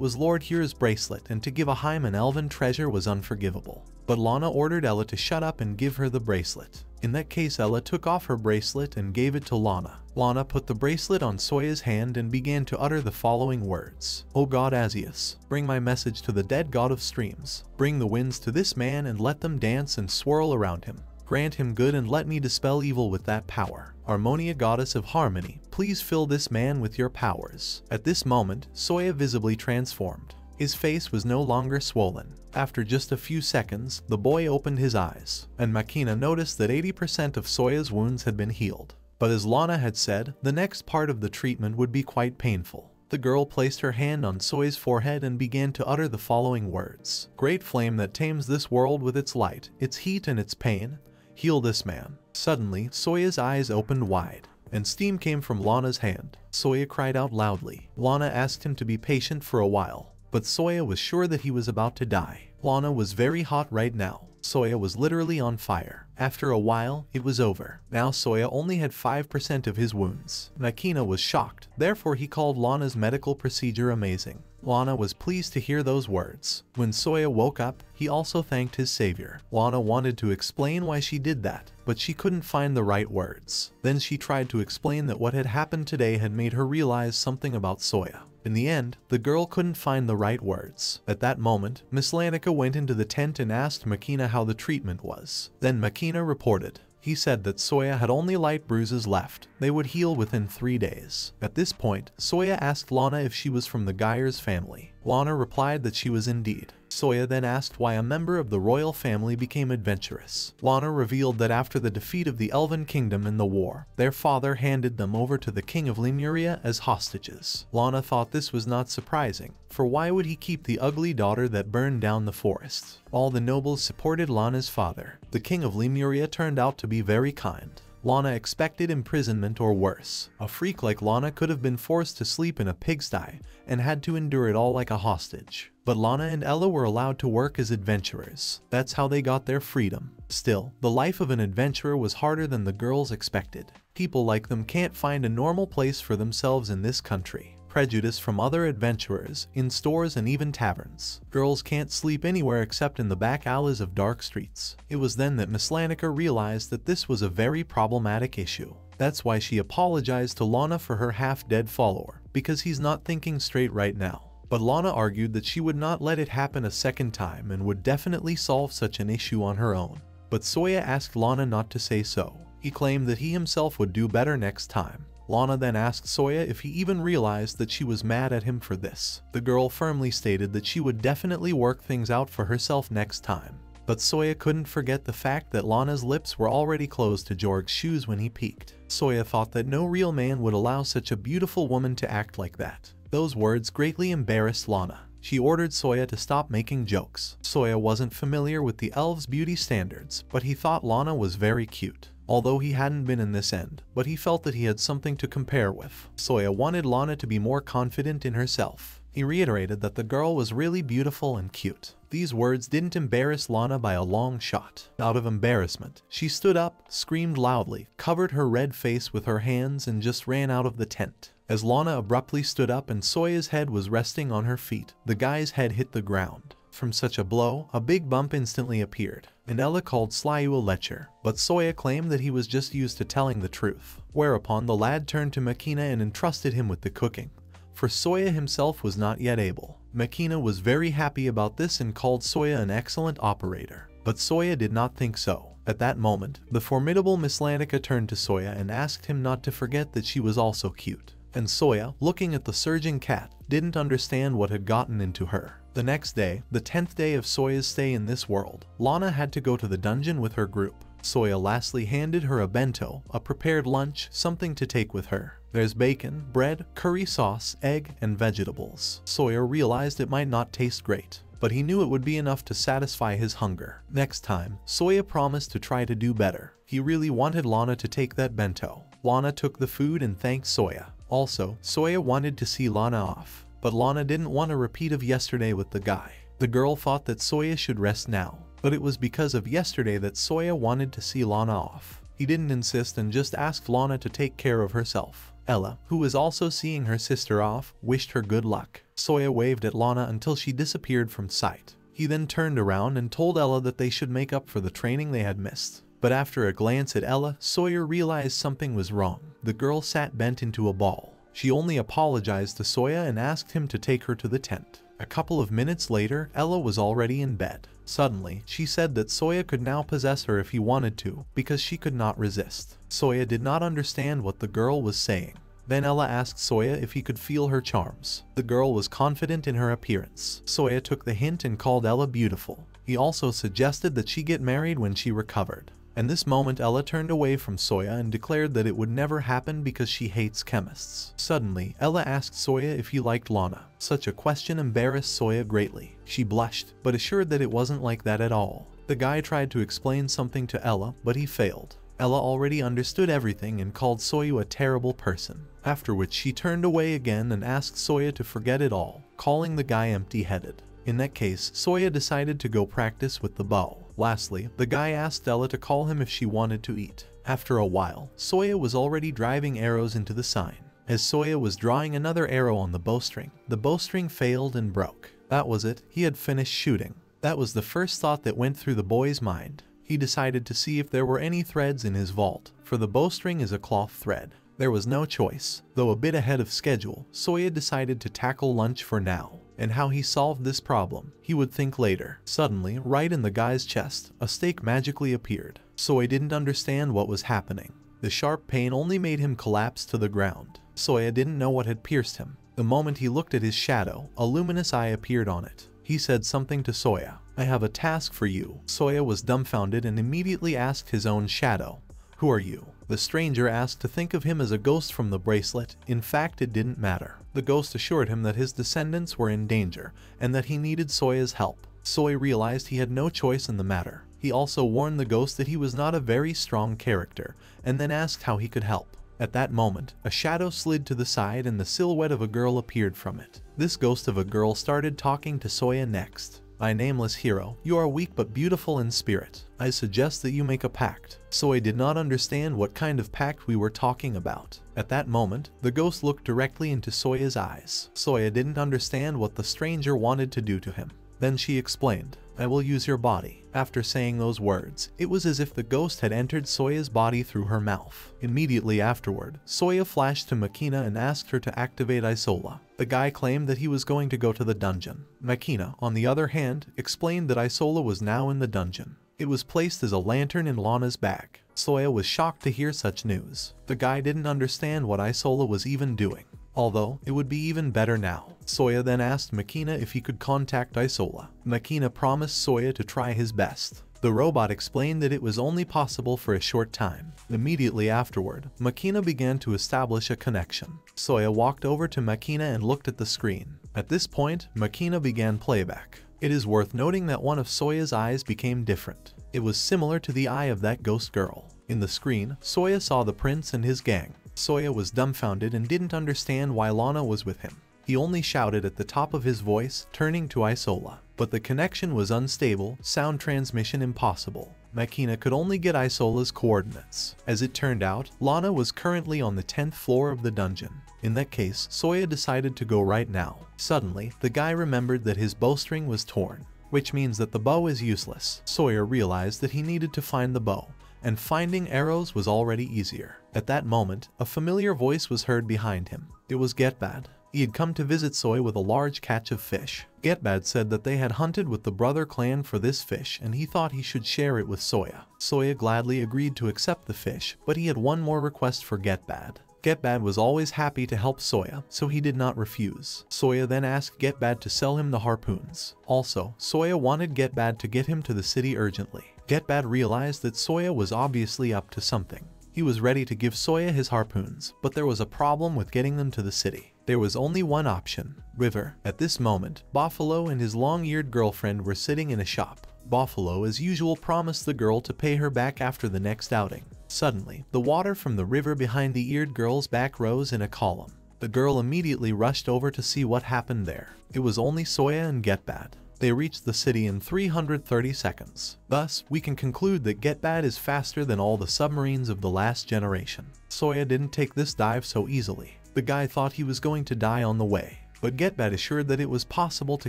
was Lord Hira's bracelet and to give a Haim an elven treasure was unforgivable. But Lana ordered Ella to shut up and give her the bracelet. In that case, Ella took off her bracelet and gave it to Lana. Lana put the bracelet on Sawyer's hand and began to utter the following words. "O God Asius, bring my message to the dead god of streams. Bring the winds to this man and let them dance and swirl around him. Grant him good and let me dispel evil with that power. Harmonia, goddess of harmony, please fill this man with your powers." At this moment, Sawyer visibly transformed. His face was no longer swollen. After just a few seconds, the boy opened his eyes, and Makina noticed that 80% of Sawyer's wounds had been healed. But as Lana had said, the next part of the treatment would be quite painful. The girl placed her hand on Sawyer's forehead and began to utter the following words. "Great flame that tames this world with its light, its heat and its pain, heal this man." Suddenly, Sawyer's eyes opened wide, and steam came from Lana's hand. Sawyer cried out loudly. Lana asked him to be patient for a while, but Sawyer was sure that he was about to die. Lana was very hot right now. Sawyer was literally on fire. After a while, it was over. Now Sawyer only had 5% of his wounds. Makina was shocked, therefore he called Lana's medical procedure amazing. Lana was pleased to hear those words. When Sawyer woke up, he also thanked his savior. Lana wanted to explain why she did that, but she couldn't find the right words. Then she tried to explain that what had happened today had made her realize something about Sawyer. In the end, the girl couldn't find the right words. At that moment, Miss Lanica went into the tent and asked Makina how the treatment was. Then Makina reported. He said that Sawyer had only light bruises left. They would heal within 3 days. At this point, Sawyer asked Lana if she was from the Geyers family. Lana replied that she was indeed. Sawyer then asked why a member of the royal family became adventurous. Lana revealed that after the defeat of the Elven Kingdom in the war, their father handed them over to the King of Lemuria as hostages. Lana thought this was not surprising, for why would he keep the ugly daughter that burned down the forests? All the nobles supported Lana's father. The King of Lemuria turned out to be very kind. Lana expected imprisonment or worse. A freak like Lana could have been forced to sleep in a pigsty and had to endure it all like a hostage. But Lana and Ella were allowed to work as adventurers. That's how they got their freedom. Still, the life of an adventurer was harder than the girls expected. People like them can't find a normal place for themselves in this country. Prejudice from other adventurers, in stores and even taverns. Girls can't sleep anywhere except in the back alleys of dark streets. It was then that Miss Lanica realized that this was a very problematic issue. That's why she apologized to Lana for her half-dead follower, because he's not thinking straight right now. But Lana argued that she would not let it happen a second time and would definitely solve such an issue on her own. But Sawyer asked Lana not to say so. He claimed that he himself would do better next time. Lana then asked Sawyer if he even realized that she was mad at him for this. The girl firmly stated that she would definitely work things out for herself next time. But Sawyer couldn't forget the fact that Lana's lips were already closed to Jorg's shoes when he peeked. Sawyer thought that no real man would allow such a beautiful woman to act like that. Those words greatly embarrassed Lana. She ordered Sawyer to stop making jokes. Sawyer wasn't familiar with the elves' beauty standards, but he thought Lana was very cute. Although he hadn't been in this end, but he felt that he had something to compare with. Sawyer wanted Lana to be more confident in herself. He reiterated that the girl was really beautiful and cute. These words didn't embarrass Lana by a long shot. Out of embarrassment, she stood up, screamed loudly, covered her red face with her hands and just ran out of the tent. As Lana abruptly stood up and Soya's head was resting on her feet, the guy's head hit the ground. From such a blow, a big bump instantly appeared, and Ella called Slyu a lecher, but Soya claimed that he was just used to telling the truth. Whereupon the lad turned to Makina and entrusted him with the cooking, for Soya himself was not yet able. Makina was very happy about this and called Soya an excellent operator, but Soya did not think so. At that moment, the formidable Miss Lanica turned to Soya and asked him not to forget that she was also cute. And Soya, looking at the surging cat, didn't understand what had gotten into her. The next day, the 10th day of Soya's stay in this world, Lana had to go to the dungeon with her group. Soya lastly handed her a bento, a prepared lunch, something to take with her. There's bacon, bread, curry sauce, egg, and vegetables. Soya realized it might not taste great, but he knew it would be enough to satisfy his hunger. Next time, Soya promised to try to do better. He really wanted Lana to take that bento. Lana took the food and thanked Soya. Also, Soya wanted to see Lana off, but Lana didn't want a repeat of yesterday with the guy. The girl thought that Soya should rest now, but it was because of yesterday that Soya wanted to see Lana off. He didn't insist and just asked Lana to take care of herself. Ella, who was also seeing her sister off, wished her good luck. Soya waved at Lana until she disappeared from sight. He then turned around and told Ella that they should make up for the training they had missed. But after a glance at Ella, Soya realized something was wrong. The girl sat bent into a ball. She only apologized to Soya and asked him to take her to the tent. A couple of minutes later, Ella was already in bed. Suddenly, she said that Soya could now possess her if he wanted to, because she could not resist. Soya did not understand what the girl was saying. Then Ella asked Soya if he could feel her charms. The girl was confident in her appearance. Soya took the hint and called Ella beautiful. He also suggested that she get married when she recovered. In this moment, Ella turned away from Soya and declared that it would never happen because she hates chemists. Suddenly, Ella asked Soya if he liked Lana. Such a question embarrassed Soya greatly. She blushed, but assured that it wasn't like that at all. The guy tried to explain something to Ella, but he failed. Ella already understood everything and called Soya a terrible person. After which she turned away again and asked Soya to forget it all, calling the guy empty-headed. In that case, Soya decided to go practice with the bow. Lastly, the guy asked Ella to call him if she wanted to eat. After a while, Soya was already driving arrows into the sign. As Soya was drawing another arrow on the bowstring failed and broke. That was it, he had finished shooting. That was the first thought that went through the boy's mind. He decided to see if there were any threads in his vault, for the bowstring is a cloth thread. There was no choice. Though a bit ahead of schedule, Soya decided to tackle lunch for now. And how he solved this problem, he would think later. Suddenly, right in the guy's chest, a stake magically appeared. Soya didn't understand what was happening. The sharp pain only made him collapse to the ground. Soya didn't know what had pierced him. The moment he looked at his shadow, a luminous eye appeared on it. He said something to Soya. "I have a task for you." Soya was dumbfounded and immediately asked his own shadow, "Who are you?" The stranger asked to think of him as a ghost from the bracelet. In fact, it didn't matter. The ghost assured him that his descendants were in danger and that he needed Soya's help. Soya realized he had no choice in the matter. He also warned the ghost that he was not a very strong character and then asked how he could help. At that moment, a shadow slid to the side and the silhouette of a girl appeared from it. This ghost of a girl started talking to Soya next. "My nameless hero, you are weak but beautiful in spirit. I suggest that you make a pact." Soya did not understand what kind of pact we were talking about. At that moment, the ghost looked directly into Soya's eyes. Soya didn't understand what the stranger wanted to do to him. Then she explained, "I will use your body." After saying those words, it was as if the ghost had entered Soya's body through her mouth. Immediately afterward, Soya flashed to Makina and asked her to activate Isola. The guy claimed that he was going to go to the dungeon. Makina, on the other hand, explained that Isola was now in the dungeon. It was placed as a lantern in Lana's bag. Soya was shocked to hear such news. The guy didn't understand what Isola was even doing. Although, it would be even better now. Soya then asked Makina if he could contact Isola. Makina promised Soya to try his best. The robot explained that it was only possible for a short time. Immediately afterward, Makina began to establish a connection. Soya walked over to Makina and looked at the screen. At this point, Makina began playback. It is worth noting that one of Soya's eyes became different. It was similar to the eye of that ghost girl. In the screen, Soya saw the prince and his gang. Soya was dumbfounded and didn't understand why Lana was with him. He only shouted at the top of his voice, turning to Isola. But the connection was unstable, sound transmission impossible. Makina could only get Isola's coordinates. As it turned out, Lana was currently on the 10th floor of the dungeon. In that case, Soya decided to go right now. Suddenly, the guy remembered that his bowstring was torn, which means that the bow is useless. Soya realized that he needed to find the bow, and finding arrows was already easier. At that moment, a familiar voice was heard behind him. It was Getbad. He had come to visit Soy with a large catch of fish. Getbad said that they had hunted with the brother clan for this fish and he thought he should share it with Soya. Soya gladly agreed to accept the fish, but he had one more request for Getbad. Getbad was always happy to help Soya, so he did not refuse. Soya then asked Getbad to sell him the harpoons. Also, Soya wanted Getbad to get him to the city urgently. Getbad realized that Soya was obviously up to something. He was ready to give Soya his harpoons, but there was a problem with getting them to the city. There was only one option, River. At this moment, Buffalo and his long-eared girlfriend were sitting in a shop. Buffalo, as usual, promised the girl to pay her back after the next outing. Suddenly, the water from the river behind the eared girl's back rose in a column. The girl immediately rushed over to see what happened there. It was only Soya and Getbad. They reached the city in 330 seconds. Thus, we can conclude that Getbad is faster than all the submarines of the last generation. Soya didn't take this dive so easily. The guy thought he was going to die on the way, but Getbad assured that it was possible to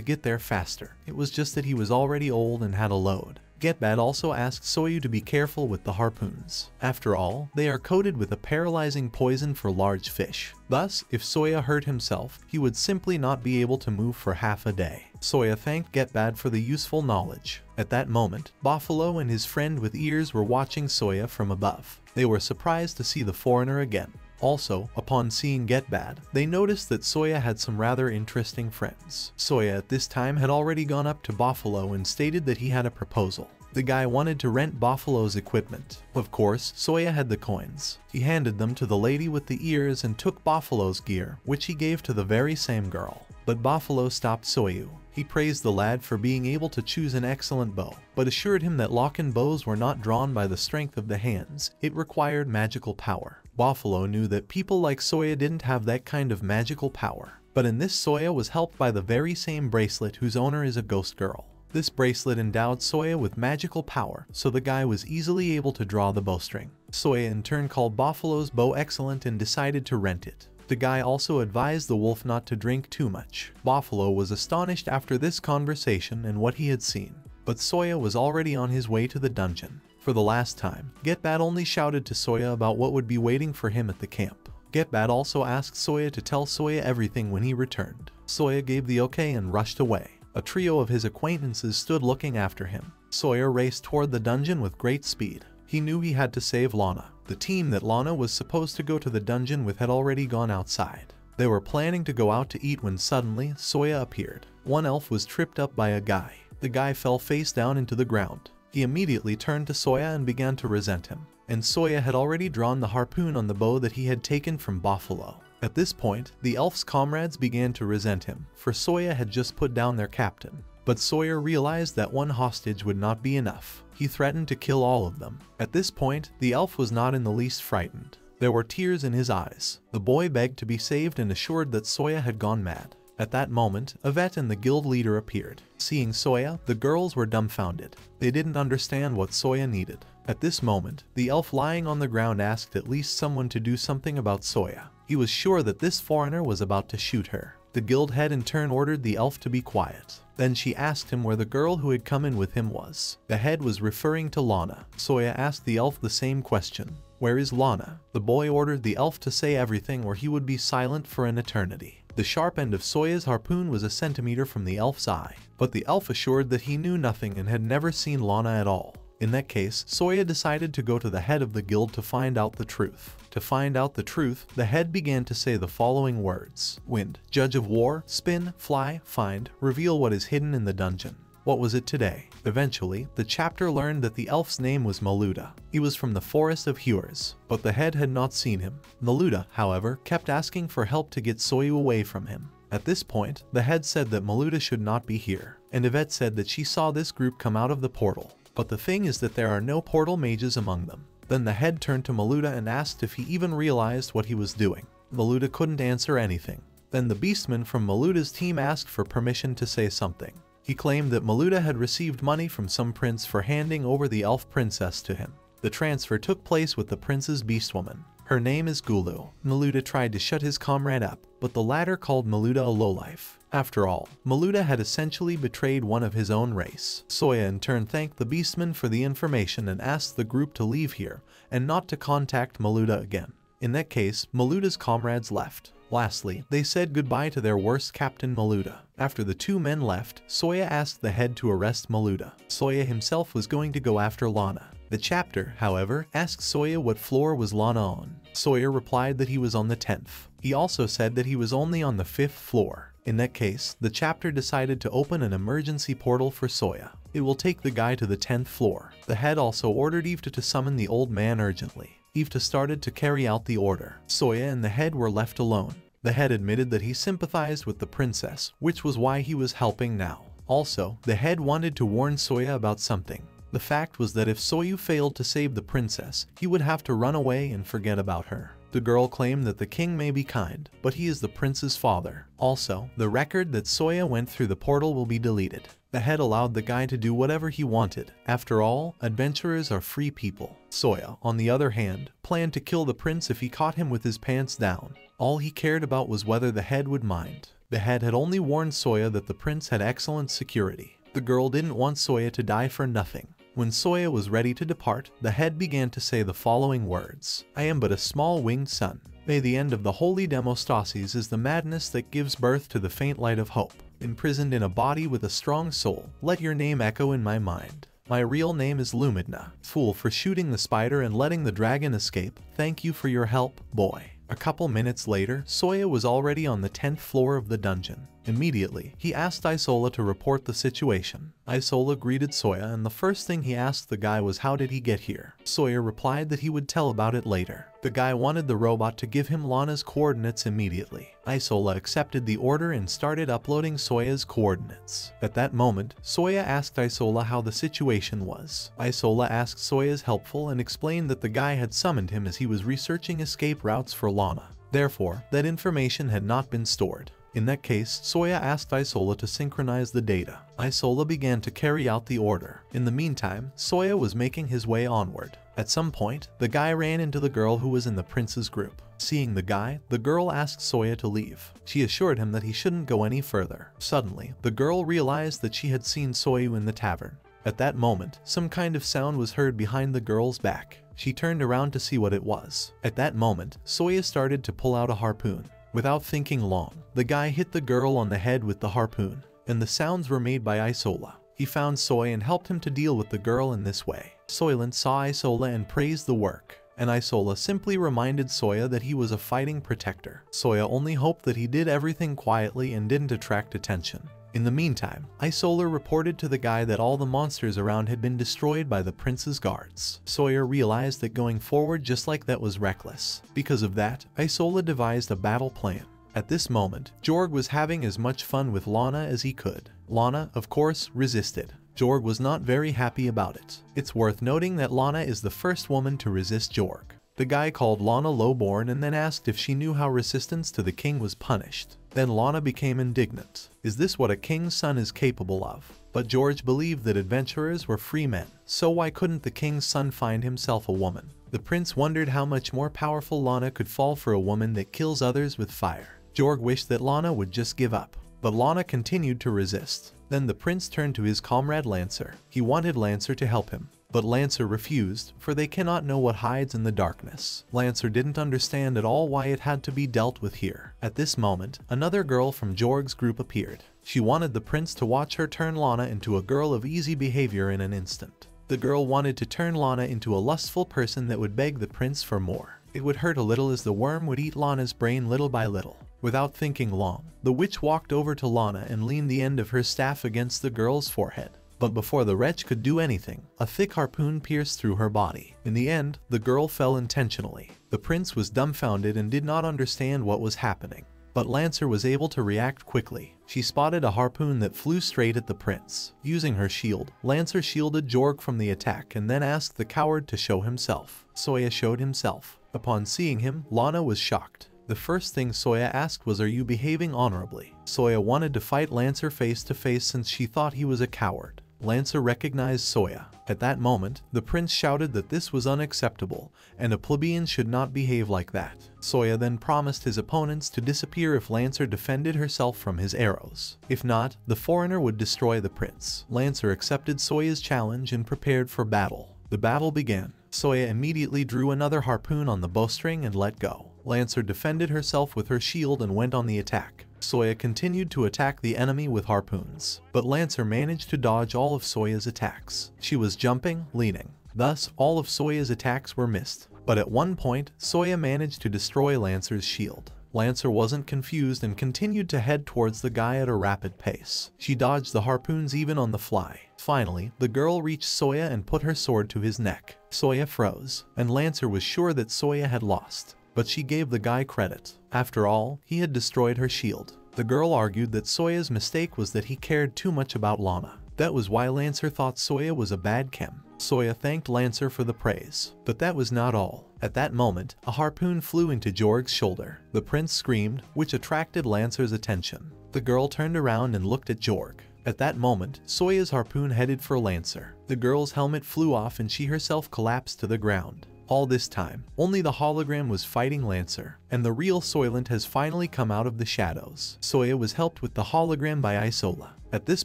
get there faster. It was just that he was already old and had a load. Getbad also asked Soyu to be careful with the harpoons. After all, they are coated with a paralyzing poison for large fish. Thus, if Soya hurt himself, he would simply not be able to move for half a day. Soya thanked Getbad for the useful knowledge. At that moment, Buffalo and his friend with ears were watching Soya from above. They were surprised to see the foreigner again. Also, upon seeing Getbad, they noticed that Soya had some rather interesting friends. Soya at this time had already gone up to Buffalo and stated that he had a proposal. The guy wanted to rent Buffalo's equipment. Of course, Soya had the coins. He handed them to the lady with the ears and took Buffalo's gear, which he gave to the very same girl. But Buffalo stopped Soyu. He praised the lad for being able to choose an excellent bow, but assured him that Loken bows were not drawn by the strength of the hands. It required magical power. Buffalo knew that people like Soya didn't have that kind of magical power. But in this, Soya was helped by the very same bracelet whose owner is a ghost girl. This bracelet endowed Soya with magical power, so the guy was easily able to draw the bowstring. Soya in turn called Buffalo's bow excellent and decided to rent it. The guy also advised the wolf not to drink too much. Buffalo was astonished after this conversation and what he had seen, but Soya was already on his way to the dungeon. For the last time, Getbad only shouted to Soya about what would be waiting for him at the camp. Getbad also asked Soya to tell Soya everything when he returned. Soya gave the okay and rushed away. A trio of his acquaintances stood looking after him. Soya raced toward the dungeon with great speed. He knew he had to save Lana. The team that Lana was supposed to go to the dungeon with had already gone outside. They were planning to go out to eat when suddenly Soya appeared. One elf was tripped up by a guy. The guy fell face down into the ground. He immediately turned to Soya and began to resent him. And Soya had already drawn the harpoon on the bow that he had taken from Buffalo. At this point, the elf's comrades began to resent him, for Soya had just put down their captain. But Soya realized that one hostage would not be enough. He threatened to kill all of them. At this point, the elf was not in the least frightened. There were tears in his eyes. The boy begged to be saved and assured that Soya had gone mad. At that moment, Yvette and the guild leader appeared. Seeing Soya, the girls were dumbfounded. They didn't understand what Soya needed. At this moment, the elf lying on the ground asked at least someone to do something about Soya. He was sure that this foreigner was about to shoot her. The guild head in turn ordered the elf to be quiet. Then she asked him where the girl who had come in with him was. The head was referring to Lana. Soya asked the elf the same question. Where is Lana? The boy ordered the elf to say everything or he would be silent for an eternity. The sharp end of Soya's harpoon was a centimeter from the elf's eye, but the elf assured that he knew nothing and had never seen Lana at all. In that case, Soya decided to go to the head of the guild to find out the truth. To find out the truth, the head began to say the following words. Wind, judge of war, spin, fly, find, reveal what is hidden in the dungeon. What was it today? Eventually, the chapter learned that the elf's name was Maluda. He was from the forest of Hewers, but the head had not seen him. Maluda, however, kept asking for help to get Soyu away from him. At this point, the head said that Maluda should not be here, and Yvette said that she saw this group come out of the portal. But the thing is that there are no portal mages among them. Then the head turned to Maluda and asked if he even realized what he was doing. Maluda couldn't answer anything. Then the beastman from Maluda's team asked for permission to say something. He claimed that Maluda had received money from some prince for handing over the elf princess to him. The transfer took place with the prince's beastwoman. Her name is Gulu. Maluda tried to shut his comrade up, but the latter called Maluda a lowlife. After all, Maluda had essentially betrayed one of his own race. Soya in turn thanked the beastman for the information and asked the group to leave here and not to contact Maluda again. In that case, Maluda's comrades left. Lastly, they said goodbye to their worst captain Maluda. After the two men left, Soya asked the head to arrest Maluda. Soya himself was going to go after Lana. The chapter, however, asked Soya what floor was Lana on. Soya replied that he was on the 10th. He also said that he was only on the 5th floor. In that case, the chapter decided to open an emergency portal for Soya. It will take the guy to the 10th floor. The head also ordered Yvta to summon the old man urgently. Yvta started to carry out the order. Soya and the head were left alone. The head admitted that he sympathized with the princess, which was why he was helping now. Also, the head wanted to warn Soya about something. The fact was that if Soyu failed to save the princess, he would have to run away and forget about her. The girl claimed that the king may be kind, but he is the prince's father. Also, the record that Soya went through the portal will be deleted. The head allowed the guy to do whatever he wanted. After all, adventurers are free people. Soya, on the other hand, planned to kill the prince if he caught him with his pants down. All he cared about was whether the head would mind. The head had only warned Soya that the prince had excellent security. The girl didn't want Soya to die for nothing. When Soya was ready to depart, the head began to say the following words. I am but a small winged sun. May the end of the holy Demostasis is the madness that gives birth to the faint light of hope. Imprisoned in a body with a strong soul, let your name echo in my mind. My real name is Lumidna. Fool for shooting the spider and letting the dragon escape. Thank you for your help, boy. A couple minutes later, Soya was already on the 10th floor of the dungeon. Immediately, he asked Isola to report the situation. Isola greeted Soya, and the first thing he asked the guy was how did he get here. Soya replied that he would tell about it later. The guy wanted the robot to give him Lana's coordinates immediately. Isola accepted the order and started uploading Soya's coordinates. At that moment, Soya asked Isola how the situation was. Isola asked Soya's helpful and explained that the guy had summoned him as he was researching escape routes for Lana. Therefore, that information had not been stored. In that case, Soya asked Isola to synchronize the data. Isola began to carry out the order. In the meantime, Soya was making his way onward. At some point, the guy ran into the girl who was in the prince's group. Seeing the guy, the girl asked Soya to leave. She assured him that he shouldn't go any further. Suddenly, the girl realized that she had seen Soyu in the tavern. At that moment, some kind of sound was heard behind the girl's back. She turned around to see what it was. At that moment, Soya started to pull out a harpoon. Without thinking long, the guy hit the girl on the head with the harpoon, and the sounds were made by Isola. He found Soy and helped him to deal with the girl in this way. Soylent saw Isola and praised the work, and Isola simply reminded Soya that he was a fighting protector. Soya only hoped that he did everything quietly and didn't attract attention. In the meantime, Isola reported to the guy that all the monsters around had been destroyed by the prince's guards. Soya realized that going forward just like that was reckless. Because of that, Isola devised a battle plan. At this moment, Jorg was having as much fun with Lana as he could. Lana, of course, resisted. Jorg was not very happy about it. It's worth noting that Lana is the first woman to resist Jorg. The guy called Lana lowborn and then asked if she knew how resistance to the king was punished. Then Lana became indignant. Is this what a king's son is capable of? But George believed that adventurers were free men, so why couldn't the king's son find himself a woman? The prince wondered how much more powerful Lana could fall for a woman that kills others with fire. Jorg wished that Lana would just give up, but Lana continued to resist. Then the prince turned to his comrade Lancer. He wanted Lancer to help him, but Lancer refused, for they cannot know what hides in the darkness. Lancer didn't understand at all why it had to be dealt with here. At this moment, another girl from Jorg's group appeared. She wanted the prince to watch her turn Lana into a girl of easy behavior in an instant. The girl wanted to turn Lana into a lustful person that would beg the prince for more. It would hurt a little as the worm would eat Lana's brain little by little. Without thinking long, the witch walked over to Lana and leaned the end of her staff against the girl's forehead. But before the wretch could do anything, a thick harpoon pierced through her body. In the end, the girl fell intentionally. The prince was dumbfounded and did not understand what was happening. But Lancer was able to react quickly. She spotted a harpoon that flew straight at the prince. Using her shield, Lancer shielded Jorg from the attack and then asked the coward to show himself. Soya showed himself. Upon seeing him, Lana was shocked. The first thing Soya asked was, "Are you behaving honorably?" Soya wanted to fight Lancer face to face since she thought he was a coward. Lancer recognized Soya. At that moment, the prince shouted that this was unacceptable, and a plebeian should not behave like that. Soya then promised his opponents to disappear if Lancer defended herself from his arrows. If not, the foreigner would destroy the prince. Lancer accepted Soya's challenge and prepared for battle. The battle began. Soya immediately drew another harpoon on the bowstring and let go. Lancer defended herself with her shield and went on the attack. Soya continued to attack the enemy with harpoons, but Lancer managed to dodge all of Soya's attacks. She was jumping, leaning. Thus, all of Soya's attacks were missed. But at one point, Soya managed to destroy Lancer's shield. Lancer wasn't confused and continued to head towards the guy at a rapid pace. She dodged the harpoons even on the fly. Finally, the girl reached Soya and put her sword to his neck. Soya froze, and Lancer was sure that Soya had lost. But she gave the guy credit. After all, he had destroyed her shield. The girl argued that Soya's mistake was that he cared too much about Lana. That was why Lancer thought Soya was a bad chem. Soya thanked Lancer for the praise. But that was not all. At that moment, a harpoon flew into Jorg's shoulder. The prince screamed, which attracted Lancer's attention. The girl turned around and looked at Jorg. At that moment, Soya's harpoon headed for Lancer. The girl's helmet flew off and she herself collapsed to the ground. All this time, only the hologram was fighting Lancer, and the real Soylent has finally come out of the shadows. Soya was helped with the hologram by Isola. At this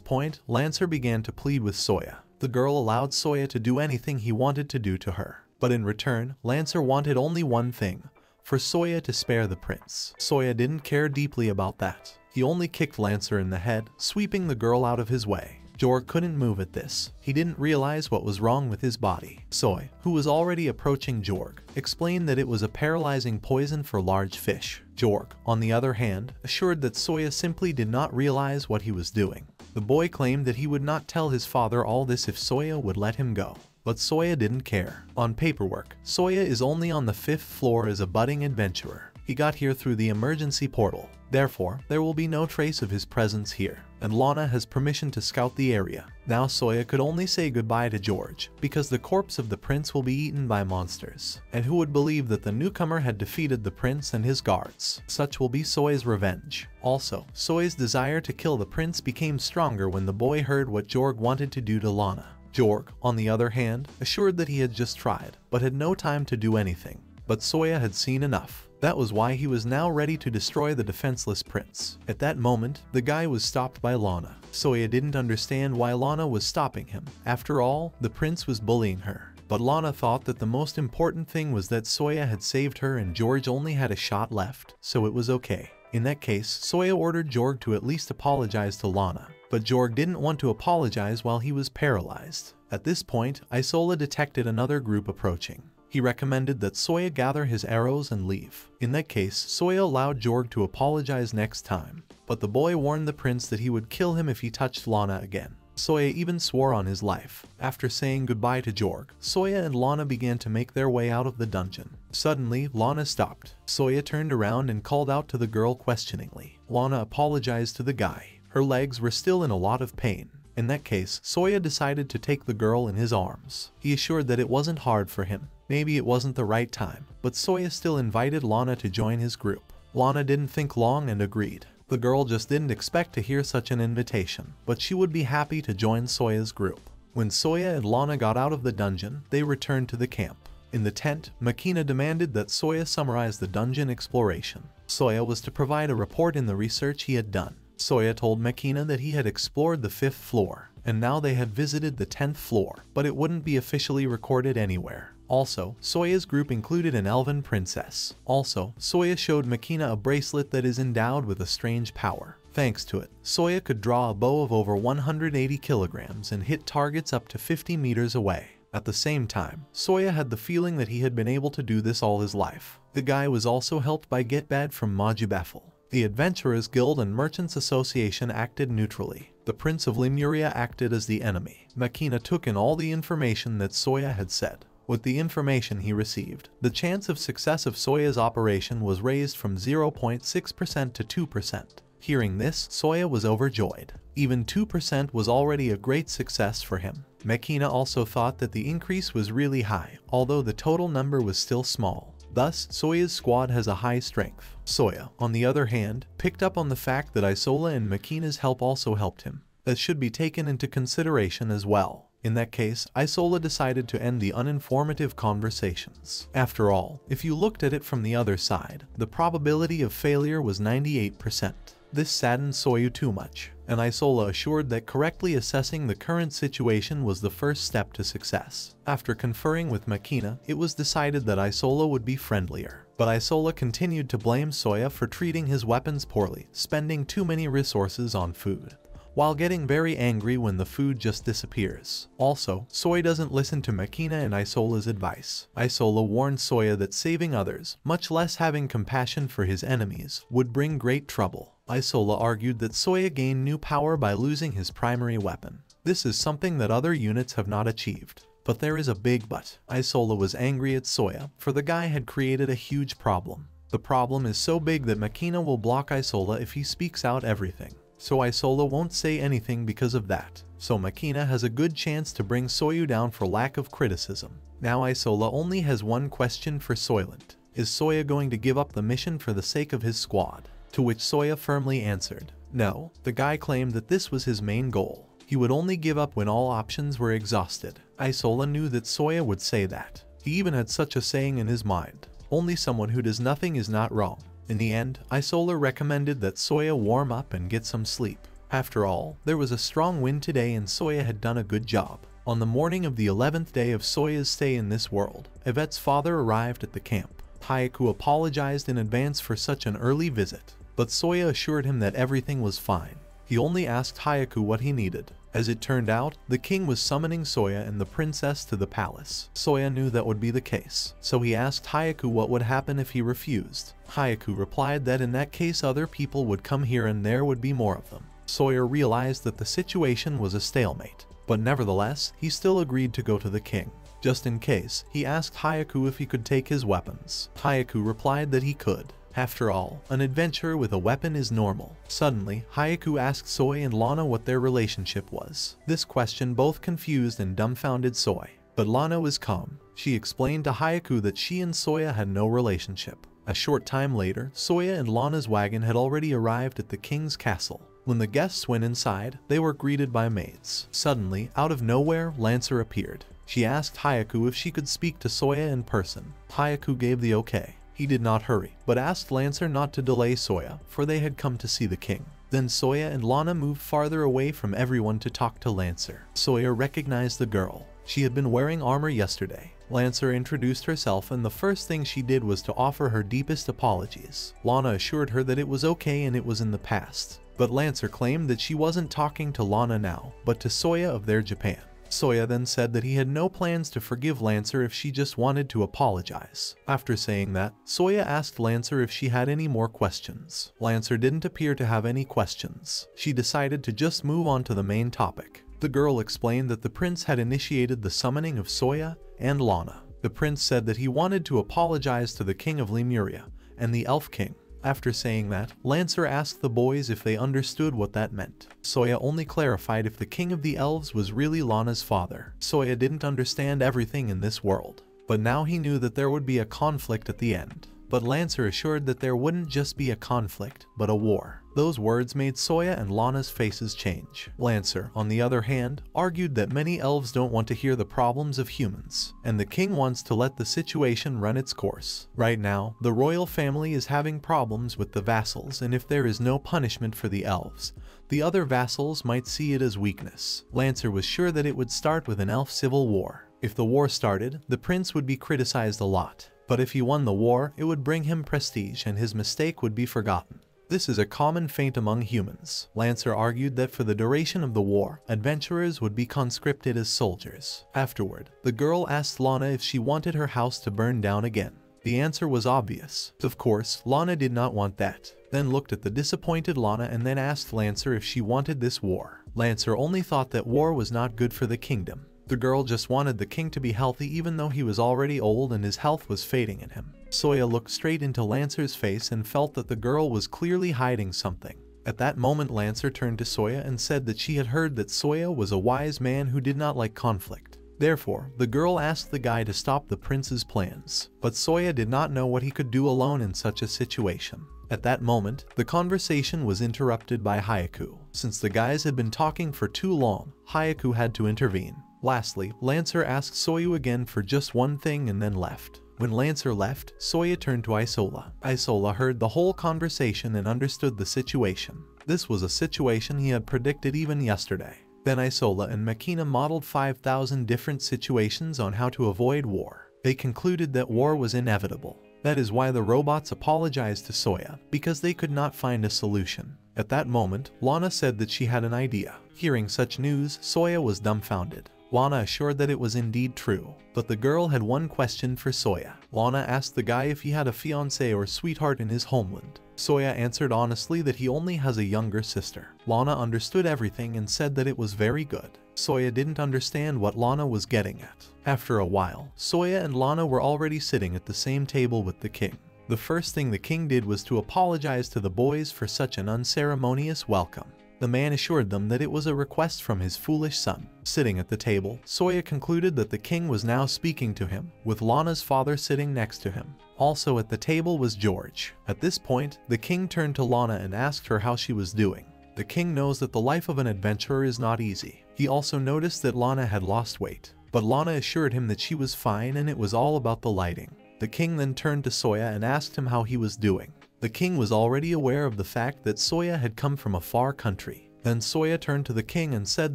point, Lancer began to plead with Soya. The girl allowed Soya to do anything he wanted to do to her. But in return, Lancer wanted only one thing, for Soya to spare the prince. Soya didn't care deeply about that. He only kicked Lancer in the head, sweeping the girl out of his way. Jorg couldn't move at this. He didn't realize what was wrong with his body. Soy, who was already approaching Jorg, explained that it was a paralyzing poison for large fish. Jorg, on the other hand, assured that Soya simply did not realize what he was doing. The boy claimed that he would not tell his father all this if Soya would let him go. But Soya didn't care. On paperwork, Soya is only on the 5th floor as a budding adventurer. He got here through the emergency portal. Therefore, there will be no trace of his presence here, and Lana has permission to scout the area. Now Soya could only say goodbye to George, because the corpse of the prince will be eaten by monsters. And who would believe that the newcomer had defeated the prince and his guards? Such will be Soya's revenge. Also, Soya's desire to kill the prince became stronger when the boy heard what Jorg wanted to do to Lana. Jorg, on the other hand, assured that he had just tried, but had no time to do anything. But Soya had seen enough. That was why he was now ready to destroy the defenseless prince. At that moment, the guy was stopped by Lana. Soya didn't understand why Lana was stopping him. After all, the prince was bullying her. But Lana thought that the most important thing was that Soya had saved her and George only had a shot left, so it was okay. In that case, Soya ordered Jorg to at least apologize to Lana. But Jorg didn't want to apologize while he was paralyzed. At this point, Isola detected another group approaching. He recommended that Soya gather his arrows and leave. In that case, Soya allowed Jorg to apologize next time. But the boy warned the prince that he would kill him if he touched Lana again. Soya even swore on his life. After saying goodbye to Jorg, Soya and Lana began to make their way out of the dungeon. Suddenly, Lana stopped. Soya turned around and called out to the girl questioningly. Lana apologized to the guy. Her legs were still in a lot of pain. In that case, Soya decided to take the girl in his arms. He assured that it wasn't hard for him. Maybe it wasn't the right time, but Soya still invited Lana to join his group. Lana didn't think long and agreed. The girl just didn't expect to hear such an invitation, but she would be happy to join Soya's group. When Soya and Lana got out of the dungeon, they returned to the camp. In the tent, Makina demanded that Soya summarize the dungeon exploration. Soya was to provide a report in the research he had done. Soya told Makina that he had explored the 5th floor, and now they had visited the 10th floor, but it wouldn't be officially recorded anywhere. Also, Soya's group included an elven princess. Also, Soya showed Makina a bracelet that is endowed with a strange power. Thanks to it, Soya could draw a bow of over 180 kilograms and hit targets up to 50 meters away. At the same time, Soya had the feeling that he had been able to do this all his life. The guy was also helped by Getbad from Majubethel. The Adventurers Guild and Merchants Association acted neutrally. The Prince of Lemuria acted as the enemy. Makina took in all the information that Soya had said. With the information he received, the chance of success of Soya's operation was raised from 0.6% to 2%. Hearing this, Soya was overjoyed. Even 2% was already a great success for him. Makina also thought that the increase was really high, although the total number was still small. Thus, Soya's squad has a high strength. Soya, on the other hand, picked up on the fact that Isola and Makina's help also helped him. That should be taken into consideration as well. In that case, Isola decided to end the uninformative conversations. After all, if you looked at it from the other side, the probability of failure was 98%. This saddened Soya too much, and Isola assured that correctly assessing the current situation was the first step to success. After conferring with Makina, it was decided that Isola would be friendlier. But Isola continued to blame Soya for treating his weapons poorly, spending too many resources on food, while getting very angry when the food just disappears. Also, Soya doesn't listen to Makina and Isola's advice. Isola warned Soya that saving others, much less having compassion for his enemies, would bring great trouble. Isola argued that Soya gained new power by losing his primary weapon. This is something that other units have not achieved. But there is a big but. Isola was angry at Soya, for the guy had created a huge problem. The problem is so big that Makina will block Isola if he speaks out everything. So Isola won't say anything because of that. So Makina has a good chance to bring Soyu down for lack of criticism. Now Isola only has one question for Soylent. Is Soya going to give up the mission for the sake of his squad? To which Soya firmly answered, no. The guy claimed that this was his main goal. He would only give up when all options were exhausted. Isola knew that Soya would say that. He even had such a saying in his mind. Only someone who does nothing is not wrong. In the end, Isola recommended that Soya warm up and get some sleep. After all, there was a strong wind today and Soya had done a good job. On the morning of the 11th day of Soya's stay in this world, Yvette's father arrived at the camp. Hayaku apologized in advance for such an early visit, but Soya assured him that everything was fine. He only asked Hayaku what he needed. As it turned out, the king was summoning Soya and the princess to the palace. Soya knew that would be the case, so he asked Hayaku what would happen if he refused. Hayaku replied that in that case other people would come here and there would be more of them. Soya realized that the situation was a stalemate, but nevertheless, he still agreed to go to the king. Just in case, he asked Hayaku if he could take his weapons. Hayaku replied that he could. After all, an adventure with a weapon is normal. Suddenly, Hayaku asked Soy and Lana what their relationship was. This question both confused and dumbfounded Soy. But Lana was calm. She explained to Hayaku that she and Soya had no relationship. A short time later, Soya and Lana's wagon had already arrived at the king's castle. When the guests went inside, they were greeted by maids. Suddenly, out of nowhere, Lancer appeared. She asked Hayaku if she could speak to Soya in person. Hayaku gave the okay. He did not hurry, but asked Lancer not to delay Soya, for they had come to see the king. Then Soya and Lana moved farther away from everyone to talk to Lancer. Soya recognized the girl. She had been wearing armor yesterday. Lancer introduced herself and the first thing she did was to offer her deepest apologies. Lana assured her that it was okay and it was in the past. But Lancer claimed that she wasn't talking to Lana now, but to Soya of their Japan. Soya then said that he had no plans to forgive Lancer if she just wanted to apologize. After saying that, Soya asked Lancer if she had any more questions. Lancer didn't appear to have any questions. She decided to just move on to the main topic. The girl explained that the prince had initiated the summoning of Soya and Lana. The prince said that he wanted to apologize to the king of Lemuria and the elf king. After saying that, Lancer asked the boys if they understood what that meant. Soya only clarified if the king of the elves was really Lana's father. Soya didn't understand everything in this world, but now he knew that there would be a conflict at the end. But Lancer assured that there wouldn't just be a conflict, but a war. Those words made Soya and Lana's faces change. Lancer, on the other hand, argued that many elves don't want to hear the problems of humans, and the king wants to let the situation run its course. Right now, the royal family is having problems with the vassals, and if there is no punishment for the elves, the other vassals might see it as weakness. Lancer was sure that it would start with an elf civil war. If the war started, the prince would be criticized a lot. But if he won the war, it would bring him prestige and his mistake would be forgotten. This is a common fate among humans. Lancer argued that for the duration of the war, adventurers would be conscripted as soldiers. Afterward, the girl asked Lana if she wanted her house to burn down again. The answer was obvious. Of course, Lana did not want that. Then looked at the disappointed Lana and then asked Lancer if she wanted this war. Lancer only thought that war was not good for the kingdom. The girl just wanted the king to be healthy even though he was already old and his health was fading in him. Soya looked straight into Lancer's face and felt that the girl was clearly hiding something. At that moment Lancer turned to Soya and said that she had heard that Soya was a wise man who did not like conflict. Therefore, the girl asked the guy to stop the prince's plans, but Soya did not know what he could do alone in such a situation. At that moment, the conversation was interrupted by Hyaku. Since the guys had been talking for too long, Hyaku had to intervene. Lastly, Lancer asked Soya again for just one thing and then left. When Lancer left, Soya turned to Isola. Isola heard the whole conversation and understood the situation. This was a situation he had predicted even yesterday. Then Isola and Makina modeled 5,000 different situations on how to avoid war. They concluded that war was inevitable. That is why the robots apologized to Soya, because they could not find a solution. At that moment, Lana said that she had an idea. Hearing such news, Soya was dumbfounded. Lana assured that it was indeed true, but the girl had one question for Soya. Lana asked the guy if he had a fiancé or sweetheart in his homeland. Soya answered honestly that he only has a younger sister. Lana understood everything and said that it was very good. Soya didn't understand what Lana was getting at. After a while, Soya and Lana were already sitting at the same table with the king. The first thing the king did was to apologize to the boys for such an unceremonious welcome. The man assured them that it was a request from his foolish son. Sitting at the table, Soya concluded that the king was now speaking to him, with Lana's father sitting next to him. Also at the table was George. At this point, the king turned to Lana and asked her how she was doing. The king knows that the life of an adventurer is not easy. He also noticed that Lana had lost weight, but Lana assured him that she was fine and it was all about the lighting. The king then turned to Soya and asked him how he was doing. The king was already aware of the fact that Soya had come from a far country. Then Soya turned to the king and said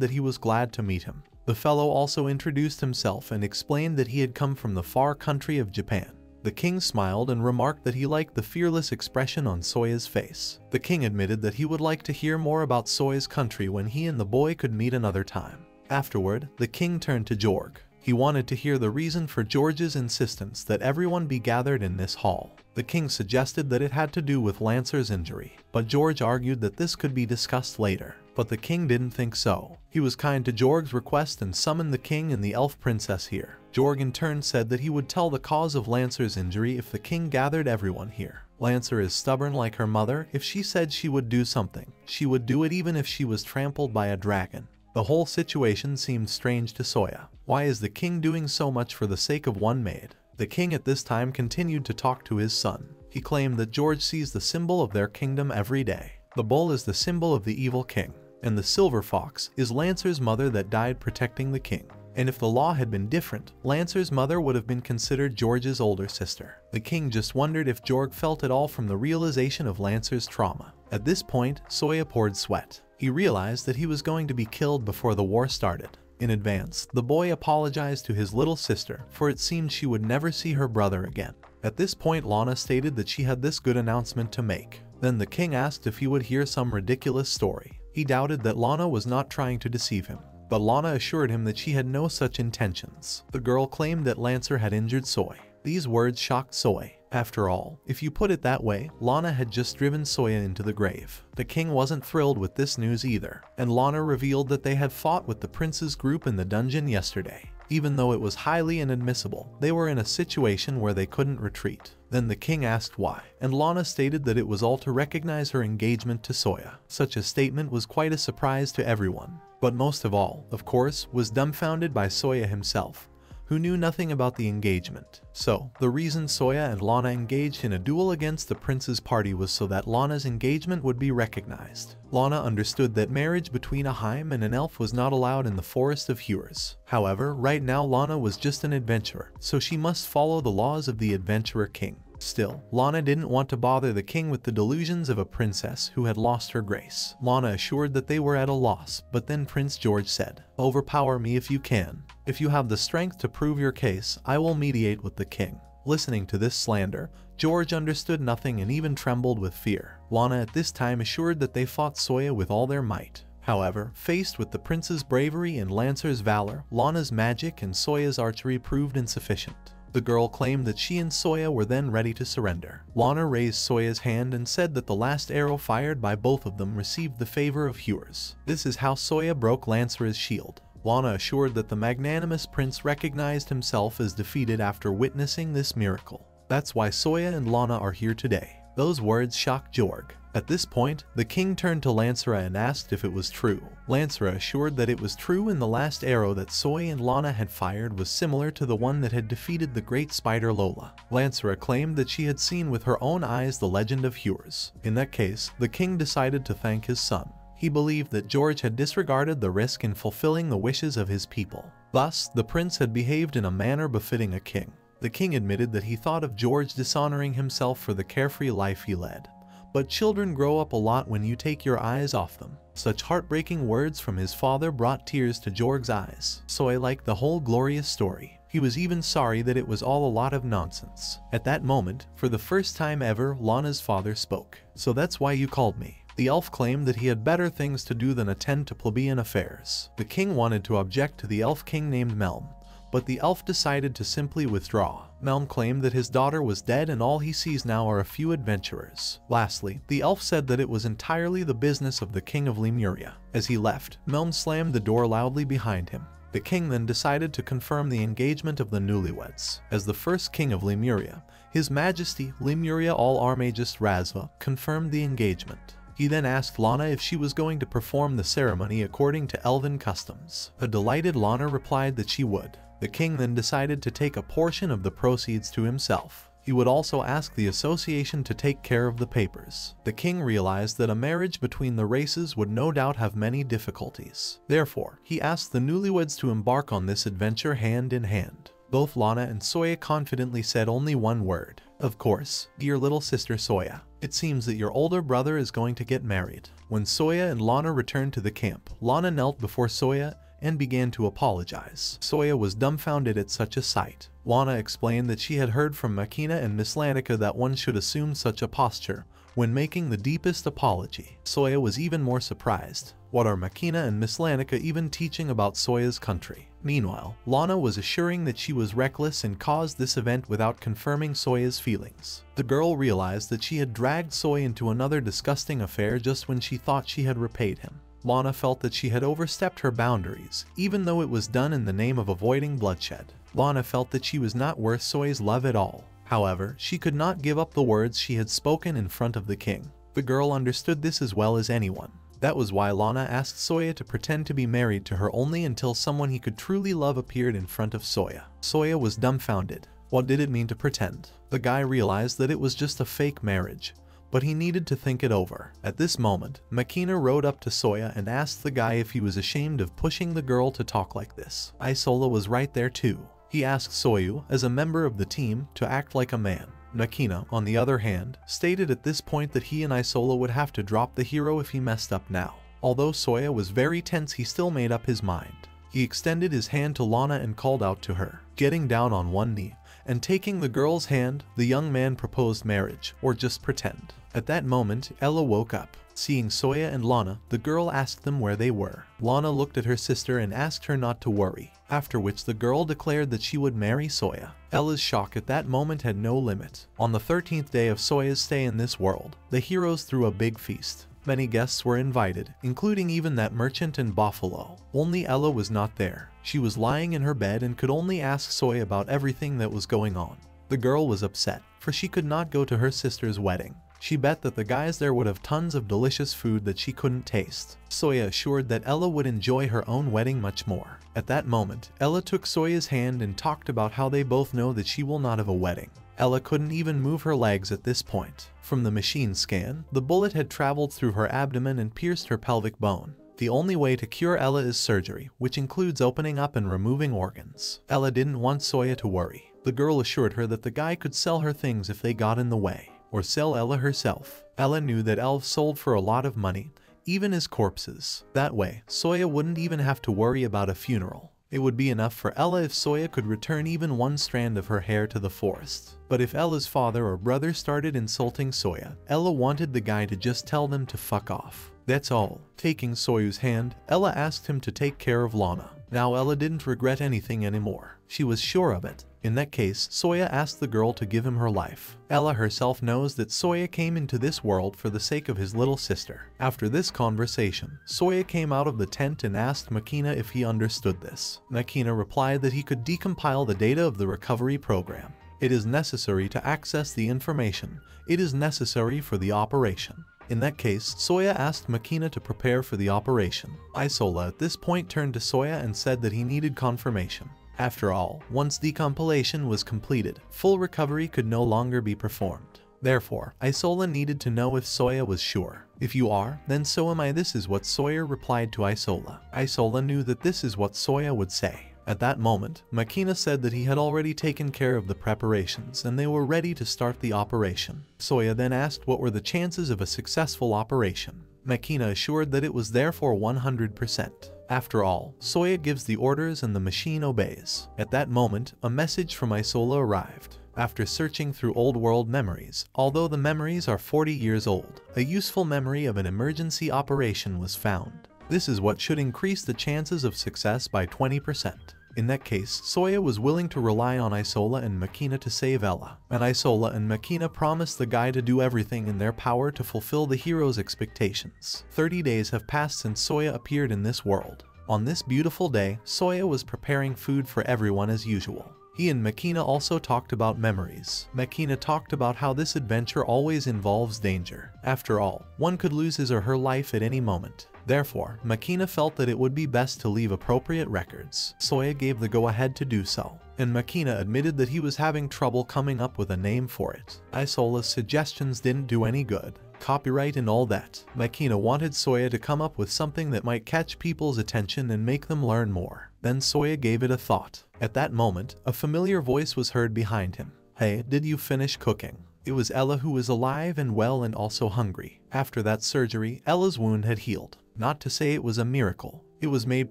that he was glad to meet him. The fellow also introduced himself and explained that he had come from the far country of Japan. The king smiled and remarked that he liked the fearless expression on Soya's face. The king admitted that he would like to hear more about Soya's country when he and the boy could meet another time. Afterward, the king turned to Jorg. He wanted to hear the reason for George's insistence that everyone be gathered in this hall. The king suggested that it had to do with Lancer's injury, but George argued that this could be discussed later. But the king didn't think so. He was kind to Jorg's request and summoned the king and the elf princess here. Jorg in turn said that he would tell the cause of Lancer's injury if the king gathered everyone here. Lancer is stubborn like her mother. If she said she would do something, she would do it even if she was trampled by a dragon. The whole situation seemed strange to Soya. Why is the king doing so much for the sake of one maid? The king at this time continued to talk to his son. He claimed that George sees the symbol of their kingdom every day. The bull is the symbol of the evil king, and the silver fox is Lancer's mother that died protecting the king. And if the law had been different, Lancer's mother would have been considered George's older sister. The king just wondered if Jorg felt at all from the realization of Lancer's trauma. At this point, Soya poured sweat. He realized that he was going to be killed before the war started. In advance, the boy apologized to his little sister, for it seemed she would never see her brother again. At this point, Lana stated that she had this good announcement to make. Then the king asked if he would hear some ridiculous story. He doubted that Lana was not trying to deceive him, but Lana assured him that she had no such intentions. The girl claimed that Lancer had injured Soy. These words shocked Soy. After all, if you put it that way, Lana had just driven Soya into the grave. The king wasn't thrilled with this news either, and Lana revealed that they had fought with the prince's group in the dungeon yesterday. Even though it was highly inadmissible, they were in a situation where they couldn't retreat. Then the king asked why, and Lana stated that it was all to recognize her engagement to Soya. Such a statement was quite a surprise to everyone, but most of all, of course, was dumbfounded by Soya himself, who knew nothing about the engagement. So, the reason Soya and Lana engaged in a duel against the prince's party was so that Lana's engagement would be recognized. Lana understood that marriage between a Heim and an elf was not allowed in the Forest of Hewers. However, right now Lana was just an adventurer, so she must follow the laws of the Adventurer King. Still, Lana didn't want to bother the king with the delusions of a princess who had lost her grace. Lana assured that they were at a loss, but then Prince George said, "Overpower me if you can. If you have the strength to prove your case, I will mediate with the king." Listening to this slander, George understood nothing and even trembled with fear. Lana at this time assured that they fought Soya with all their might. However, faced with the prince's bravery and Lancer's valor, Lana's magic and Soya's archery proved insufficient. The girl claimed that she and Soya were then ready to surrender. Lana raised Soya's hand and said that the last arrow fired by both of them received the favor of Hewers. This is how Soya broke Lancer's shield. Lana assured that the magnanimous prince recognized himself as defeated after witnessing this miracle. That's why Soya and Lana are here today. Those words shocked Jorg. At this point, the king turned to Lancera and asked if it was true. Lancera assured that it was true, and the last arrow that Soy and Lana had fired was similar to the one that had defeated the great spider Lola. Lancera claimed that she had seen with her own eyes the legend of Hures. In that case, the king decided to thank his son. He believed that George had disregarded the risk in fulfilling the wishes of his people. Thus, the prince had behaved in a manner befitting a king. The king admitted that he thought of George dishonoring himself for the carefree life he led. But children grow up a lot when you take your eyes off them. Such heartbreaking words from his father brought tears to Jorg's eyes. Soy liked the whole glorious story. He was even sorry that it was all a lot of nonsense. At that moment, for the first time ever, Lana's father spoke. "So that's why you called me." The elf claimed that he had better things to do than attend to plebeian affairs. The king wanted to object to the elf king named Melm, but the elf decided to simply withdraw. Melm claimed that his daughter was dead and all he sees now are a few adventurers. Lastly, the elf said that it was entirely the business of the king of Lemuria. As he left, Melm slammed the door loudly behind him. The king then decided to confirm the engagement of the newlyweds. As the first king of Lemuria, His Majesty Lemuria All-Armagus Razva confirmed the engagement. He then asked Lana if she was going to perform the ceremony according to elven customs. A delighted Lana replied that she would. The king then decided to take a portion of the proceeds to himself. He would also ask the association to take care of the papers. The king realized that a marriage between the races would no doubt have many difficulties. Therefore, he asked the newlyweds to embark on this adventure hand in hand. Both Lana and Soya confidently said only one word. "Of course, dear little sister Soya. It seems that your older brother is going to get married." When Soya and Lana returned to the camp, Lana knelt before Soya and began to apologize. Soya was dumbfounded at such a sight. Lana explained that she had heard from Makina and Miss Lanica that one should assume such a posture when making the deepest apology. Soya was even more surprised. What are Makina and Miss Lanica even teaching about Soya's country? Meanwhile, Lana was assuring that she was reckless and caused this event without confirming Soya's feelings. The girl realized that she had dragged Soy into another disgusting affair just when she thought she had repaid him. Lana felt that she had overstepped her boundaries, even though it was done in the name of avoiding bloodshed. Lana felt that she was not worth Soy's love at all. However, she could not give up the words she had spoken in front of the king. The girl understood this as well as anyone. That was why Lana asked Soya to pretend to be married to her only until someone he could truly love appeared in front of Soya. Soya was dumbfounded. What did it mean to pretend? The guy realized that it was just a fake marriage, but he needed to think it over. At this moment, Makina rode up to Soya and asked the guy if he was ashamed of pushing the girl to talk like this. Isola was right there too. He asked Soyu, as a member of the team, to act like a man. Makina, on the other hand, stated at this point that he and Isola would have to drop the hero if he messed up now. Although Soya was very tense, he still made up his mind. He extended his hand to Lana and called out to her. Getting down on one knee and taking the girl's hand, the young man proposed marriage, or just pretend. At that moment, Ella woke up. Seeing Soya and Lana, the girl asked them where they were. Lana looked at her sister and asked her not to worry, after which the girl declared that she would marry Soya. Ella's shock at that moment had no limit. On the 13th day of Soya's stay in this world, the heroes threw a big feast. Many guests were invited, including even that merchant and Buffalo. Only Ella was not there. She was lying in her bed and could only ask Soya about everything that was going on. The girl was upset, for she could not go to her sister's wedding. She bet that the guys there would have tons of delicious food that she couldn't taste. Soya assured that Ella would enjoy her own wedding much more. At that moment, Ella took Soya's hand and talked about how they both know that she will not have a wedding. Ella couldn't even move her legs at this point. From the machine scan, the bullet had traveled through her abdomen and pierced her pelvic bone. The only way to cure Ella is surgery, which includes opening up and removing organs. Ella didn't want Soya to worry. The girl assured her that the guy could sell her things if they got in the way, or sell Ella herself. Ella knew that elves sold for a lot of money, even as corpses. That way, Soya wouldn't even have to worry about a funeral. It would be enough for Ella if Soya could return even one strand of her hair to the forest. But if Ella's father or brother started insulting Soya, Ella wanted the guy to just tell them to fuck off. That's all. Taking Soyu's hand, Ella asked him to take care of Lana. Now Ella didn't regret anything anymore. She was sure of it. In that case, Soya asked the girl to give him her life. Ella herself knows that Soya came into this world for the sake of his little sister. After this conversation, Soya came out of the tent and asked Makina if he understood this. Makina replied that he could decompile the data of the recovery program. It is necessary to access the information. It is necessary for the operation. In that case, Soya asked Makina to prepare for the operation. Isola at this point turned to Soya and said that he needed confirmation. After all, once decompilation was completed, full recovery could no longer be performed. Therefore, Isola needed to know if Soya was sure. If you are, then so am I. This is what Sawyer replied to Isola. Isola knew that this is what Soya would say. At that moment, Makina said that he had already taken care of the preparations and they were ready to start the operation. Soya then asked what were the chances of a successful operation. Makina assured that it was therefore 100%. After all, Soya gives the orders and the machine obeys. At that moment, a message from Isola arrived. After searching through old world memories, although the memories are 40 years old, a useful memory of an emergency operation was found. This is what should increase the chances of success by 20%. In that case, Soya was willing to rely on Isola and Makina to save Ella, and Isola and Makina promised the guy to do everything in their power to fulfill the hero's expectations. 30 days have passed since Soya appeared in this world. On this beautiful day, Soya was preparing food for everyone as usual. He and Makina also talked about memories. Makina talked about how this adventure always involves danger. After all, one could lose his or her life at any moment. Therefore, Makina felt that it would be best to leave appropriate records. Soya gave the go-ahead to do so, and Makina admitted that he was having trouble coming up with a name for it. Isola's suggestions didn't do any good. Copyright and all that. Makina wanted Soya to come up with something that might catch people's attention and make them learn more. Then Soya gave it a thought. At that moment, a familiar voice was heard behind him. "Hey, did you finish cooking?" It was Ella, who was alive and well and also hungry. After that surgery, Ella's wound had healed. Not to say it was a miracle. It was made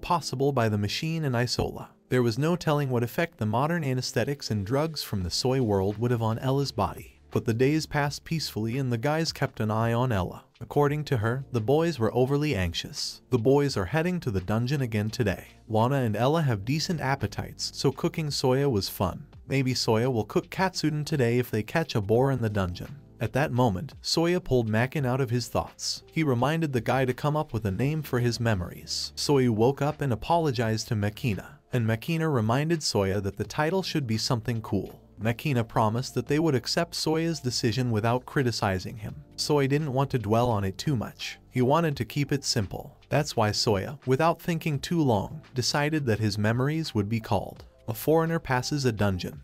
possible by the machine and Isola. There was no telling what effect the modern anesthetics and drugs from the soy world would have on Ella's body. But the days passed peacefully and the guys kept an eye on Ella. According to her, the boys were overly anxious. The boys are heading to the dungeon again today. Lana and Ella have decent appetites, so cooking Soya was fun. Maybe Soya will cook Katsudon today if they catch a boar in the dungeon. At that moment, Soya pulled Makin out of his thoughts. He reminded the guy to come up with a name for his memories. Soya woke up and apologized to Makina, and Makina reminded Soya that the title should be something cool. Makina promised that they would accept Soya's decision without criticizing him. Soya didn't want to dwell on it too much. He wanted to keep it simple. That's why Soya, without thinking too long, decided that his memories would be called "A Foreigner Passes a Dungeon."